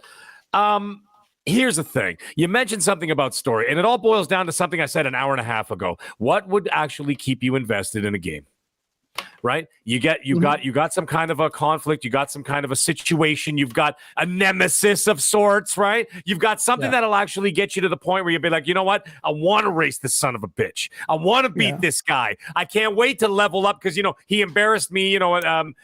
Here's the thing. You mentioned something about story, and it all boils down to something I said an hour and a half ago. What would actually keep you invested in a game? Right? You got some kind of a conflict, you got some kind of a situation, you've got a nemesis of sorts, right? You've got something that'll actually get you to the point where you'll be like, you know what? I want to race this son of a bitch. I want to beat this guy. I can't wait to level up because he embarrassed me, from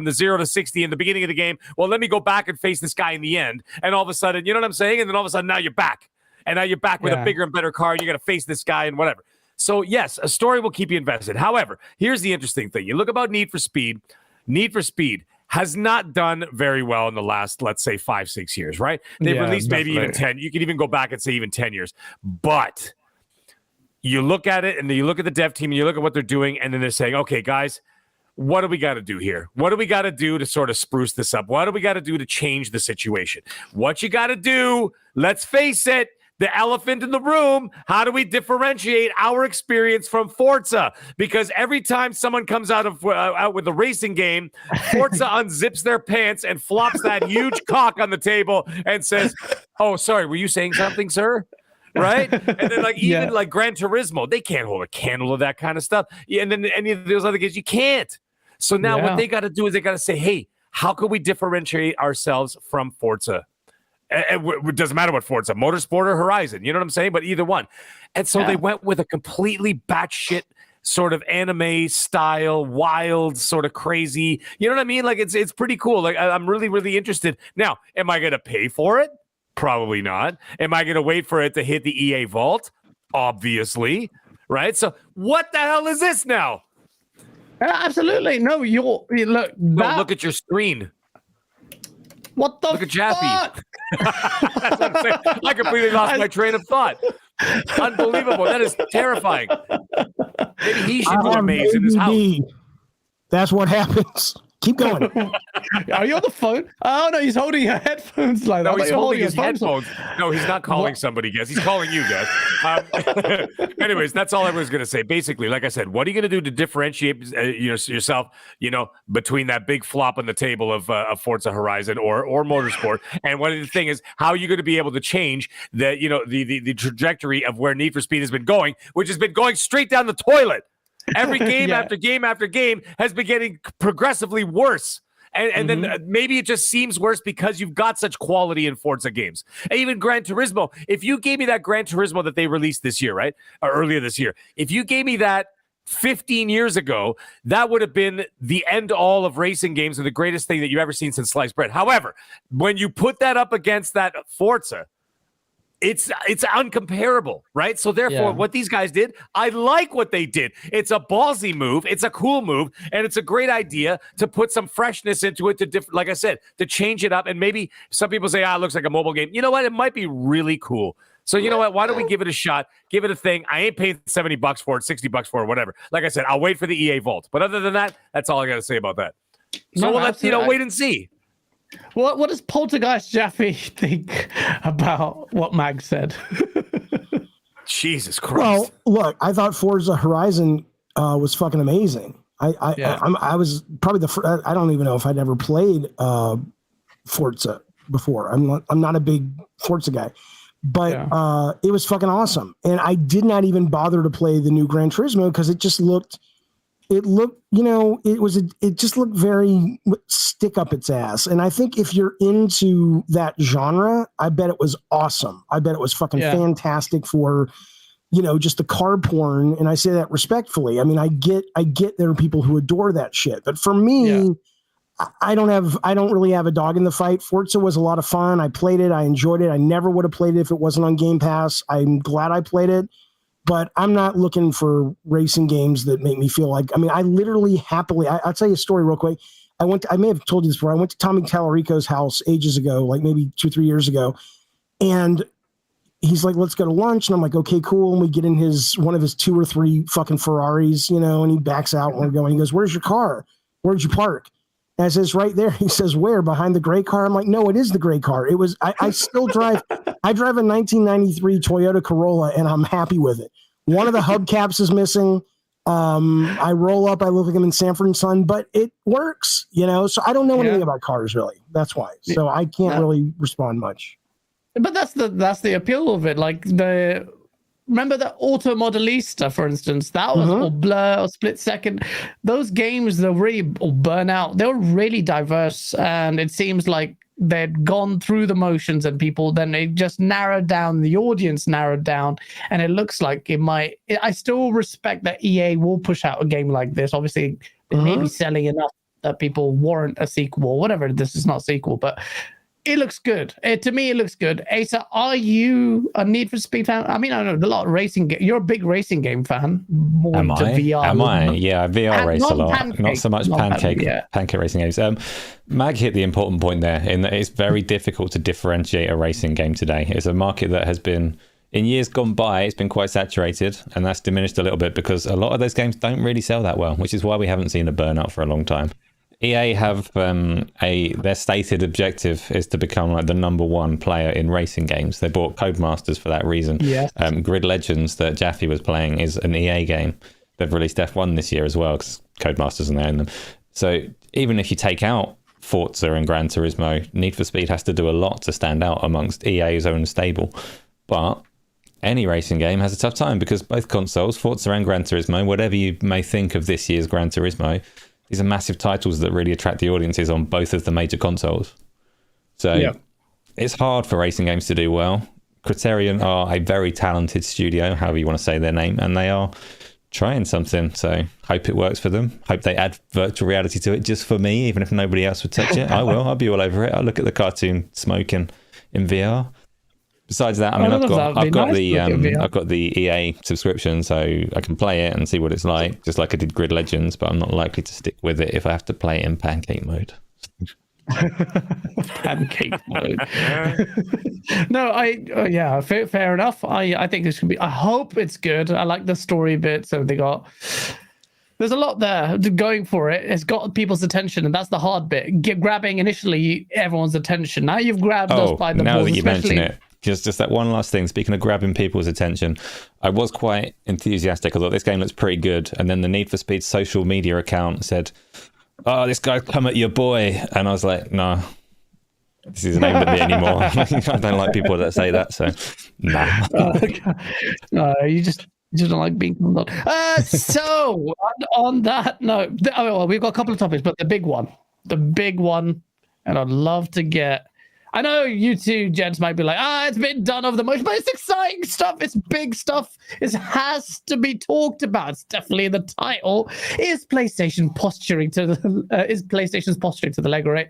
the 0 to 60 in the beginning of the game. Well, let me go back and face this guy in the end. And all of a sudden, you know what I'm saying? And then all of a sudden now you're back. And now you're back with a bigger and better car and you got to face this guy and whatever. So, yes, a story will keep you invested. However, here's the interesting thing. You look about Need for Speed. Need for Speed has not done very well in the last, let's say, 5-6 years, right? They've released maybe even 10. You can even go back and say even 10 years. But you look at it, and then you look at the dev team, and you look at what they're doing, and then they're saying, okay, guys, what do we got to do here? What do we got to do to sort of spruce this up? What do we got to do to change the situation? What you got to do, let's face it, the elephant in the room, how do we differentiate our experience from Forza? Because every time someone comes out with a racing game, Forza unzips their pants and flops that huge cock on the table and says, oh, sorry, were you saying something, sir? Right? And then like Gran Turismo, they can't hold a candle to that kind of stuff. And then any of those other games, you can't. So now what they got to do is they got to say, hey, how can we differentiate ourselves from Forza? It doesn't matter what Forza, Motorsport or Horizon, you know what I'm saying? But either one. And so they went with a completely batshit sort of anime style, wild, sort of crazy. You know what I mean? Like it's pretty cool. Like I'm really, really interested. Now, am I going to pay for it? Probably not. Am I going to wait for it to hit the EA vault? Obviously. Right? So what the hell is this now?
Absolutely. No, look
at your screen.
What the
Look at Jaffe.
That's
what I'm saying. I completely lost my train of thought. Unbelievable. That is terrifying. Maybe he should do a maze in his house.
That's what happens. Keep going.
Are you on the phone? Oh, no, he's holding your headphones like that.
No, he's holding his headphones. No, he's not calling somebody, guys. He's calling you, guys. Anyways, that's all I was going to say. Basically, like I said, what are you going to do to differentiate yourself, between that big flop on the table of Forza Horizon or Motorsport? And one of the thing is, how are you going to be able to change the trajectory of where Need for Speed has been going, which has been going straight down the toilet? Every game after game after game has been getting progressively worse. And then maybe it just seems worse because you've got such quality in Forza games. And even Gran Turismo, if you gave me that Gran Turismo that they released this year, right? Or earlier this year, if you gave me that 15 years ago, that would have been the end all of racing games and the greatest thing that you've ever seen since sliced bread. However, when you put that up against that Forza, it's uncomparable, right? So therefore, what these guys did, I like what they did. It's a ballsy move. It's a cool move. And it's a great idea to put some freshness into it, like I said, to change it up. And maybe some people say, it looks like a mobile game. You know what? It might be really cool. So you know what? Why don't we give it a shot? Give it a thing. I ain't paying $70 for it, $60 for it, whatever. Like I said, I'll wait for the EA Vault. But other than that, that's all I got to say about that. So let's wait and see.
What does Poltergeist Jaffe think about what Mag said?
Jesus Christ.
Well, look, I thought Forza Horizon was fucking amazing. I was probably I don't even know if I'd ever played Forza before. I'm not a big Forza guy, but it was fucking awesome. And I did not even bother to play the new Gran Turismo because it it looked, it just looked very stick up its ass. And I think if you're into that genre, I bet it was awesome. I bet it was fucking fantastic for, just the car porn. And I say that respectfully. I mean, I get there are people who adore that shit, but for me, I don't really have a dog in the fight. Forza was a lot of fun. I played it. I enjoyed it. I never would have played it if it wasn't on Game Pass. I'm glad I played it. But I'm not looking for racing games that make me feel like, I literally happily, I'll tell you a story real quick. I may have told you this before. I went to Tommy Tallarico's house ages ago, like maybe 2-3 years ago. And he's like, let's go to lunch. And I'm like, okay, cool. And we get in one of his 2 or 3 fucking Ferraris, and he backs out and we're going. He goes, where's your car? Where'd you park? And I says, right there. He says, where? Behind the gray car? I'm like, no, it is the gray car. It was, I still drive, I drive a 1993 Toyota Corolla and I'm happy with it. One of the hubcaps is missing. I roll up, I look like I'm in Sanford and Son, but it works, so I don't know anything about cars really. That's why. So I can't really respond much.
But that's the appeal of it. Like remember the Auto Modelista, for instance, that was or Blur or Split Second. Those games, they're really, or Burnout, they were really diverse. And it seems like they'd gone through the motions and people, then they just narrowed down, the audience narrowed down. And it looks like I still respect that EA will push out a game like this. Obviously, it may be selling enough that people warrant a sequel or whatever. This is not a sequel, but it looks good. To me, it looks good. Asa, are you a Need for Speed fan? I know a lot of racing. You're a big racing game fan. More
Am
into
I?
VR.
Am I? Yeah, VR race a lot. Not so much pancake racing games. Mag hit the important point there in that it's very difficult to differentiate a racing game today. It's a market that has been, in years gone by, it's been quite saturated, and that's diminished a little bit because a lot of those games don't really sell that well, which is why we haven't seen a Burnout for a long time. EA have their stated objective is to become like the number 1 player in racing games. They bought Codemasters for that reason. Yes. Grid Legends that Jaffe was playing is an EA game. They've released F1 this year as well because Codemasters are there in them. So even if you take out Forza and Gran Turismo, Need for Speed has to do a lot to stand out amongst EA's own stable. But any racing game has a tough time because both consoles, Forza and Gran Turismo, whatever you may think of this year's Gran Turismo, these are massive titles that really attract the audiences on both of the major consoles. So it's hard for racing games to do well. Criterion are a very talented studio, however you want to say their name, and they are trying something. So hope it works for them. Hope they add virtual reality to it just for me, even if nobody else would touch it. I will. I'll be all over it. I'll look at the cartoon smoking in VR. Besides that, I've got the EA subscription, so I can play it and see what it's like, just like I did Grid Legends, but I'm not likely to stick with it if I have to play it in pancake mode.
Pancake mode. No, fair enough. I think this should be. I hope it's good. I like the story bit. So there's a lot there going for it. It's got people's attention, and that's the hard bit. Grabbing initially everyone's attention. Now you've grabbed us by the balls.
Now that you mention it. Just that one last thing. Speaking of grabbing people's attention, I was quite enthusiastic. I thought this game looks pretty good. And then the Need for Speed social media account said, "Oh, this guy's come at your boy." And I was like, "No, this isn't aimed at me anymore." I don't like people that say that. So, nah.
You just don't like being called on. So on that note, we've got a couple of topics, but the big one, and I'd love to get. I know you two gents might be like, it's been done over the motion, but it's exciting stuff. It's big stuff. It has to be talked about. It's definitely in the title. Is PlayStation's posturing to the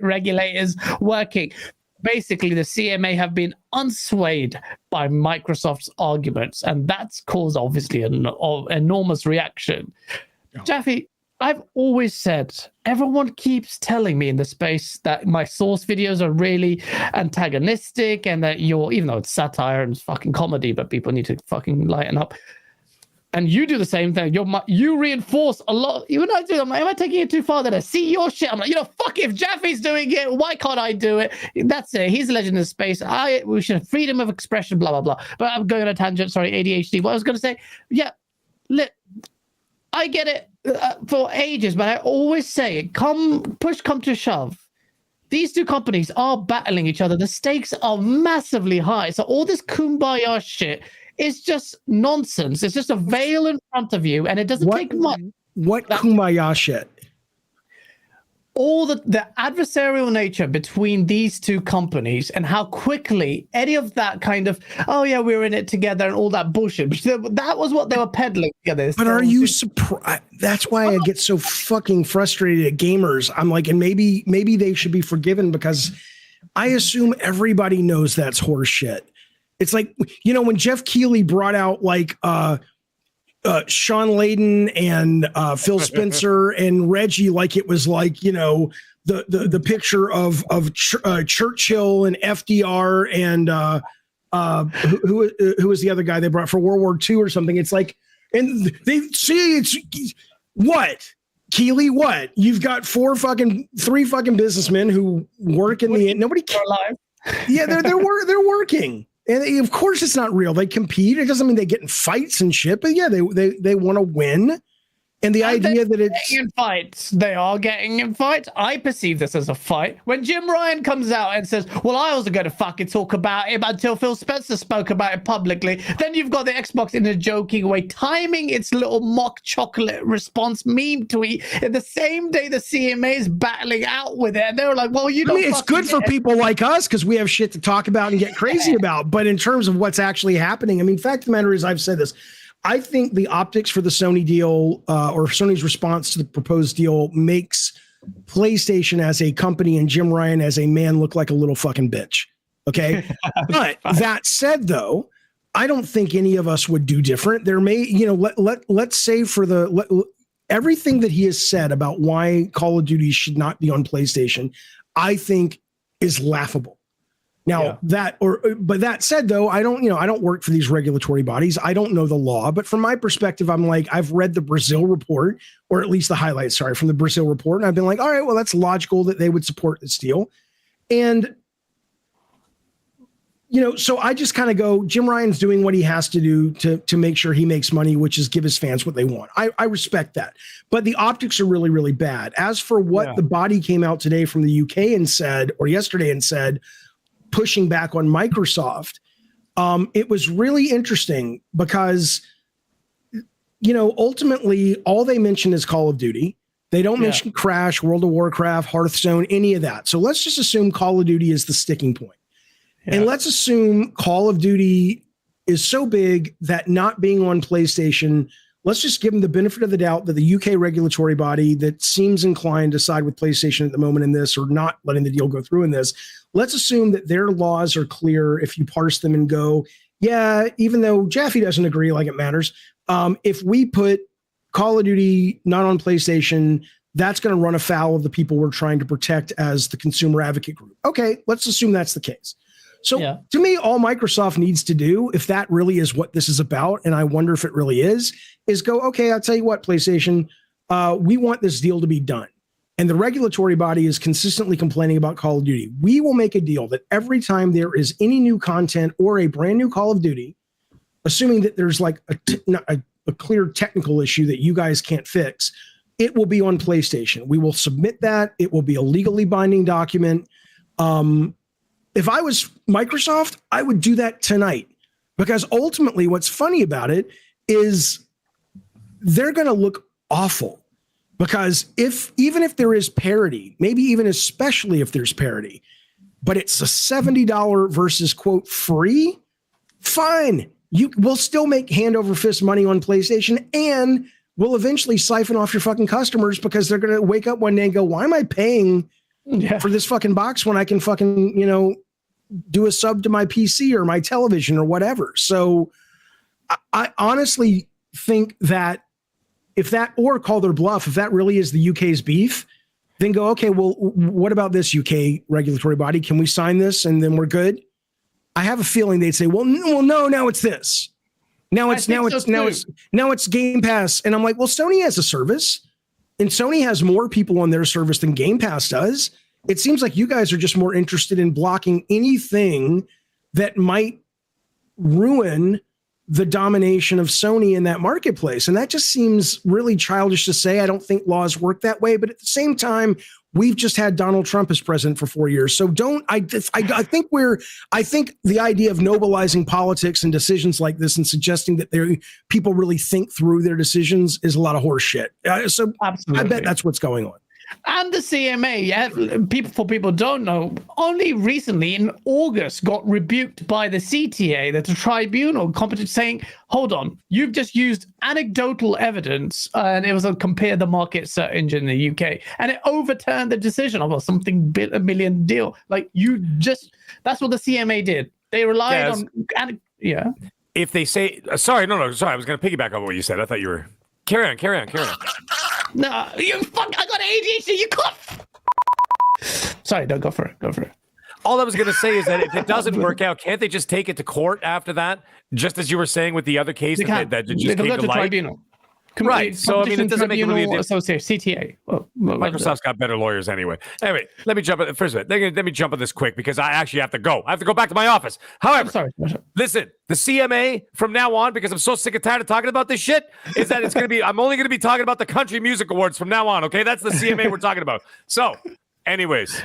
regulators working? Basically, the CMA have been unswayed by Microsoft's arguments, and that's caused obviously an enormous reaction. Yeah. Jaffe, I've always said, everyone keeps telling me in the space that my source videos are really antagonistic and that even though it's satire and it's fucking comedy, but people need to fucking lighten up. And you do the same thing. You reinforce a lot. Even I do. Am I taking it too far? That I see your shit. I'm like, fuck if Jaffe's doing it. Why can't I do it? That's it. He's a legend in the space. We should have freedom of expression, blah, blah, blah. But I'm going on a tangent. Sorry, ADHD. What I was going to say, I get it for ages, but I always say, come to shove. These two companies are battling each other. The stakes are massively high. So all this kumbaya shit is just nonsense. It's just a veil in front of you, and it doesn't take much
What kumbaya shit?
All the adversarial nature between these two companies and how quickly any of that kind of, oh yeah, we're in it together and all that bullshit. That was what they were peddling together.
But are you surprised? That's why I get so fucking frustrated at gamers. I'm like, and maybe they should be forgiven because I assume everybody knows that's horse shit. It's like, when Jeff Keighley brought out like Sean Layden and Phil Spencer and Reggie, like it was like, the picture of Churchill and FDR and who was the other guy they brought for World War II or something. It's like, and they see it's what Keighley, what you've got three fucking businessmen who work in nobody cares. Yeah, they're working. And of course it's not real. They compete. It doesn't mean they get in fights and shit, but yeah, they want to win. And the idea that it's
in fights, they are getting in fights. I perceive this as a fight. When Jim Ryan comes out and says, well, I wasn't going to fucking talk about it until Phil Spencer spoke about it publicly. Then you've got the Xbox in a joking way, timing its little mock chocolate response meme tweet in the same day the CMA is battling out with it. And they were like, well,
it's good for people like us because we have shit to talk about and get crazy about. But in terms of what's actually happening, fact of the matter is, I've said this. I think the optics for the Sony deal or Sony's response to the proposed deal makes PlayStation as a company and Jim Ryan as a man look like a little fucking bitch. Okay. But that said, though, I don't think any of us would do different. There may, let's say for everything that he has said about why Call of Duty should not be on PlayStation, I think is laughable. Now but that said, though, I don't work for these regulatory bodies. I don't know the law, but from my perspective, I'm like, I've read the Brazil report, or at least the highlights, from the Brazil report. And I've been like, all right, well, that's logical that they would support this deal. And, so I just kind of go, Jim Ryan's doing what he has to do to make sure he makes money, which is give his fans what they want. I respect that. But the optics are really, really bad. As for what the body came out today from the UK and said, or yesterday and said, pushing back on Microsoft, it was really interesting because, ultimately all they mention is Call of Duty. They don't mention Crash, World of Warcraft, Hearthstone, any of that. So let's just assume Call of Duty is the sticking point. Yeah. And let's assume Call of Duty is so big that not being on PlayStation, let's just give them the benefit of the doubt that the UK regulatory body that seems inclined to side with PlayStation at the moment in this, or not letting the deal go through in this, let's assume that their laws are clear if you parse them and go, yeah, even though Jaffe doesn't agree, like it matters, if we put Call of Duty not on PlayStation, that's going to run afoul of the people we're trying to protect as the consumer advocate group. Okay, let's assume that's the case. So to me, all Microsoft needs to do, if that really is what this is about, and I wonder if it really is go, okay, I'll tell you what, PlayStation, we want this deal to be done. And the regulatory body is consistently complaining about Call of Duty. We will make a deal that every time there is any new content or a brand new Call of Duty, assuming that there's like a clear technical issue that you guys can't fix, it will be on PlayStation. We will submit that. It will be a legally binding document. If I was Microsoft, I would do that tonight, because ultimately what's funny about it is they're going to look awful, because even if there is parity, maybe even especially if there's parity, but it's a $70 versus quote free, fine. We'll still make hand over fist money on PlayStation, and we'll eventually siphon off your fucking customers, because they're going to wake up one day and go, why am I paying for this fucking box when I can fucking, do a sub to my PC or my television or whatever. So I honestly think that if that, or call their bluff, if that really is the UK's beef, then go, okay, well, what about this UK regulatory body? Can we sign this and then we're good? I have a feeling they'd say, well, no, now it's this. Now it's Game Pass. And I'm like, well, Sony has a service, and Sony has more people on their service than Game Pass does. It seems like you guys are just more interested in blocking anything that might ruin the domination of Sony in that marketplace. And that just seems really childish to say. I don't think laws work that way. But at the same time, We've just had Donald Trump as president for 4 years. So I think the idea of nobilizing politics and decisions like this and suggesting that people really think through their decisions is a lot of horse shit. So absolutely. I bet that's what's going on.
And the CMA, people don't know, only recently in August got rebuked by the CTA, the tribunal competent, saying, hold on, you've just used anecdotal evidence, and it was a compare the market search engine in the UK, and it overturned the decision of a million deal. Like that's what the CMA did. They relied on,
If they say, sorry, I was going to piggyback on what you said. I thought you were, carry on.
No, I got ADHD, you cough. Sorry, don't go for it.
All I was going to say is that if it doesn't work out, can't they just take it to court after that? Just as you were saying with the other case that just came to light? Tribunal.
Right.
So, I mean, it doesn't make a really difference.
CTA.
Microsoft's got better lawyers anyway. Anyway, let me jump on first of all. Let me jump on this quick because I actually have to go. I have to go back to my office. However, listen, the CMA from now on, because I'm so sick and tired of talking about this shit, is that it's going to be, I'm only going to be talking about the Country Music Awards from now on. Okay. That's the CMA we're talking about. So, anyways.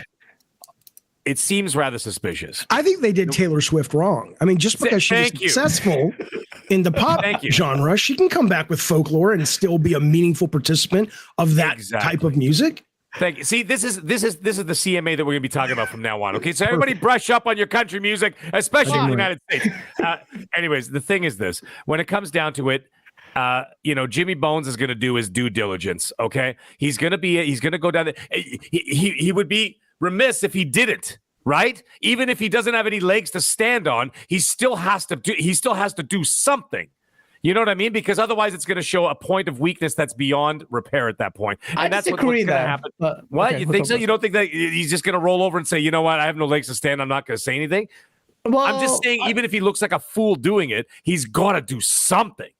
It seems rather suspicious.
I think they did Taylor Swift wrong. I mean, just because she was successful in the pop genre, she can come back with folklore and still be a meaningful participant of that type of music.
Thank you. See, this is the CMA that we're going to be talking about from now on. Okay, so everybody brush up on your country music, especially in the United States. Anyways, the thing is this: when it comes down to it, Jimmy Bones is going to do his due diligence. Okay, he's going to go down there. He would be remiss if he didn't, right? Even if he doesn't have any legs to stand on, he still has to do something. You know what I mean? Because otherwise it's going to show a point of weakness that's beyond repair at that point. And that's what's going to happen. What? Okay, you think so? You don't think that he's just going to roll over and say, you know what? I have no legs to stand. I'm not going to say anything. Well, I'm just saying, even if he looks like a fool doing it, he's got to do something.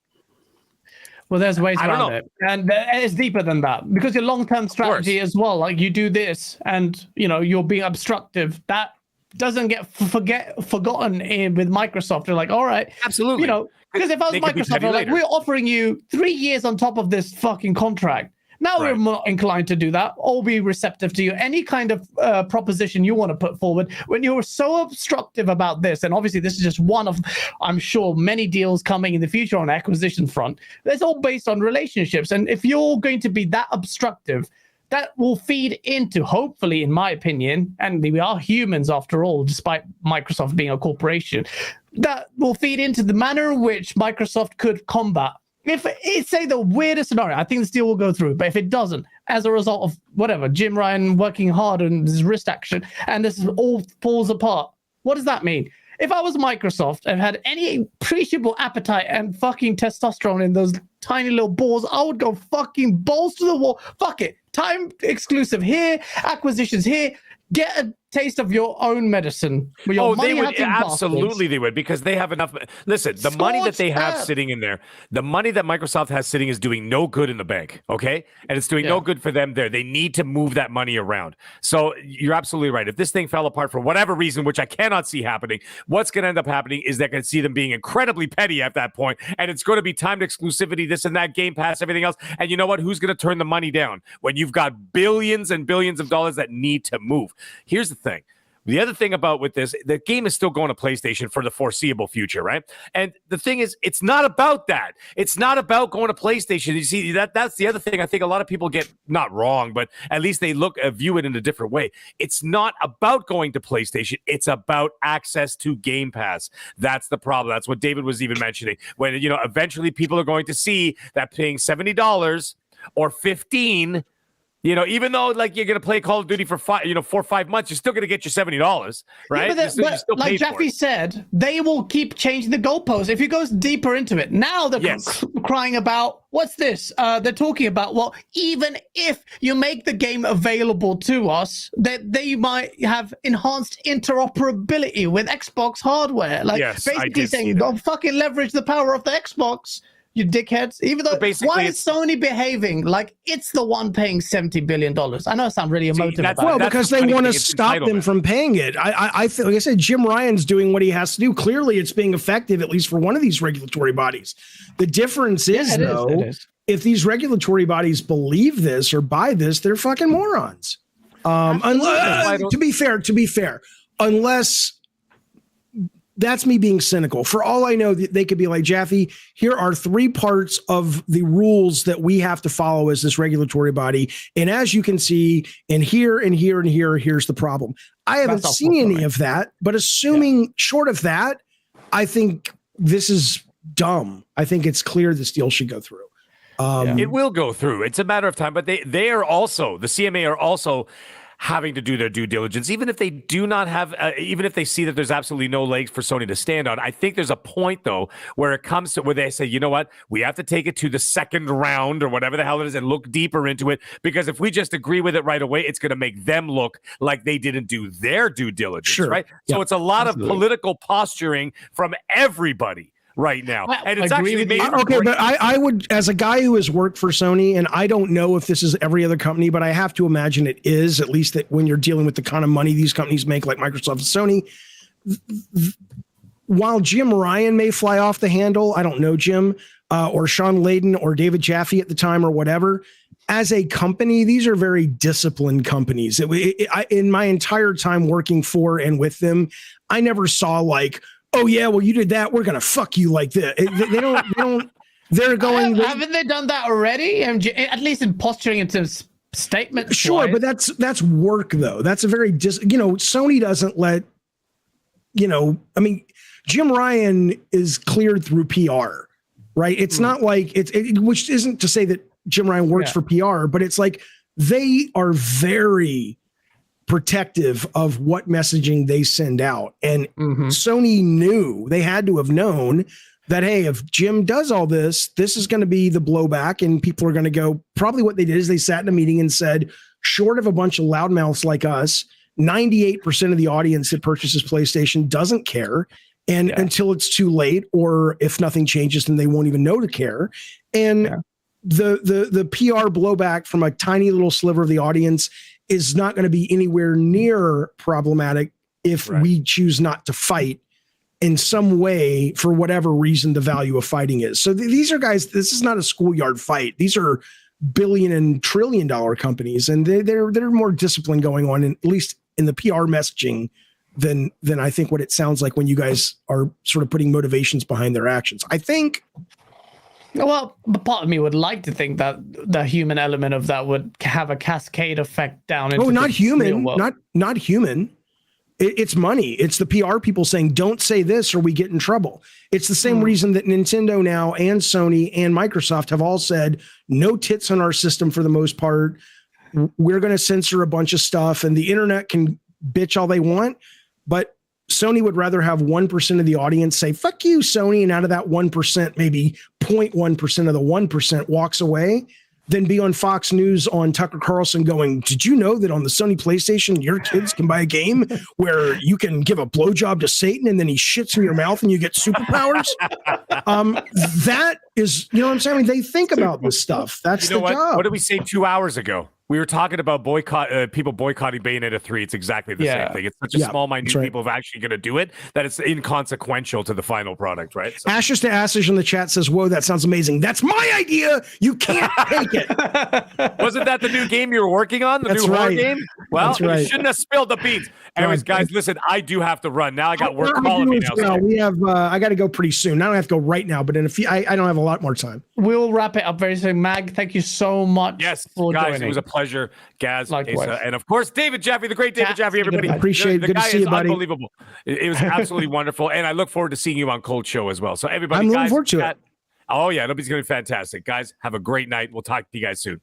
Well, there's ways around it, and it's deeper than that because your long-term strategy as well. Like you do this, and you're being obstructive. That doesn't get forgotten with Microsoft. They're like, all right,
absolutely,
because if I was Microsoft, they're like, we're offering you 3 years on top of this fucking contract. Now we're more inclined to do that or be receptive to you. Any kind of proposition you want to put forward when you're so obstructive about this. And obviously this is just one of, I'm sure, many deals coming in the future on the acquisition front. It's all based on relationships. And if you're going to be that obstructive, that will feed into, hopefully, in my opinion, and we are humans after all, despite Microsoft being a corporation, that will feed into the manner in which Microsoft could combat. If it's say the weirdest scenario, I think this deal will go through. But if it doesn't, as a result of whatever, Jim Ryan working hard on his wrist action, and this all falls apart, what does that mean? If I was Microsoft and had any appreciable appetite and fucking testosterone in those tiny little balls, I would go fucking balls to the wall. Fuck it. Time exclusive here, acquisitions here. Get a taste of your own medicine.
They would absolutely. They would, because they have enough. Listen, the money that they have sitting in there, the money that Microsoft has sitting is doing no good in the bank. Okay, and it's doing no good for them there. They need to move that money around. So you're absolutely right. If this thing fell apart for whatever reason, which I cannot see happening, what's going to end up happening is they're going to see them being incredibly petty at that point, and it's going to be timed exclusivity, this and that, Game Pass, everything else. And you know what? Who's going to turn the money down when you've got billions and billions of dollars that need to move? Here's the thing. The other thing about with this, the game is still going to PlayStation for the foreseeable future, right? And the thing is, it's not about that. It's not about going to PlayStation. You see, that's the other thing I think a lot of people get not wrong, but at least they view it in a different way. It's not about going to PlayStation. It's about access to Game Pass. That's the problem. That's what David was even mentioning. When, eventually people are going to see that paying $70 or $15, even though like you're going to play Call of Duty for 4 or 5 months, you're still going to get your $70, right?
Yeah, but like Jaffe said, they will keep changing the goalposts. If it goes deeper into it, now they're crying about, what's this? They're talking about, well, even if you make the game available to us, that they might have enhanced interoperability with Xbox hardware. Like basically saying, don't fucking leverage the power of the Xbox. You dickheads. Even though, why is Sony behaving like it's the one paying $70 billion? I know I sound really emotive about it.
Well, because they want to stop them from paying it. I feel, like I said, Jim Ryan's doing what he has to do. Clearly, it's being effective, at least for one of these regulatory bodies. The difference is, though, if these regulatory bodies believe this or buy this, they're fucking morons. To be fair, unless that's me being cynical. For all I know, they could be like, Jaffe, here are 3 parts of the rules that we have to follow as this regulatory body. And as you can see, and here and here and here, here's the problem. I haven't seen any of that, but assuming short of that, I think this is dumb. I think it's clear this deal should go through.
It will go through. It's a matter of time, but they are also, the CMA are also having to do their due diligence, even if they do not have, even if they see that there's absolutely no legs for Sony to stand on. I think there's a point, though, where it comes to where they say, you know what, we have to take it to the second round or whatever the hell it is and look deeper into it, because if we just agree with it right away, it's going to make them look like they didn't do their due diligence, right? So it's a lot of political posturing from everybody right now. And it's actually
but I would, as a guy who has worked for Sony, and I don't know if this is every other company, but I have to imagine it is, at least that when you're dealing with the kind of money these companies make, like Microsoft and Sony, while Jim Ryan may fly off the handle, I don't know Jim, or Sean Layden or David Jaffe at the time or whatever, as a company, these are very disciplined companies. In my entire time working for and with them, I never saw like, oh yeah, well you did that, we're gonna fuck you like this. They don't. They're going.
Haven't they done that already? At least in posturing into statements.
Sure, but that's work though. That's a very Sony doesn't let. I mean, Jim Ryan is cleared through PR, right? It's not like which isn't to say that Jim Ryan works for PR, but it's like they are very protective of what messaging they send out. And Sony knew, they had to have known that, hey, if Jim does all this, this is going to be the blowback and people are going to go, probably what they did is they sat in a meeting and said, short of a bunch of loudmouths like us, 98% of the audience that purchases PlayStation doesn't care. And until it's too late, or if nothing changes, then they won't even know to care. And the PR blowback from a tiny little sliver of the audience is not going to be anywhere near problematic if we choose not to fight in some way for whatever reason the value of fighting is. So these are guys, this is not a schoolyard fight. These are billion and trillion dollar companies, and they're more discipline going on, at least in the PR messaging, than I think what it sounds like when you guys are sort of putting motivations behind their actions. I think.
Well, part of me would like to think that the human element of that would have a cascade effect down into
not human, not human. It's money. It's the PR people saying, don't say this or we get in trouble. It's the same reason that Nintendo now and Sony and Microsoft have all said, no tits on our system for the most part. We're going to censor a bunch of stuff, and the internet can bitch all they want, but Sony would rather have 1% of the audience say, fuck you, Sony, and out of that 1%, maybe 0.1% of the 1% walks away, than be on Fox News on Tucker Carlson going, did you know that on the Sony PlayStation, your kids can buy a game where you can give a blowjob to Satan and then he shits in your mouth and you get superpowers? That is, you know what I'm saying? I mean, they think about this stuff. That's the job.
What did we say 2 hours ago? We were talking about people boycotting Bayonetta 3. It's exactly the same thing. It's such a small, minute people are actually going to do it that it's inconsequential to the final product, right? So.
Ashes to Ashes in the chat says, whoa, that sounds amazing. That's my idea. You can't take it.
Wasn't that the new game you were working on? The new horror game? Well, you shouldn't have spilled the beans. Anyways, guys, listen, I do have to run. Now I got work calling me now.
We have, I got to go pretty soon. I don't have to go right now, but in a few, I don't have a lot more time.
We'll wrap it up very soon. Mag, thank you so much.
Yes,
for
guys,
joining.
It was a pleasure. Gaz, Asa, and of course, David Jaffe, the great David Jaffe, everybody.
Appreciate it.
The
Good
guy
to see
is
you, buddy.
unbelievable. It was absolutely wonderful. And I look forward to seeing you on Cold Show as well. So everybody,
I'm looking forward to it.
Oh, yeah, it'll be going to be fantastic. Guys, have a great night. We'll talk to you guys soon.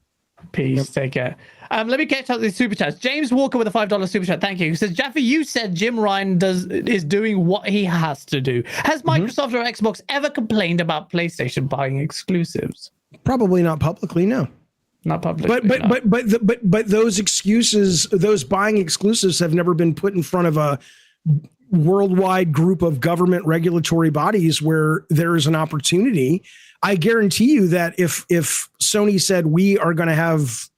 Peace. Take care. Let me catch up with the super chats. James Walker with a $5 super chat. Thank you. He says, Jaffe, you said Jim Ryan is doing what he has to do. Has Microsoft or Xbox ever complained about PlayStation buying exclusives?
Probably not publicly, no.
Not publicly.
But those excuses, those buying exclusives have never been put in front of a worldwide group of government regulatory bodies where there is an opportunity. I guarantee you that if Sony said we are going to have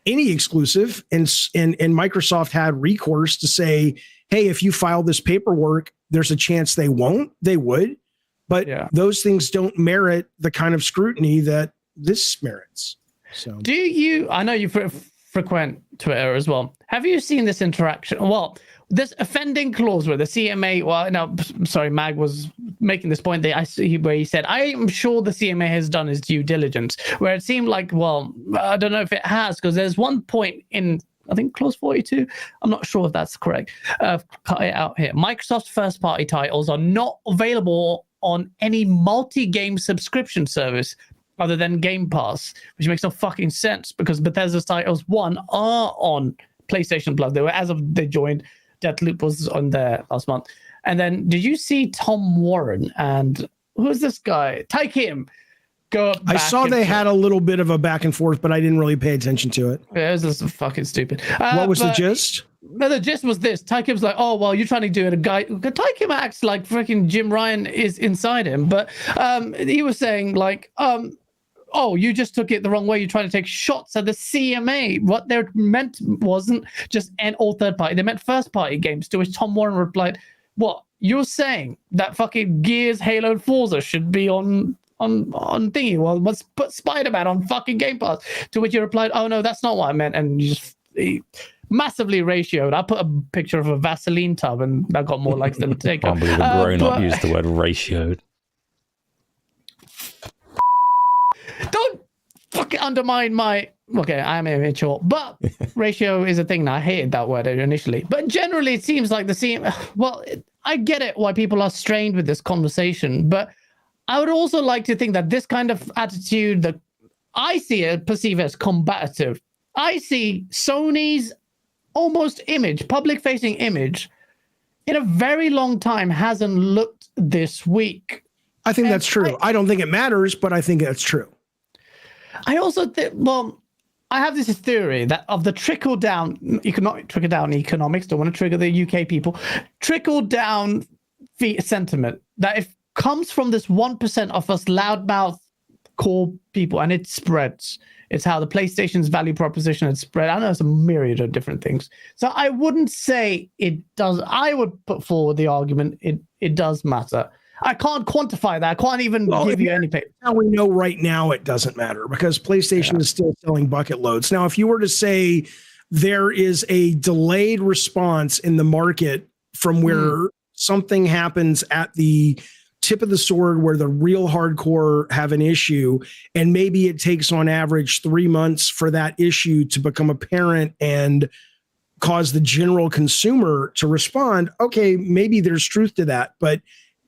any exclusive and Microsoft had recourse to say, hey, if you file this paperwork, there's a chance they won't, they would. But those things don't merit the kind of scrutiny that this merits. So,
I know you frequent Twitter as well. have you seen this interaction? Well, this offending clause where the CMA, MAGG was making this point that I see where he said, I am sure the CMA has done its due diligence, where it seemed like, well, I don't know if it has, because there's one point in, I think, clause 42. I'm not sure if that's correct. Cut it out here. Microsoft's first-party titles are not available on any multi-game subscription service other than Game Pass, which makes no fucking sense because Bethesda's titles, one, are on PlayStation Plus. They were, as of they joined, Deathloop was on there last month. And then, did you see Tom Warren and who's this guy? Ty Kim.
I saw they had a little bit of a back and forth, but I didn't really pay attention to it.
Yeah, it was just fucking stupid.
What was the gist?
No, the gist was this. Ty Kim's like, oh, well, you're trying to do it. Ty Kim acts like freaking Jim Ryan is inside him. But he was saying like, oh, you just took it the wrong way. You're trying to take shots at the CMA. What they meant wasn't just all third party. They meant first party games, to which Tom Warren replied, what? You're saying that fucking Gears, Halo, and Forza should be on thingy? Well, let's put Spider-Man on fucking Game Pass. To which he replied, oh, no, that's not what I meant. And he massively ratioed. I put a picture of a Vaseline tub and that got more likes than the take.
I can't believe a grown-up used the word ratioed.
Don't fucking undermine my... Okay, I'm immature, but ratio is a thing now. I hated that word initially. But generally, it seems like the same... Well, I get it why people are strained with this conversation, but I would also like to think that this kind of attitude that I see it, perceive as combative. I see Sony's almost image, public-facing image, in a very long time hasn't looked this weak.
I think that's true. I don't think it matters, but I think that's true.
I also think, well, I have this theory that of the trickle down economics, don't want to trigger the UK people, trickle down sentiment that if comes from this 1% of us loudmouth core people, and it spreads. It's how the PlayStation's value proposition had spread. I know it's a myriad of different things. So I wouldn't say it does. I would put forward the argument it does matter. I can't quantify that. I can't even give you any paper.
How we know right now it doesn't matter because PlayStation is still selling bucket loads. Now, if you were to say there is a delayed response in the market from where something happens at the tip of the sword where the real hardcore have an issue, and maybe it takes on average 3 months for that issue to become apparent and cause the general consumer to respond, okay, maybe there's truth to that. But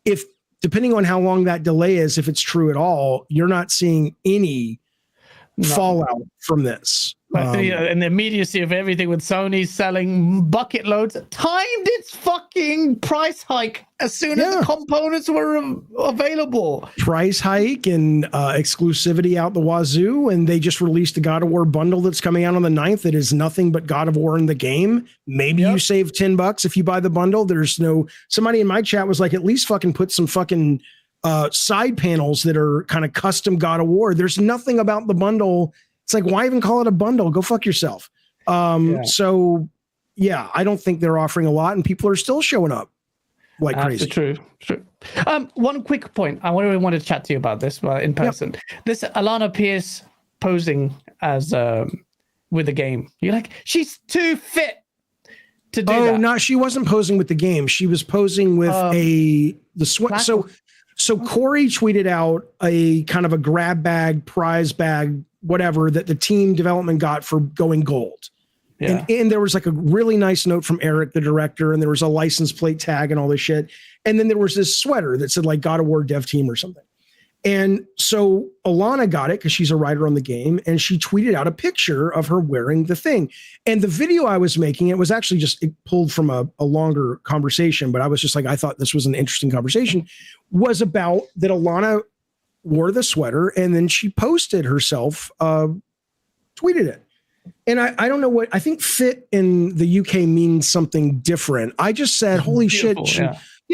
if, depending on how long that delay is, if it's true at all, you're not seeing any fallout from this.
And the immediacy of everything with Sony selling bucket loads timed its fucking price hike as soon as the components were available.
Price hike and exclusivity out the wazoo. And they just released a God of War bundle that's coming out on the 9th that is nothing but God of War in the game. Maybe you save $10 if you buy the bundle. There's no, somebody in my chat was like, at least fucking put some fucking side panels that are kind of custom God of War. There's nothing about the bundle. It's like, why even call it a bundle? Go fuck yourself. So yeah, I don't think they're offering a lot, and people are still showing up like crazy.
True. One quick point. I really wanted to chat to you about this in person. This Alana Pierce posing as with the game. You're like, she's too fit to do that.
No, she wasn't posing with the game. She was posing with the sweat. So Corey tweeted out a kind of a grab bag, prize bag, whatever, that the team development got for going gold. Yeah. And there was like a really nice note from Eric, the director, and there was a license plate tag and all this shit. And then there was this sweater that said like God of War dev team or something. And so Alana got it because she's a writer on the game, and she tweeted out a picture of her wearing the thing. And the video I was making, it was actually just pulled from a longer conversation, but I was just like, I thought this was an interesting conversation, was about that Alana wore the sweater and then she posted herself, tweeted it. And I don't know what, I think fit in the UK means something different. I just said, holy shit.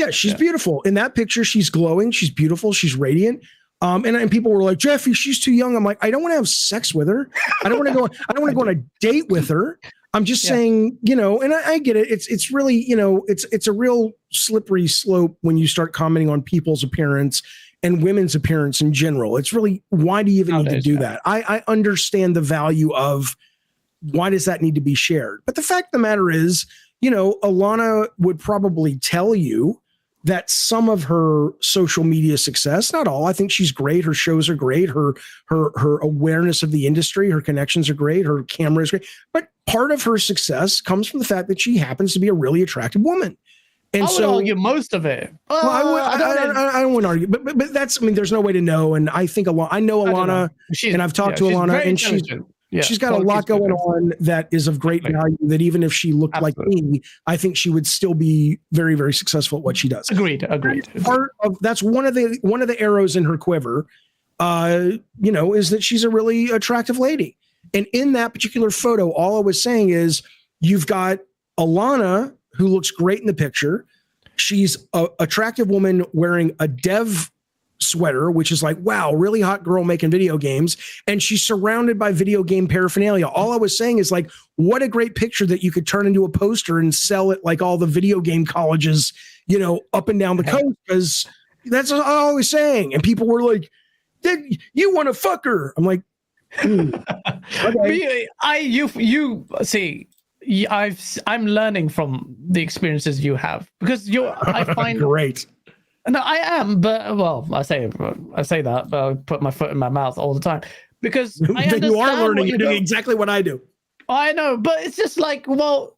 She's beautiful. In that picture, she's glowing. She's beautiful. She's radiant. And people were like, Jeffy, she's too young. I'm like, I don't want to have sex with her. I don't want to go on a date with her. I'm just saying, and I get it. It's really, it's a real slippery slope when you start commenting on people's appearance and women's appearance in general. It's really, why do you even need to do that? I understand the value of why does that need to be shared? But the fact of the matter is, Alana would probably tell you that some of her social media success, not all, I think she's great. Her shows are great. Her awareness of the industry, her connections are great. Her camera is great. But part of her success comes from the fact that she happens to be a really attractive woman. And
I would argue most of it.
Well, I don't want to argue, but that's, there's no way to know. And I think I know Alana, and I've talked to Alana, and she's got a lot going on that is of great value, that even if she looked like me, I think she would still be very, very successful at what she does.
Agreed.
That's one of the arrows in her quiver, is that she's a really attractive lady. And in that particular photo, all I was saying is you've got Alana, who looks great in the picture. She's an attractive woman wearing a dev sweater, which is like, wow, really hot girl making video games. And she's surrounded by video game paraphernalia. All I was saying is like, what a great picture that you could turn into a poster and sell it like all the video game colleges, up and down the coast. Because that's what I was saying. And people were like, you want to fuck her? I'm like, okay.
You see, I'm learning from the experiences you have, because I find
great.
No, I am, but I say that, but I put my foot in my mouth all the time, because
you are learning. You're doing exactly what I do.
I know, but it's just like,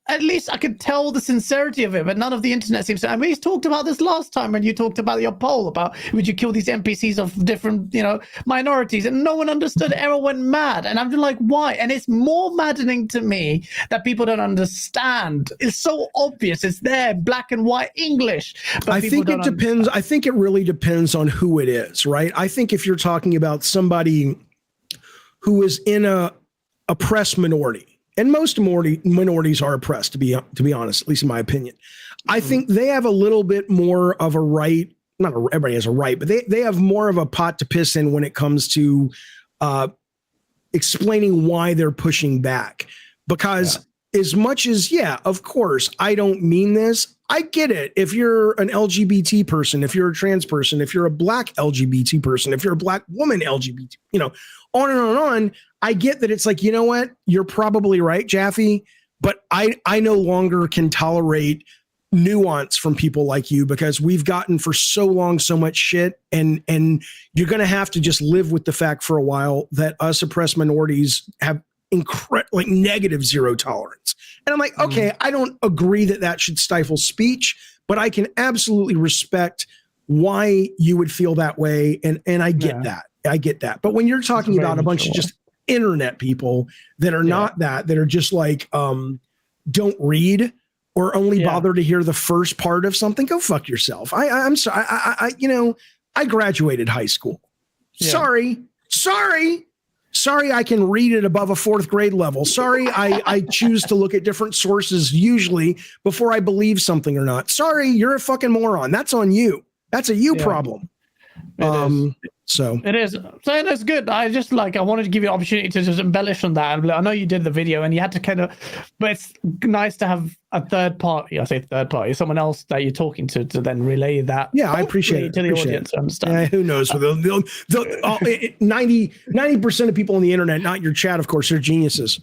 at least I could tell the sincerity of it, but none of the internet seems to. We talked about this last time when you talked about your poll about would you kill these NPCs of different, minorities, and no one understood. Everyone went mad, and I'm just like, why? And it's more maddening to me that people don't understand. It's so obvious. It's there, black and white English. But
I think it depends. I think it really depends on who it is, right? I think if you're talking about somebody who is in a oppressed minority. And most minorities are oppressed, to be honest, at least in my opinion. I think they have a little bit more of a right. Everybody has a right, but they have more of a pot to piss in when it comes to explaining why they're pushing back. Because as much as, of course, I don't mean this. I get it. If you're an LGBT person, if you're a trans person, if you're a black LGBT person, if you're a black woman LGBT, on and on and on. I get that it's like, you know what? You're probably right, Jaffe, but I no longer can tolerate nuance from people like you, because we've gotten for so long so much shit, and you're going to have to just live with the fact for a while that us oppressed minorities have negative zero tolerance. And I'm like, okay, I don't agree that should stifle speech, but I can absolutely respect why you would feel that way, and I get that. I get that. But when you're talking about a bunch of just internet people that are not that are just like don't read or only bother to hear the first part of something, go fuck yourself. I'm sorry. I graduated high school. Sorry, I can read it above a 4th grade level. Sorry, I choose to look at different sources usually before I believe something or not. Sorry, you're a fucking moron. That's on you. That's a you problem. So
it is. So that's good. I wanted to give you an opportunity to just embellish on that. I know you did the video and you had to but it's nice to have a third party. I say third party, someone else that you're talking to then relay that.
Yeah, I appreciate it.
To the audience, understand.
Yeah, who knows? 90% of people on the internet, not your chat, of course, they're geniuses.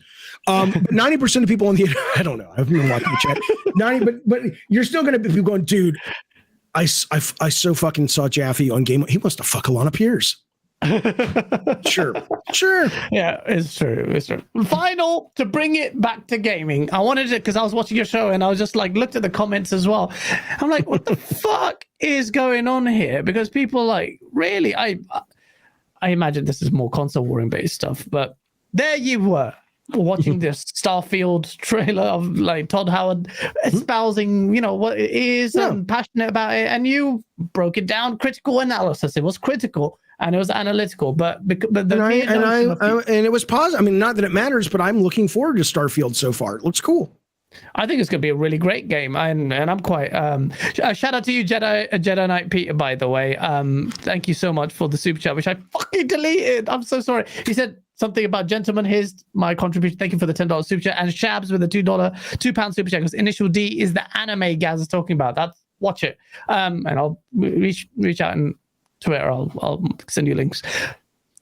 90% of people on the internet, I don't know. I haven't been watching the chat. But you're still going to be going, dude. I so fucking saw Jaffe on Game. He wants to fuck Alana Pierce. Sure.
Yeah, it's true. Final, to bring it back to gaming, I wanted it because I was watching your show and I was just like, looked at the comments as well. I'm like, what the fuck is going on here? Because people really, I imagine this is more console warring based stuff, but there you were. Watching this Starfield trailer of Todd Howard espousing, what it is and passionate about it, and you broke it down. Critical analysis. It was critical and it was analytical, but and
it was positive. I mean, not that it matters, but I'm looking forward to Starfield so far. It looks cool.
I think it's going to be a really great game, and I'm quite. Shout out to you, Jedi Knight Peter. By the way, thank you so much for the super chat, which I fucking deleted. I'm so sorry. He said something about gentlemen. Here's my contribution. Thank you for the $10 super chat, and Shabs with the £2 super chat, because initial D is the anime Gaz is talking about. Watch it. And I'll reach out on Twitter. I'll send you links.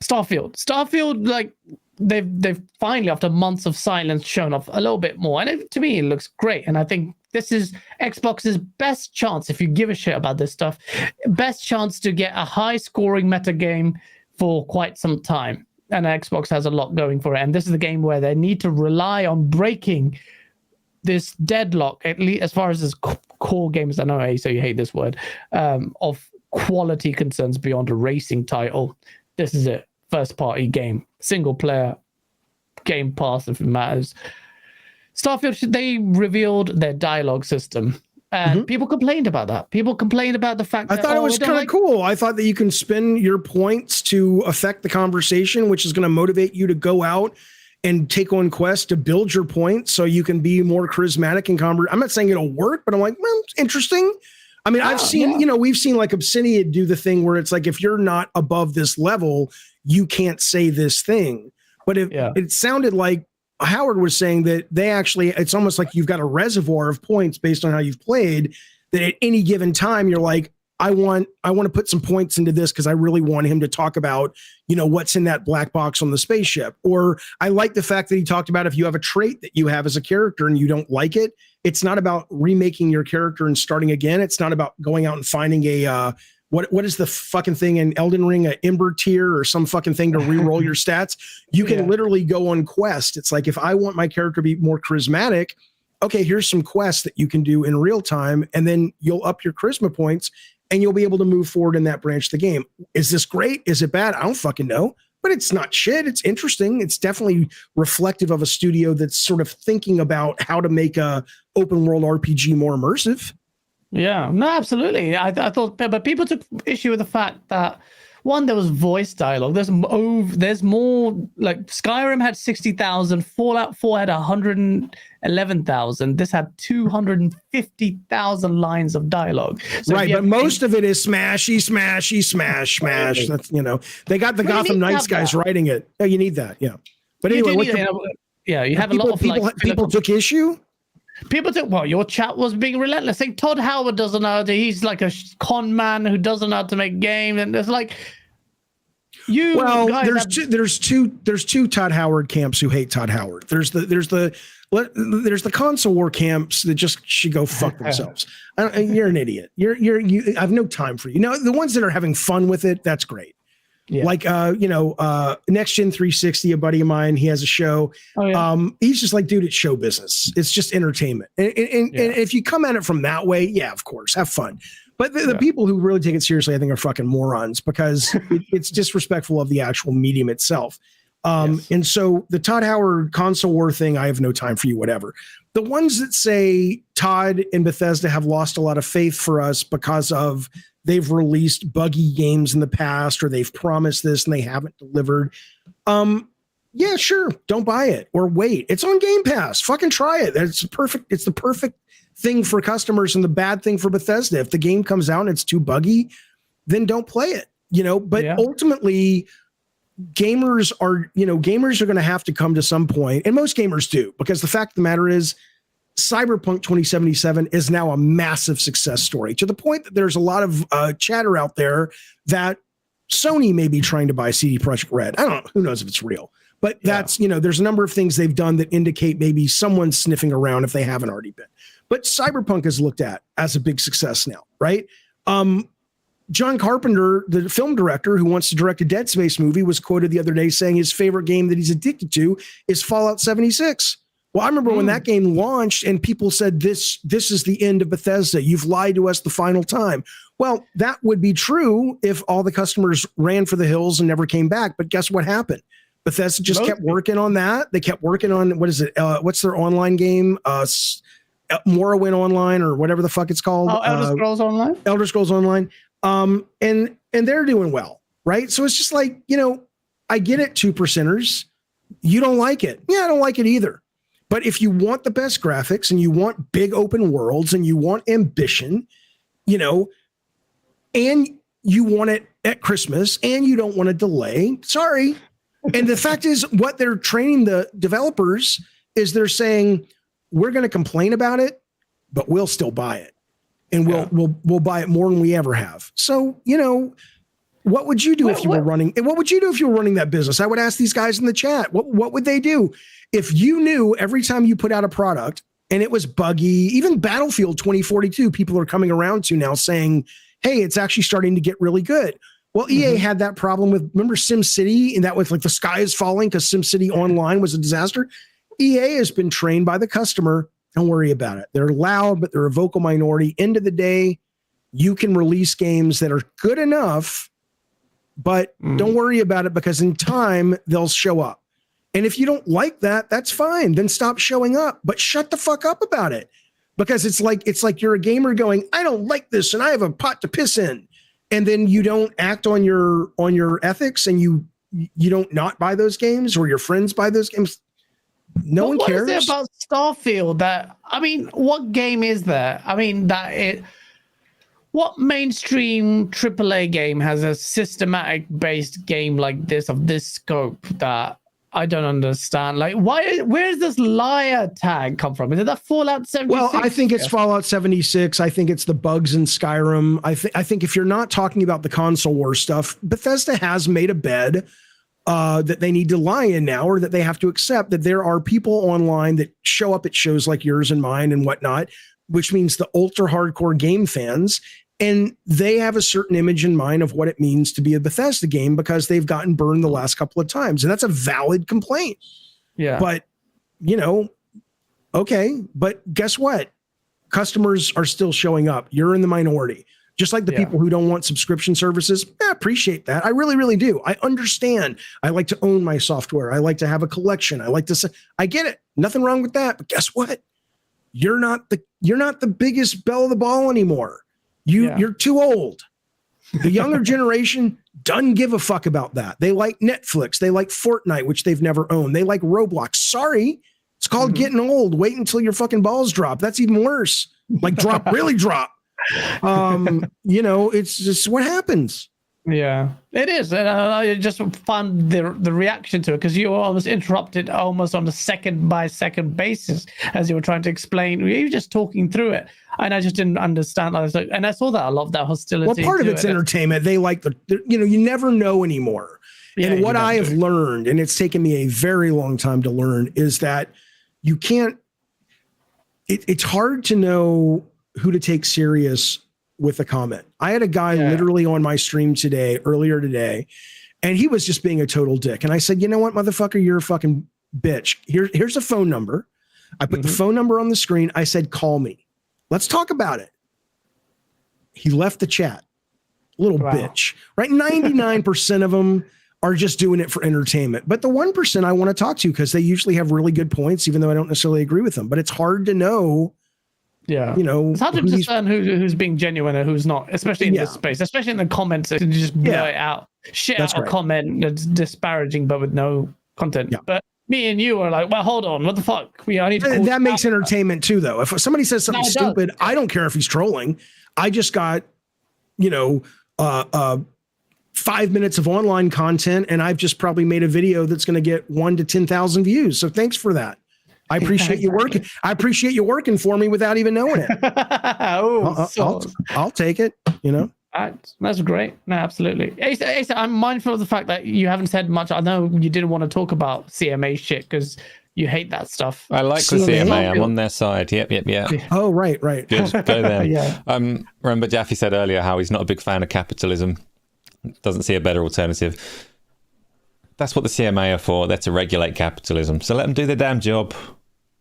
Starfield, like they've finally, after months of silence, shown off a little bit more, and to me it looks great. And I think this is Xbox's best chance, if you give a shit about this stuff, best chance to get a high scoring meta game for quite some time. And Xbox has a lot going for it, and this is the game where they need to rely on breaking this deadlock, at least as far as this core games. I know, so you hate this word, of quality concerns beyond a racing title. This is it. First party game, single player, Game Pass if it matters. Starfield, they revealed their dialogue system, and people complained about that. People complained about the fact that
I thought it was kind of cool. I thought that you can spend your points to affect the conversation, which is going to motivate you to go out and take on quests to build your points so you can be more charismatic and I'm not saying it'll work, but I'm like, well, it's interesting. I mean, I've seen, we've seen like Obsidian do the thing where it's like, if you're not above this level, you can't say this thing. But it sounded like Howard was saying that they actually, it's almost like you've got a reservoir of points based on how you've played, that at any given time, you're like, I want to put some points into this because I really want him to talk about, what's in that black box on the spaceship. Or I like the fact that he talked about if you have a trait that you have as a character and you don't like it, it's not about remaking your character and starting again. It's not about going out and finding a, what is the fucking thing in Elden Ring, an Ember tier or some fucking thing to re-roll your stats. You can literally go on quest. It's like, if I want my character to be more charismatic, okay, here's some quests that you can do in real time, and then you'll up your charisma points and you'll be able to move forward in that branch of the game. Is this great? Is it bad? I don't fucking know, but it's not shit. It's interesting. It's definitely reflective of a studio that's sort of thinking about how to make a open world RPG more immersive.
Yeah, no, absolutely. I thought, but people took issue with the fact that, one, there was voice dialogue. There's more, like Skyrim had 60,000, Fallout 4 had 111,000. This had 250,000 lines of dialogue. So
right, but most of it is smashy, smash. That's, they got the Gotham Knights guys writing it. Oh, you need that, yeah. But anyway,
you have a lot of
people took issue.
People think, well, your chat was being relentless. Think Todd Howard doesn't know how to, he's like a con man who doesn't know how to make games. And there's like, there's two Todd Howard camps who hate Todd Howard. There's the console war camps that just should go fuck themselves. You're an idiot. You I have no time for you. Now, the ones that are having fun with it, that's great. Yeah. Like, Next Gen 360, a buddy of mine, he has a show. Oh, yeah. He's just like, dude, it's show business. It's just entertainment. And if you come at it from that way, yeah, of course, have fun. But the people who really take it seriously, I think, are fucking morons because it's disrespectful of the actual medium itself. And so the Todd Howard console war thing, I have no time for you, whatever. The ones that say Todd and Bethesda have lost a lot of faith for us because of they've released buggy games in the past, or they've promised this and they haven't delivered. Yeah, sure. Don't buy it or wait. It's on Game Pass. Fucking try it. It's the perfect thing for customers and the bad thing for Bethesda. If the game comes out and it's too buggy, then don't play it, but ultimately gamers are going to have to come to some point, and most gamers do, because the fact of the matter is Cyberpunk 2077 is now a massive success story, to the point that there's a lot of chatter out there that Sony may be trying to buy CD Projekt Red. I don't know. Who knows if it's real? But that's, there's a number of things they've done that indicate maybe someone's sniffing around if they haven't already been. But Cyberpunk is looked at as a big success now, right? John Carpenter, the film director who wants to direct a Dead Space movie, was quoted the other day saying his favorite game that he's addicted to is Fallout 76. Well, I remember when that game launched and people said, this is the end of Bethesda. You've lied to us the final time. Well, that would be true if all the customers ran for the hills and never came back. But guess what happened? Bethesda just kept working on that. They kept working on, what is it? What's their online game? Morrowind Online, or whatever the fuck it's called. Oh, Elder Scrolls Online?
Elder Scrolls Online. And they're doing well, right? So it's just like, I get it, 2%ers. You don't like it. Yeah, I don't like it either. But if you want the best graphics and you want big open worlds and you want ambition, and you want it at Christmas and you don't want to delay, sorry. And the fact is, what they're training the developers is they're saying, we're going to complain about it, but we'll still buy it. And we'll buy it more than we ever have. So, What would you do if you were running? What would you do if you were running that business? I would ask these guys in the chat. What would they do if you knew every time you put out a product and it was buggy? Even Battlefield 2042, people are coming around to now saying, "Hey, it's actually starting to get really good." Well, EA had that problem with, remember SimCity, and that was like the sky is falling because SimCity Online was a disaster. EA has been trained by the customer. Don't worry about it. They're loud, but they're a vocal minority. End of the day, you can release games that are good enough, but don't worry about it because in time they'll show up. And if you don't like that, that's fine. Then stop showing up, but shut the fuck up about it. Because it's like you're a gamer going, I don't like this and I have a pot to piss in. And then you don't act on your ethics and you don't not buy those games or your friends buy those games. No one cares.
What is it about Starfield that, I mean, what game is there? I mean, what mainstream AAA game has a systematic based game like this of this scope that I don't understand? Like, where's this liar tag come from? Is it that Fallout 76?
Well, I think it's Fallout 76. I think it's the bugs in Skyrim. I think if you're not talking about the console war stuff, Bethesda has made a bed that they need to lie in now, or that they have to accept that there are people online that show up at shows like yours and mine and whatnot, which means the ultra hardcore game fans. And they have a certain image in mind of what it means to be a Bethesda game because they've gotten burned the last couple of times. And that's a valid complaint.
Yeah.
But, okay. But guess what? Customers are still showing up. You're in the minority. Just like the people who don't want subscription services. I appreciate that. I really, really do. I understand. I like to own my software. I like to have a collection. I get it. Nothing wrong with that. But guess what? You're not the biggest belle of the ball anymore. You're too old. The younger generation doesn't give a fuck about that. They like Netflix. They like Fortnite, which they've never owned. They like Roblox. Sorry. It's called getting old. Wait until your fucking balls drop. That's even worse. Like really drop. It's just what happens.
Yeah, it is. And I just found the reaction to it because you were almost interrupted almost on a second by second basis as you were trying to explain. You were just talking through it. And I just didn't understand. And I saw that a lot of that hostility.
Well, part of it's entertainment. They like you never know anymore. Yeah, and what I have learned, and it's taken me a very long time to learn, is that you can't, it's hard to know who to take serious with a comment. I had a guy literally on my stream earlier today, and he was just being a total dick. And I said, you know what, motherfucker, you're a fucking bitch. Here's a phone number. I put the phone number on the screen. I said, call me. Let's talk about it. He left the chat. Little bitch, right? 99% of them are just doing it for entertainment. But the 1% I want to talk to because they usually have really good points, even though I don't necessarily agree with them. But it's hard to know. Yeah.
It's hard to discern who's being genuine and who's not, especially in this space, especially in the comments. You just blow it out. Shit out a comment that's disparaging, but with no content. Yeah. But me and you are like, well, hold on, what the fuck? I need to
that makes entertainment too, though. If somebody says something stupid, I don't care if he's trolling. I just got, 5 minutes of online content, and I've just probably made a video that's going to get 1 to 10,000 views. So thanks for that. I appreciate you working. I appreciate you working for me without even knowing it. I'll take it.
That's great. No, absolutely. Asa, I'm mindful of the fact that you haven't said much. I know you didn't want to talk about CMA shit because you hate that stuff.
I like the CMA. I'm on their side. Yep.
Oh, right.
Good. Go there. Remember Jaffe said earlier how he's not a big fan of capitalism. Doesn't see a better alternative. That's what the CMA are for. They're to regulate capitalism. So let them do their damn job.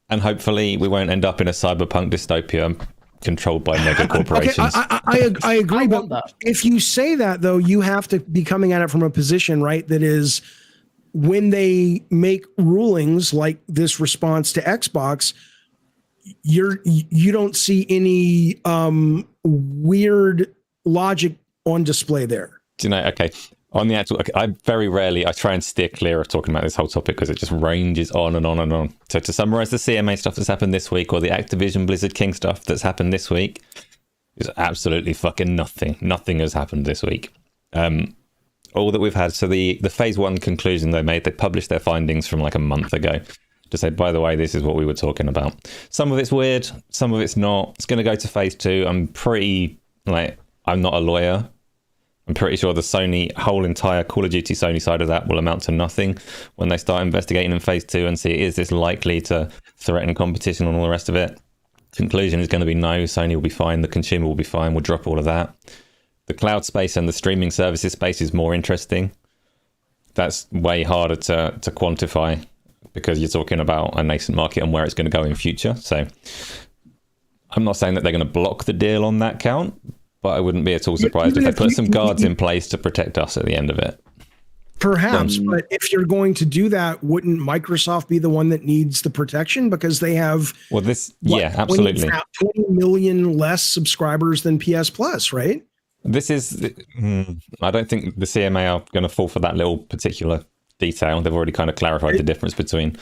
And hopefully we won't end up in a cyberpunk dystopia controlled by mega corporations.
I agree, but if you say that, though, you have to be coming at it from a position, right, that is when they make rulings like this response to Xbox, you don't see any weird logic on display there.
Do you know, okay, on the actual, I very rarely, I try and steer clear of talking about this whole topic because it just ranges on and on and on. So to summarize the CMA stuff that's happened this week, or the Activision Blizzard King stuff that's happened this week, is absolutely fucking nothing. Nothing has happened this week. All that we've had, so the phase 1 conclusion they published their findings from like a month ago to say, by the way, this is what we were talking about. Some of it's weird, some of it's not. It's going to go to phase 2. I'm not a lawyer, I'm pretty sure the Sony whole entire Call of Duty Sony side of that will amount to nothing when they start investigating in phase 2 and see, is this likely to threaten competition and all the rest of it? Conclusion is going to be no. Sony will be fine. The consumer will be fine. We'll drop all of that. The cloud space and the streaming services space is more interesting. That's way harder to quantify because you're talking about a nascent market and where it's going to go in future. So I'm not saying that they're going to block the deal on that count, but I wouldn't be at all surprised if they put some guards in place to protect us at the end of it.
Perhaps, but if you're going to do that, wouldn't Microsoft be the one that needs the protection because they have
absolutely
20 million less subscribers than PS Plus, right?
This is, I don't think the CMA are going to fall for that little particular detail. They've already kind of clarified the difference between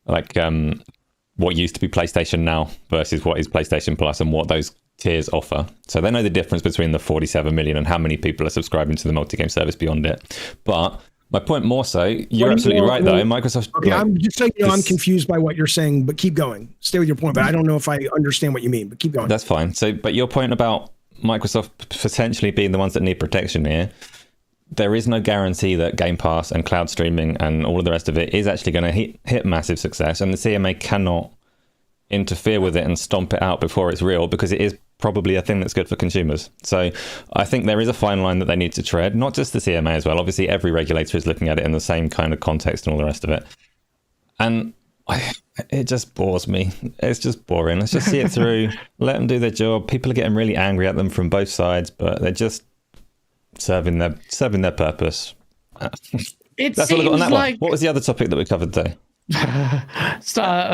like what used to be PlayStation Now versus what is PlayStation Plus and what those tiers offer. So they know the difference between the 47 million and how many people are subscribing to the multi-game service beyond it. But my point more so, you're absolutely right though. Microsoft.
Okay, I'm just saying, I'm confused by what you're saying, but keep going. Stay with your point, but I don't know if I understand what you mean, but keep going.
That's fine. So, but your point about Microsoft potentially being the ones that need protection here, there is no guarantee that Game Pass and cloud streaming and all of the rest of it is actually going to hit massive success, and the CMA cannot interfere with it and stomp it out before it's real, because it is probably a thing that's good for consumers. So I think there is a fine line that they need to tread, not just the CMA as well. Obviously, every regulator is looking at it in the same kind of context and all the rest of it. And it just bores me. It's just boring. Let's just see it through. Let them do their job. People are getting really angry at them from both sides, but they're just serving their purpose. That's all I got on that one. What was the other topic that we covered today?
StarCraft.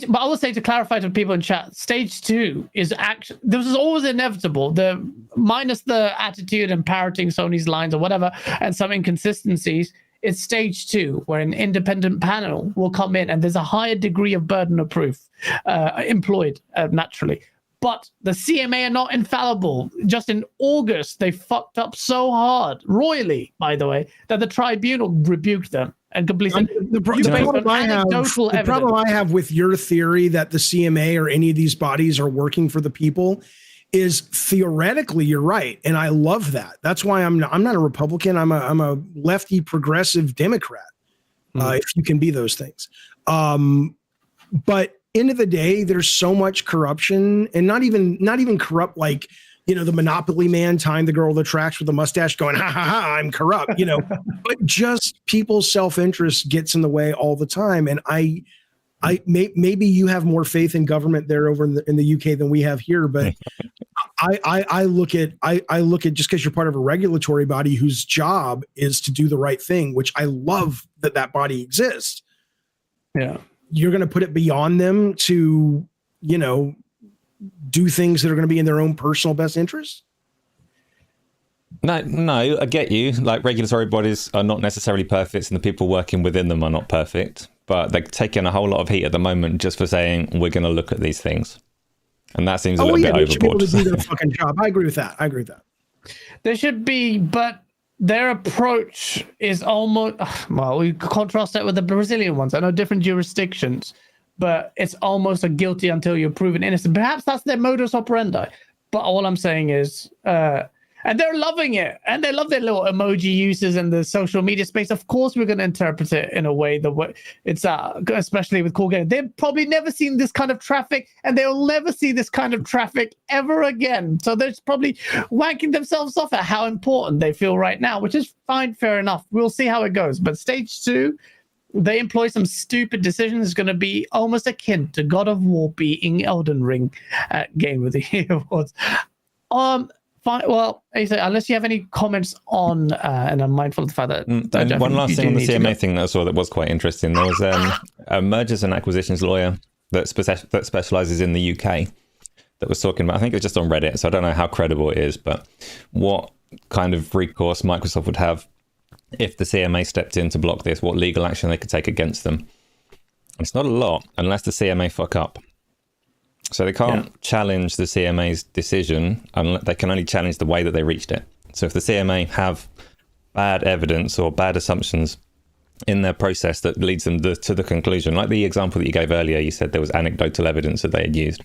But I will say, to clarify to people in chat, stage 2 is actually, this was always inevitable. The minus the attitude and parroting Sony's lines or whatever, and some inconsistencies. It's stage 2 where an independent panel will come in and there's a higher degree of burden of proof employed naturally. But the CMA are not infallible. Just in August, they fucked up so hard, royally, by the way, that the tribunal rebuked them and completely.
The problem I have with your theory that the CMA or any of these bodies are working for the people is, theoretically you're right, and I love that. That's why I'm not a Republican. I'm a lefty progressive Democrat, if you can be those things. But end of the day, there's so much corruption, and not even corrupt like, you know, the Monopoly man tying the girl to the tracks with the mustache going, ha ha ha, I'm corrupt, you know, but just people's self-interest gets in the way all the time. And maybe you have more faith in government there over in the UK than we have here, but I look at just because you're part of a regulatory body whose job is to do the right thing, which I love that body exists.
Yeah.
You're going to put it beyond them to, you know, do things that are going to be in their own personal best interest?
No, I get you. Like, regulatory bodies are not necessarily perfect, and the people working within them are not perfect, but they're taking a whole lot of heat at the moment just for saying we're going to look at these things. And that seems a little bit overboard.
They should be able to do their fucking job. I agree with that.
There should be, but their approach is almost, well, we contrast that with the Brazilian ones. I know different jurisdictions, but it's almost a guilty until you're proven innocent. Perhaps that's their modus operandi. But all I'm saying is, and they're loving it, and they love their little emoji uses and the social media space. Of course, we're going to interpret it in a way that it's especially with cool games. They've probably never seen this kind of traffic, and they'll never see this kind of traffic ever again. So they're probably wanking themselves off at how important they feel right now, which is fine, fair enough. We'll see how it goes. But stage 2, they employ some stupid decisions. It's going to be almost akin to God of War beating Elden Ring at Game of the Year Awards. Fine. Well, unless you have any comments on, and I'm mindful of the fact that.
And one last thing on the CMA thing that I saw that was quite interesting. There was a mergers and acquisitions lawyer that specializes in the UK that was talking about, I think it was just on Reddit, so I don't know how credible it is, but what kind of recourse Microsoft would have if the CMA stepped in to block this, what legal action they could take against them. It's not a lot unless the CMA fuck up. So they can't challenge the CMA's decision, and they can only challenge the way that they reached it. So if the CMA have bad evidence or bad assumptions in their process that leads them to the conclusion. Like the example that you gave earlier, you said there was anecdotal evidence that they had used.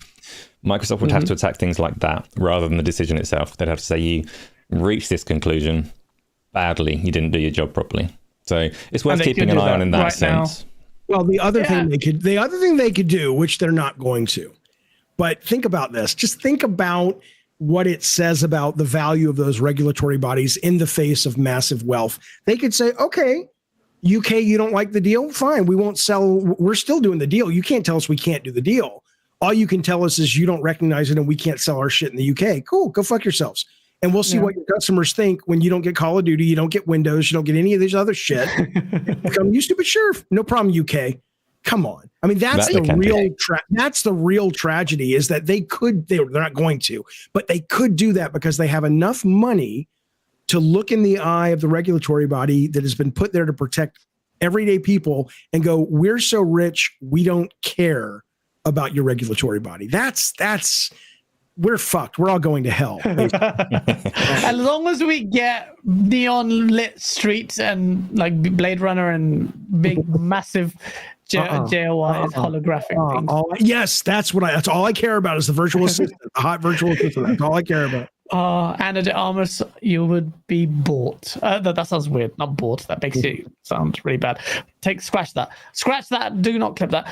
Microsoft would have to attack things like that rather than the decision itself. They'd have to say, you reached this conclusion badly, you didn't do your job properly. So it's worth keeping an eye on in that sense.
Well, the other thing they could do, which they're not going to, but think about this. Just think about what it says about the value of those regulatory bodies in the face of massive wealth. They could say, okay, UK, you don't like the deal? Fine, we won't sell. We're still doing the deal. You can't tell us we can't do the deal. All you can tell us is you don't recognize it and we can't sell our shit in the UK. Cool, go fuck yourselves. And we'll see what your customers think when you don't get Call of Duty, you don't get Windows, you don't get any of this other shit. Become you stupid sheriff. No problem, UK. Come on. I mean, that's the real tragedy is that they're not going to, but they could do that because they have enough money to look in the eye of the regulatory body that has been put there to protect everyday people and go, we're so rich, we don't care about your regulatory body. We're fucked. We're all going to hell.
As long as we get neon lit streets and like Blade Runner and big massive JOI holographic things.
Yes, that's all I care about is the virtual assistant, the hot virtual assistant. That's all I care about.
Anna de Armas, you would be bought. That sounds weird. Not bought. That makes you sound really bad. Scratch that. Do not clip that.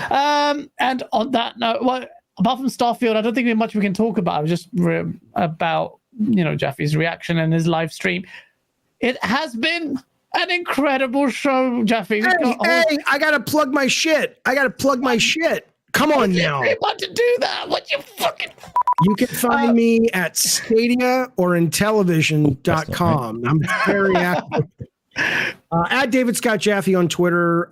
And on that note, apart from Starfield, I don't think there's much we can talk about. Just about Jaffe's reaction and his live stream. It has been an incredible show, Jaffe.
Hey, I gotta plug my shit. Come on now.
You want to do that? What you fucking?
You can find me at Stadia or Intellivision.com. I'm very active. At David Scott Jaffe on Twitter.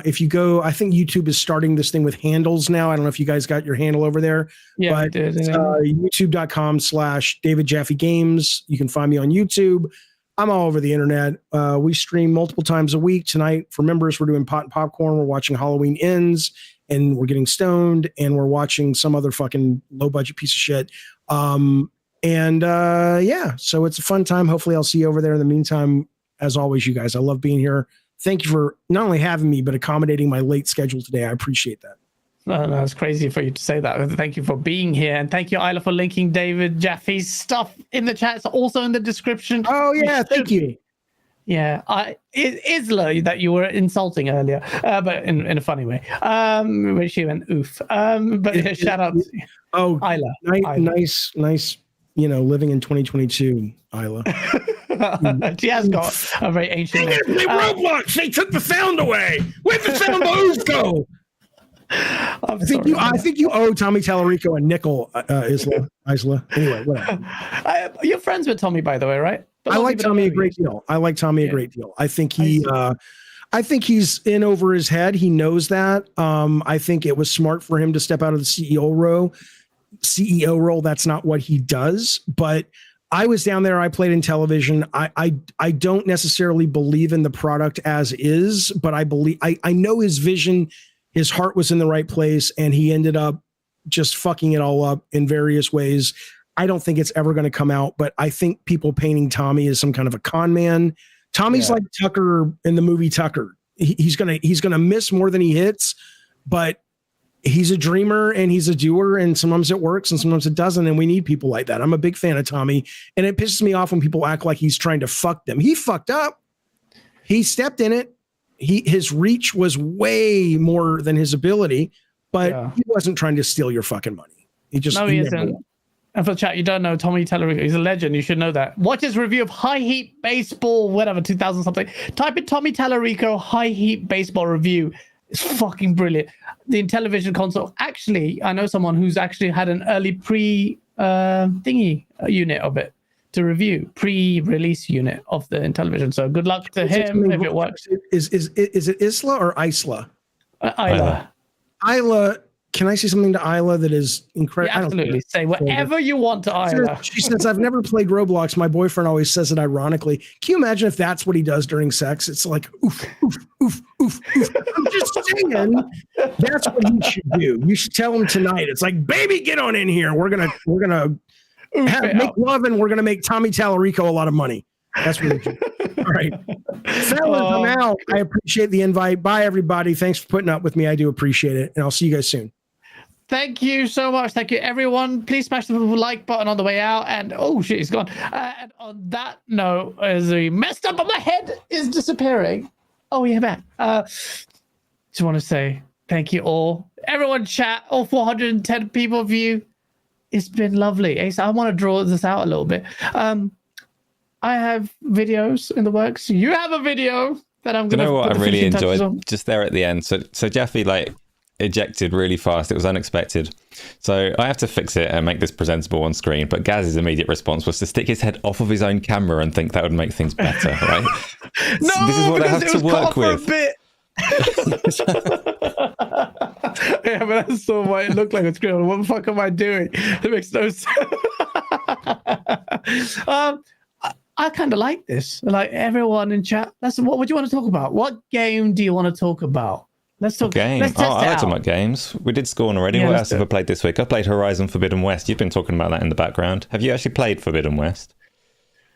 If you go, I think YouTube is starting this thing with handles now. I don't know if you guys got your handle over there.
Yeah,
but
I did.
YouTube.com/David Jaffe Games. You can find me on YouTube. I'm all over the internet. We stream multiple times a week. Tonight, for members, we're doing Pot and Popcorn. We're watching Halloween Ends, and we're getting stoned, and we're watching some other fucking low-budget piece of shit. So it's a fun time. Hopefully, I'll see you over there. In the meantime, as always, you guys, I love being here. Thank you for not only having me, but accommodating my late schedule today. I appreciate that.
No, it's crazy for you to say that. Thank you for being here. And thank you, Isla, for linking David Jaffe's stuff in the chat. It's also in the description.
Oh, yeah. Thank you.
Yeah. Isla, that you were insulting earlier, but in a funny way. When she went oof. But shout out to Isla.
Nice, living in 2022, Isla.
She has got a very ancient name.
They Roblox. They took the sound away. Where'd the sound O's go? I think you owe Tommy Tallarico a nickel, Isla. Anyway, whatever.
You're friends with Tommy, by the way, right?
I like Tommy a great deal. I think I think he's in over his head. He knows that. I think it was smart for him to step out of the CEO role. That's not what he does. But I was down there. I played in television. I don't necessarily believe in the product as is, but I know his vision. His heart was in the right place, and he ended up just fucking it all up in various ways. I don't think it's ever going to come out, but I think people painting Tommy as some kind of a con man. Tommy's like Tucker in the movie Tucker. He's gonna miss more than he hits, but he's a dreamer and he's a doer, and sometimes it works and sometimes it doesn't, and we need people like that. I'm a big fan of Tommy, and it pisses me off when people act like he's trying to fuck them. He fucked up. He stepped in it. His reach was way more than his ability, but he wasn't trying to steal your fucking money. He isn't.
And for the chat, you don't know Tommy Tallarico. He's a legend. You should know that. Watch his review of High Heat Baseball, whatever, 2000 something. Type in Tommy Tallarico High Heat Baseball review. It's fucking brilliant. The Intellivision console. Actually, I know someone who's actually had an early unit of it to review, pre-release unit of the Intellivision. So good luck to him if it works.
Is it Isla or Isla?
Isla.
Can I say something to Isla that is incredible?
Yeah, absolutely. Say whatever you want to Isla.
She says, I've never played Roblox. My boyfriend always says it ironically. Can you imagine if that's what he does during sex? It's like, oof, oof, oof, oof, oof. I'm just saying, that's what he should do. You should tell him tonight. It's like, baby, get on in here. We're gonna make love, and we're gonna make Tommy Tallarico a lot of money. That's what he should do. right. Fellas, I'm out. I appreciate the invite. Bye, everybody. Thanks for putting up with me. I do appreciate it. And I'll see you guys soon.
Thank you so much. Thank you, everyone. Please smash the like button on the way out. And oh shit, he's gone. And on that note, as he messed up, but my head is disappearing. Oh, yeah, back. Just want to say thank you all. Everyone chat, all 410 people view. It's been lovely. Ace, I want to draw this out a little bit. I have videos in the works. You have a video that I'm going to.
You know what I really enjoyed just there at the end. So Jaffe ejected really fast. It was unexpected. So I have to fix it and make this presentable on screen. But Gaz's immediate response was to stick his head off of his own camera and think that would make things better, right?
No,
so this is what I have to work with.
Yeah, but that's still what it looked like on screen. What the fuck am I doing? It makes no sense. I kind of like this. Like everyone in chat, what would you want to talk about? What game do you want to talk about? Let's talk.
Game.
Let's test
I like
it
talking
out.
about games. We did Scorn already.
Yeah,
what else have I played this week? I played Horizon Forbidden West. You've been talking about that in the background. Have you actually played Forbidden West?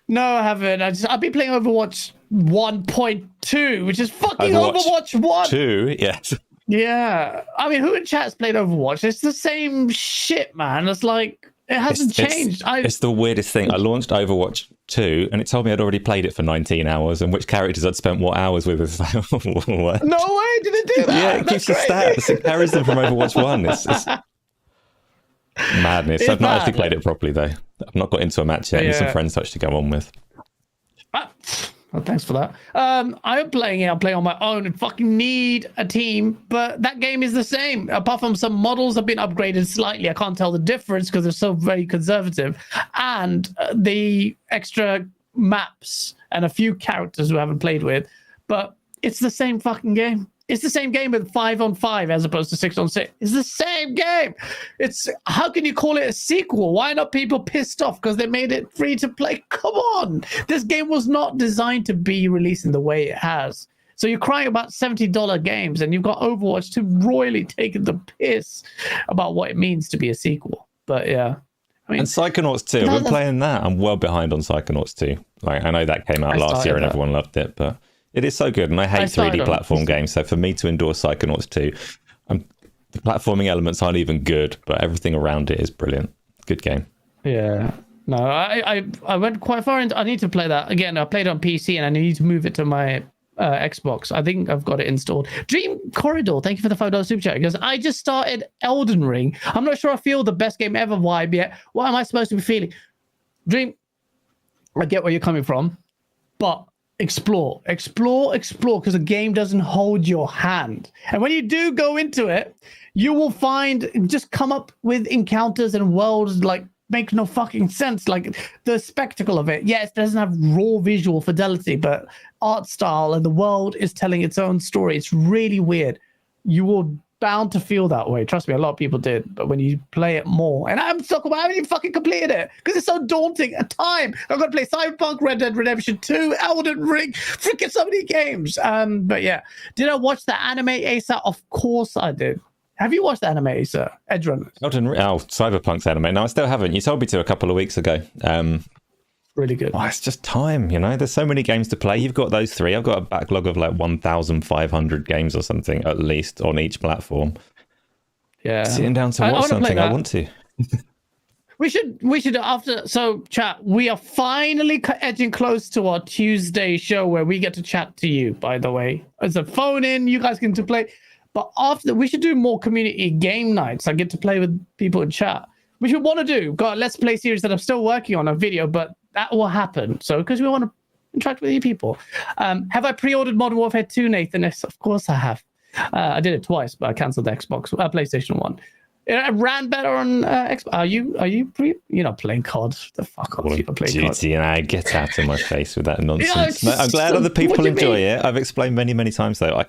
No, I haven't. I've been playing Overwatch 1.2, which is fucking Overwatch 1.
2, yes.
Yeah. I mean, who in chat's played Overwatch? It's the same shit, man. It's like, it hasn't changed.
It's the weirdest thing. I launched Overwatch 2 and it told me I'd already played it for 19 hours and which characters I'd spent what hours with. It's like, what?
No way, did it do that?
Yeah, it keeps the stats. It carries them from Overwatch 1. It's madness. I've not actually played it properly, though. I've not got into a match yet. I need some friends to actually go on with.
Well, thanks for that. I'm playing it. I'm playing on my own and fucking need a team, but that game is the same. Apart from some models have been upgraded slightly. I can't tell the difference because they're so very conservative. And the extra maps and a few characters who I haven't played with. But it's the same fucking game. It's the same game with 5-on-5 as opposed to 6-on-6. It's the same game. How can you call it a sequel? Why are not people pissed off because they made it free to play? Come on. This game was not designed to be released in the way it has. So you're crying about $70 games and you've got Overwatch 2 royally taking the piss about what it means to be a sequel. But yeah. I mean,
and Psychonauts 2, I've been playing that. I'm well behind on Psychonauts 2. Like, I know that came out last year and everyone loved it, but it is so good, and I hate 3D platform games. So for me to endorse Psychonauts 2, the platforming elements aren't even good, but everything around it is brilliant. Good game.
Yeah. No, I went quite far into. I need to play that again. I played it on PC, and I need to move it to my Xbox. I think I've got it installed. Dream Corridor, thank you for the $5 super chat. Because I just started Elden Ring. I'm not sure I feel the best game ever vibe yet. What am I supposed to be feeling? Dream, I get where you're coming from, but explore, because the game doesn't hold your hand. And when you do go into it, you will just come up with encounters and worlds like make no fucking sense. Like the spectacle of it. Yes, it doesn't have raw visual fidelity, but art style and the world is telling its own story. It's really weird. You will bound to feel that way. Trust me, a lot of people did. But when you play it more, and I'm stuck, I haven't even fucking completed it because it's so daunting at time. I've got to play Cyberpunk, Red Dead Redemption 2, Elden Ring, freaking so many games. But yeah, did I watch the anime Asa? Of course I did. Have you watched the anime Asa? Edgerunners.
Cyberpunk's anime. No, I still haven't. You told me to a couple of weeks ago.
Really good.
Oh, it's just time, there's so many games to play. You've got those 3. I've got a backlog of like 1,500 games or something at least on each platform.
Yeah,
sitting down to watch something, I want to.
we should after. So chat, we are finally edging close to our Tuesday show where we get to chat to you, by the way. It's a phone in, you guys get to play, but after we should do more community game nights. I get to play with people in chat, which we want to do. Got a Let's Play series that I'm still working on a video, but that will happen. So, because we want to interact with you people. Have I pre-ordered Modern Warfare 2, Nathan? Yes, of course I have. I did it twice, but I cancelled the PlayStation 1. It ran better on Xbox. Are you you're not playing COD? The fuck off! You're not playing COD.
And I get out of my face with that nonsense. I'm glad other people enjoy it. I've explained many times though. I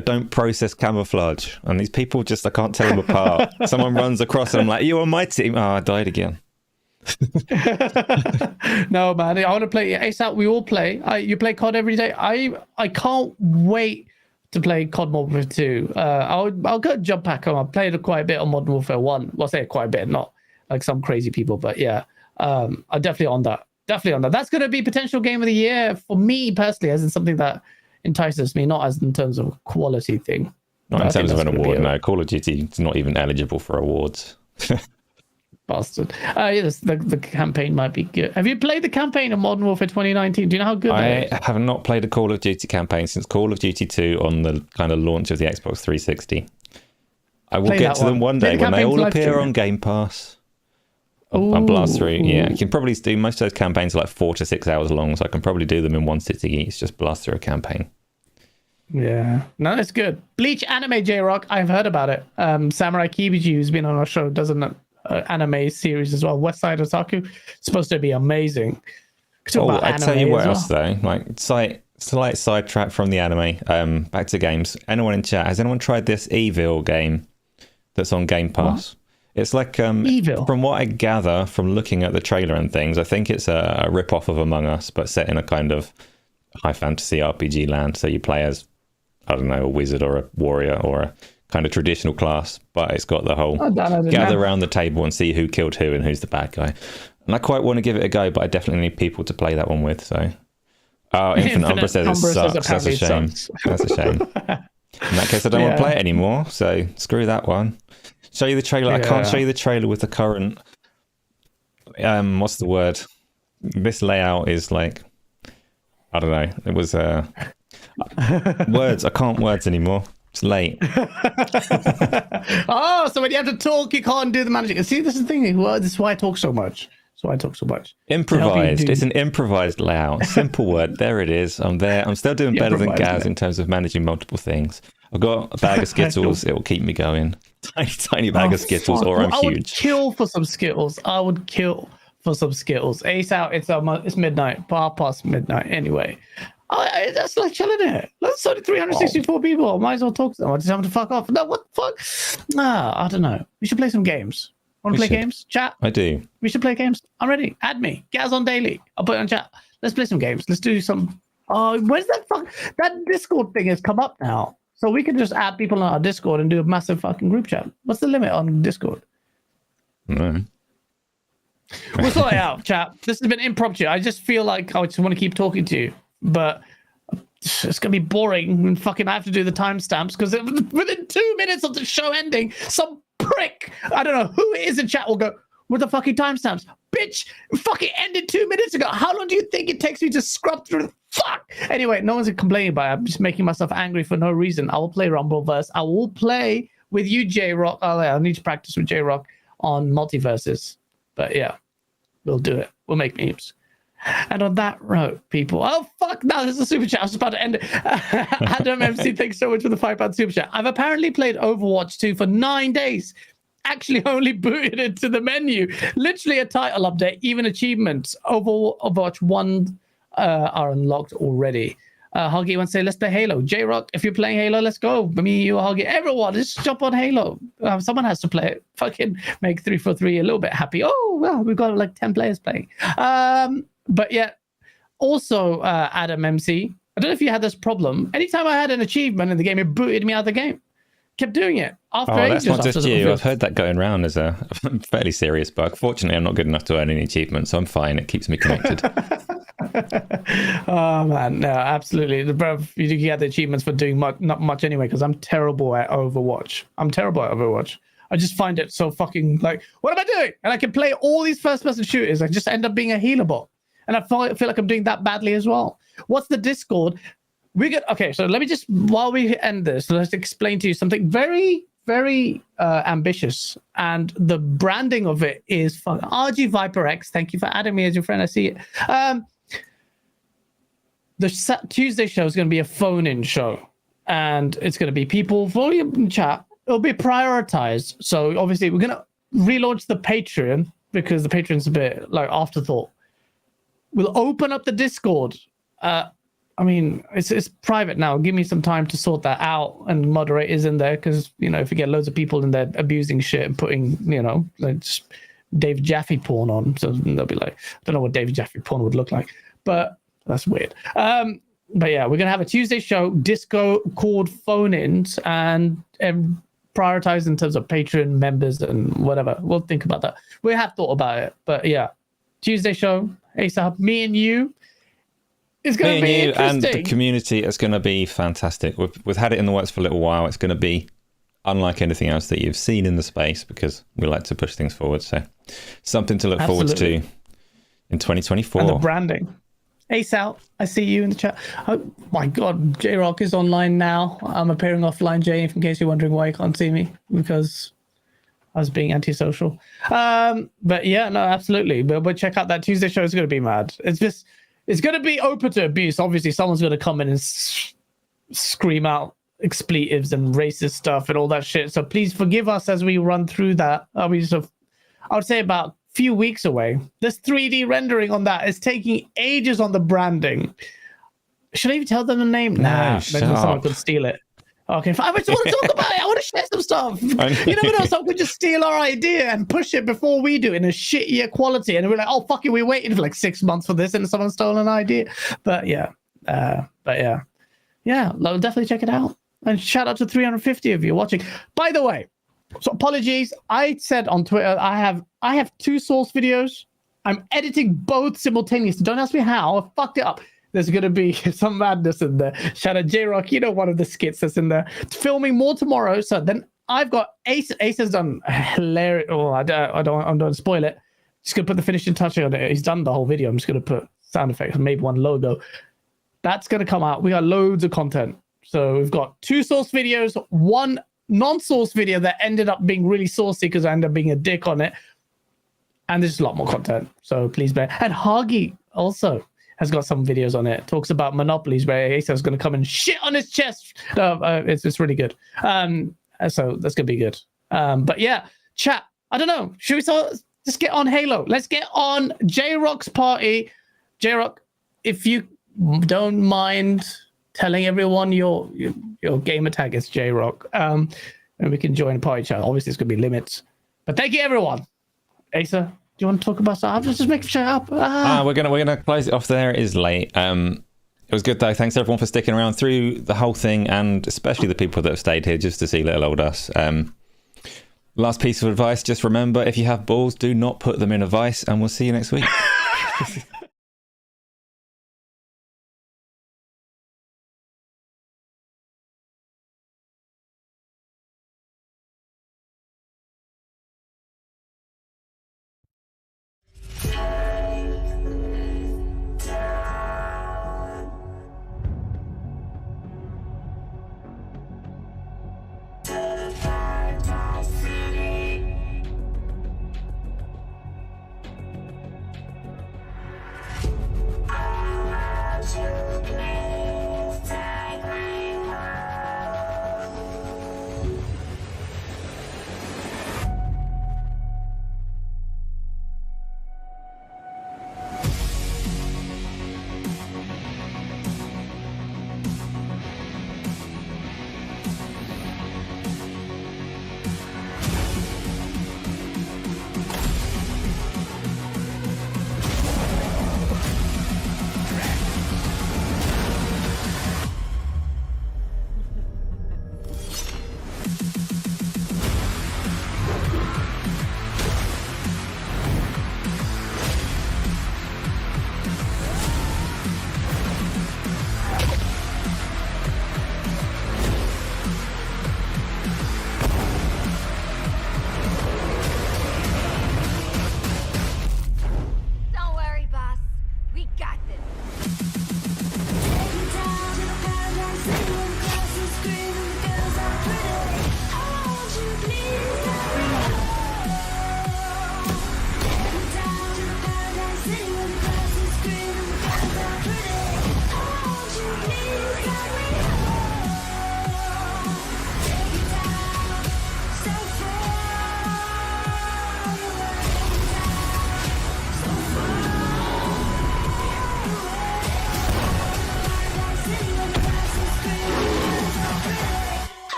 don't process camouflage, and these people I can't tell them apart. Someone runs across, and I'm like, "You on my team?" Oh, I died again.
No, man, I want to play ASAP. We all play. You play COD every day. I can't wait to play COD Modern Warfare 2. I'll go jump back on. I played quite a bit on Modern Warfare 1. Well, I say quite a bit, not like some crazy people, but yeah, I'm definitely on that. definitely on that. That's going to be potential game of the year for me personally, as in something that entices me, not as in terms of quality thing.
Not in terms of an award, no. Call of Duty is not even eligible for awards.
Bastard. Yes, the campaign might be good. Have you played the campaign of Modern Warfare 2019? Do you know how good that is?
I have not played a Call of Duty campaign since Call of Duty 2 on the kind of launch of the Xbox 360. I will get to them one day when they all appear on Game Pass. I'll blast through. Yeah, you can probably do most of those campaigns are like 4 to 6 hours long, so I can probably do them in one sitting each. Just blast through a campaign.
Yeah, no, it's good. Bleach anime, J-Rock. I've heard about it. Samurai Kibiji, who's been on our show, does an anime series as well. West Side Otaku, supposed to be amazing.
I tell you what else though, like slight sidetrack from the anime. Back to games. Anyone in chat, has anyone tried this Evil game that's on Game Pass? What? It's like Evil. From what I gather from looking at the trailer and things, I think it's a rip-off of Among Us, but set in a kind of high fantasy RPG land. So you play as, I don't know, a wizard or a warrior or a kind of traditional class, but it's got the whole gather around the table and see who killed who and who's the bad guy. And I quite want to give it a go, but I definitely need people to play that one with. So, Infinite Umbra says it sucks. That's a shame. That's a shame. In that case, I don't want to play it anymore. So screw that one. Show you the trailer. I can't show you the trailer with the current. What's the word? This layout is like, I don't know. It was words. I can't words anymore. It's late.
Oh, so when you have to talk, you can't do the managing. See, this is the thing. Well, this is why I talk so much. That's why I talk so much.
Improvised. It's an improvised layout. Simple word. There it is. I'm there. I'm still doing better than Gaz in terms of managing multiple things. I've got a bag of Skittles. It will keep me going. Tiny bag of Skittles, or I'm huge.
I would kill for some Skittles. Ace out. It's midnight. Past midnight. Anyway. That's like chilling it. That's only 364 people. I might as well talk to them. I just have to fuck off. No, what the fuck? Nah, I don't know. We should play some games. Want to play games? Chat?
I do.
We should play games. I'm ready. Add me. GameOnDaily. I'll put it on chat. Let's play some games. Let's do some. Oh, where's that fuck? That Discord thing has come up now. So we can just add people on our Discord and do a massive fucking group chat. What's the limit on Discord?
No.
We'll sort it out, chat. This has been impromptu. I just feel like I just want to keep talking to you. But it's gonna be boring and fucking I have to do the timestamps because within 2 minutes of the show ending, some prick, I don't know who it is in chat, will go, with the fucking timestamps. Bitch, fucking ended 2 minutes ago. How long do you think it takes me to scrub through? Fuck. Anyway, no one's complaining about it. I'm just making myself angry for no reason. I will play Rumbleverse. I will play with you, J-Rock. Oh, yeah, I need to practice with J-Rock on multiverses. But yeah, we'll do it. We'll make memes. And on that note, people, oh fuck, no, this is a super chat. I was about to end it. Adam MC, thanks so much for the £5 super chat. I've apparently played Overwatch 2 for 9 days. Actually, only booted into the menu. Literally a title update, even achievements. Overwatch 1 are unlocked already. Huggy wants to say, let's play Halo. J-Rock, if you're playing Halo, let's go. Me, you, Huggy, everyone, just jump on Halo. Someone has to play it. Fucking make 343 a little bit happy. Oh, well, we've got like 10 players playing. But yeah, also, Adam MC, I don't know if you had this problem. Anytime I had an achievement in the game, it booted me out of the game. Kept doing it.
That's not just you. I've heard that going around as a fairly serious bug. Fortunately, I'm not good enough to earn any achievements, so I'm fine. It keeps me connected.
Oh, man. No, absolutely. You get the achievements for doing not much anyway, because I'm terrible at Overwatch. I just find it so fucking like, what am I doing? And I can play all these first-person shooters. I just end up being a healer bot. And I feel like I'm doing that badly as well. What's the Discord? Okay, so let me just, while we end this, let's explain to you something very, very ambitious. And the branding of it is fun. RG Viper X, thank you for adding me as your friend. I see it. The Tuesday show is going to be a phone-in show. And it's going to be people, volume in chat. It'll be prioritized. So obviously we're going to relaunch the Patreon because the Patreon's a bit like afterthought. We'll open up the Discord. I mean, it's private now. Give me some time to sort that out and moderators in there because, you know, if you get loads of people in there abusing shit and putting, you know, like just David Jaffe porn on, so they'll be like, I don't know what David Jaffe porn would look like, but that's weird. But yeah, we're going to have a Tuesday show, disco called phone-ins and prioritize in terms of Patreon members and whatever. We'll think about that. We have thought about it, but yeah, Tuesday show, Asa, me and you. It's going to be interesting.
And the community is going to be fantastic. We've had it in the works for a little while. It's going to be unlike anything else that you've seen in the space because we like to push things forward. So something to look forward to in 2024.
And the branding. Ace out. I see you in the chat. Oh my God, J-Rock is online now. I'm appearing offline, Jay, in case you're wondering why you can't see me, because I was being antisocial. But yeah, no, absolutely. But check out that Tuesday show. It's going to be mad. It's going to be open to abuse. Obviously, someone's going to come in and scream out expletives and racist stuff and all that shit. So please forgive us as we run through that. I would say about few weeks away. This 3D rendering on that is taking ages on the branding. Should I even tell them the name? Nah, someone could steal it. Okay, fine. I just want to talk about it. I want to share some stuff. You never know, someone could just steal our idea and push it before we do in a shittier quality. And we're like, oh, fuck it, we waited for like 6 months for this and someone stole an idea. But yeah, I'll definitely check it out. And shout out to 350 of you watching. By the way, so apologies. I said on Twitter, I have 2 source videos. I'm editing both simultaneously. Don't ask me how. I fucked it up. There's going to be some madness in there. Shout out J-Rock. You know, one of the skits that's in there. Filming more tomorrow. So then I've got Ace. Ace has done hilarious. Oh, I don't spoil it. Just going to put the finishing touch on it. He's done the whole video. I'm just going to put sound effects and maybe one logo. That's going to come out. We got loads of content. So we've got 2 source videos, 1 non-source video that ended up being really saucy because I ended up being a dick on it. And there's a lot more content. So please bear. And Hagi also has got some videos on it. Talks about monopolies where Asa's going to come and shit on his chest. It's really good. So that's going to be good. But yeah, chat. I don't know. Should we just get on Halo? Let's get on J-Rock's party. J-Rock, if you don't mind telling everyone your gamer tag is J-Rock, and we can join a party chat. Obviously, it's going to be limits. But thank you, everyone. Asa, do you want to talk about stuff? Just make sure up.
We're gonna close it off there. It is late. It was good though. Thanks everyone for sticking around through the whole thing, and especially the people that have stayed here just to see little old us. Last piece of advice: just remember, if you have balls, do not put them in a vice, and we'll see you next week.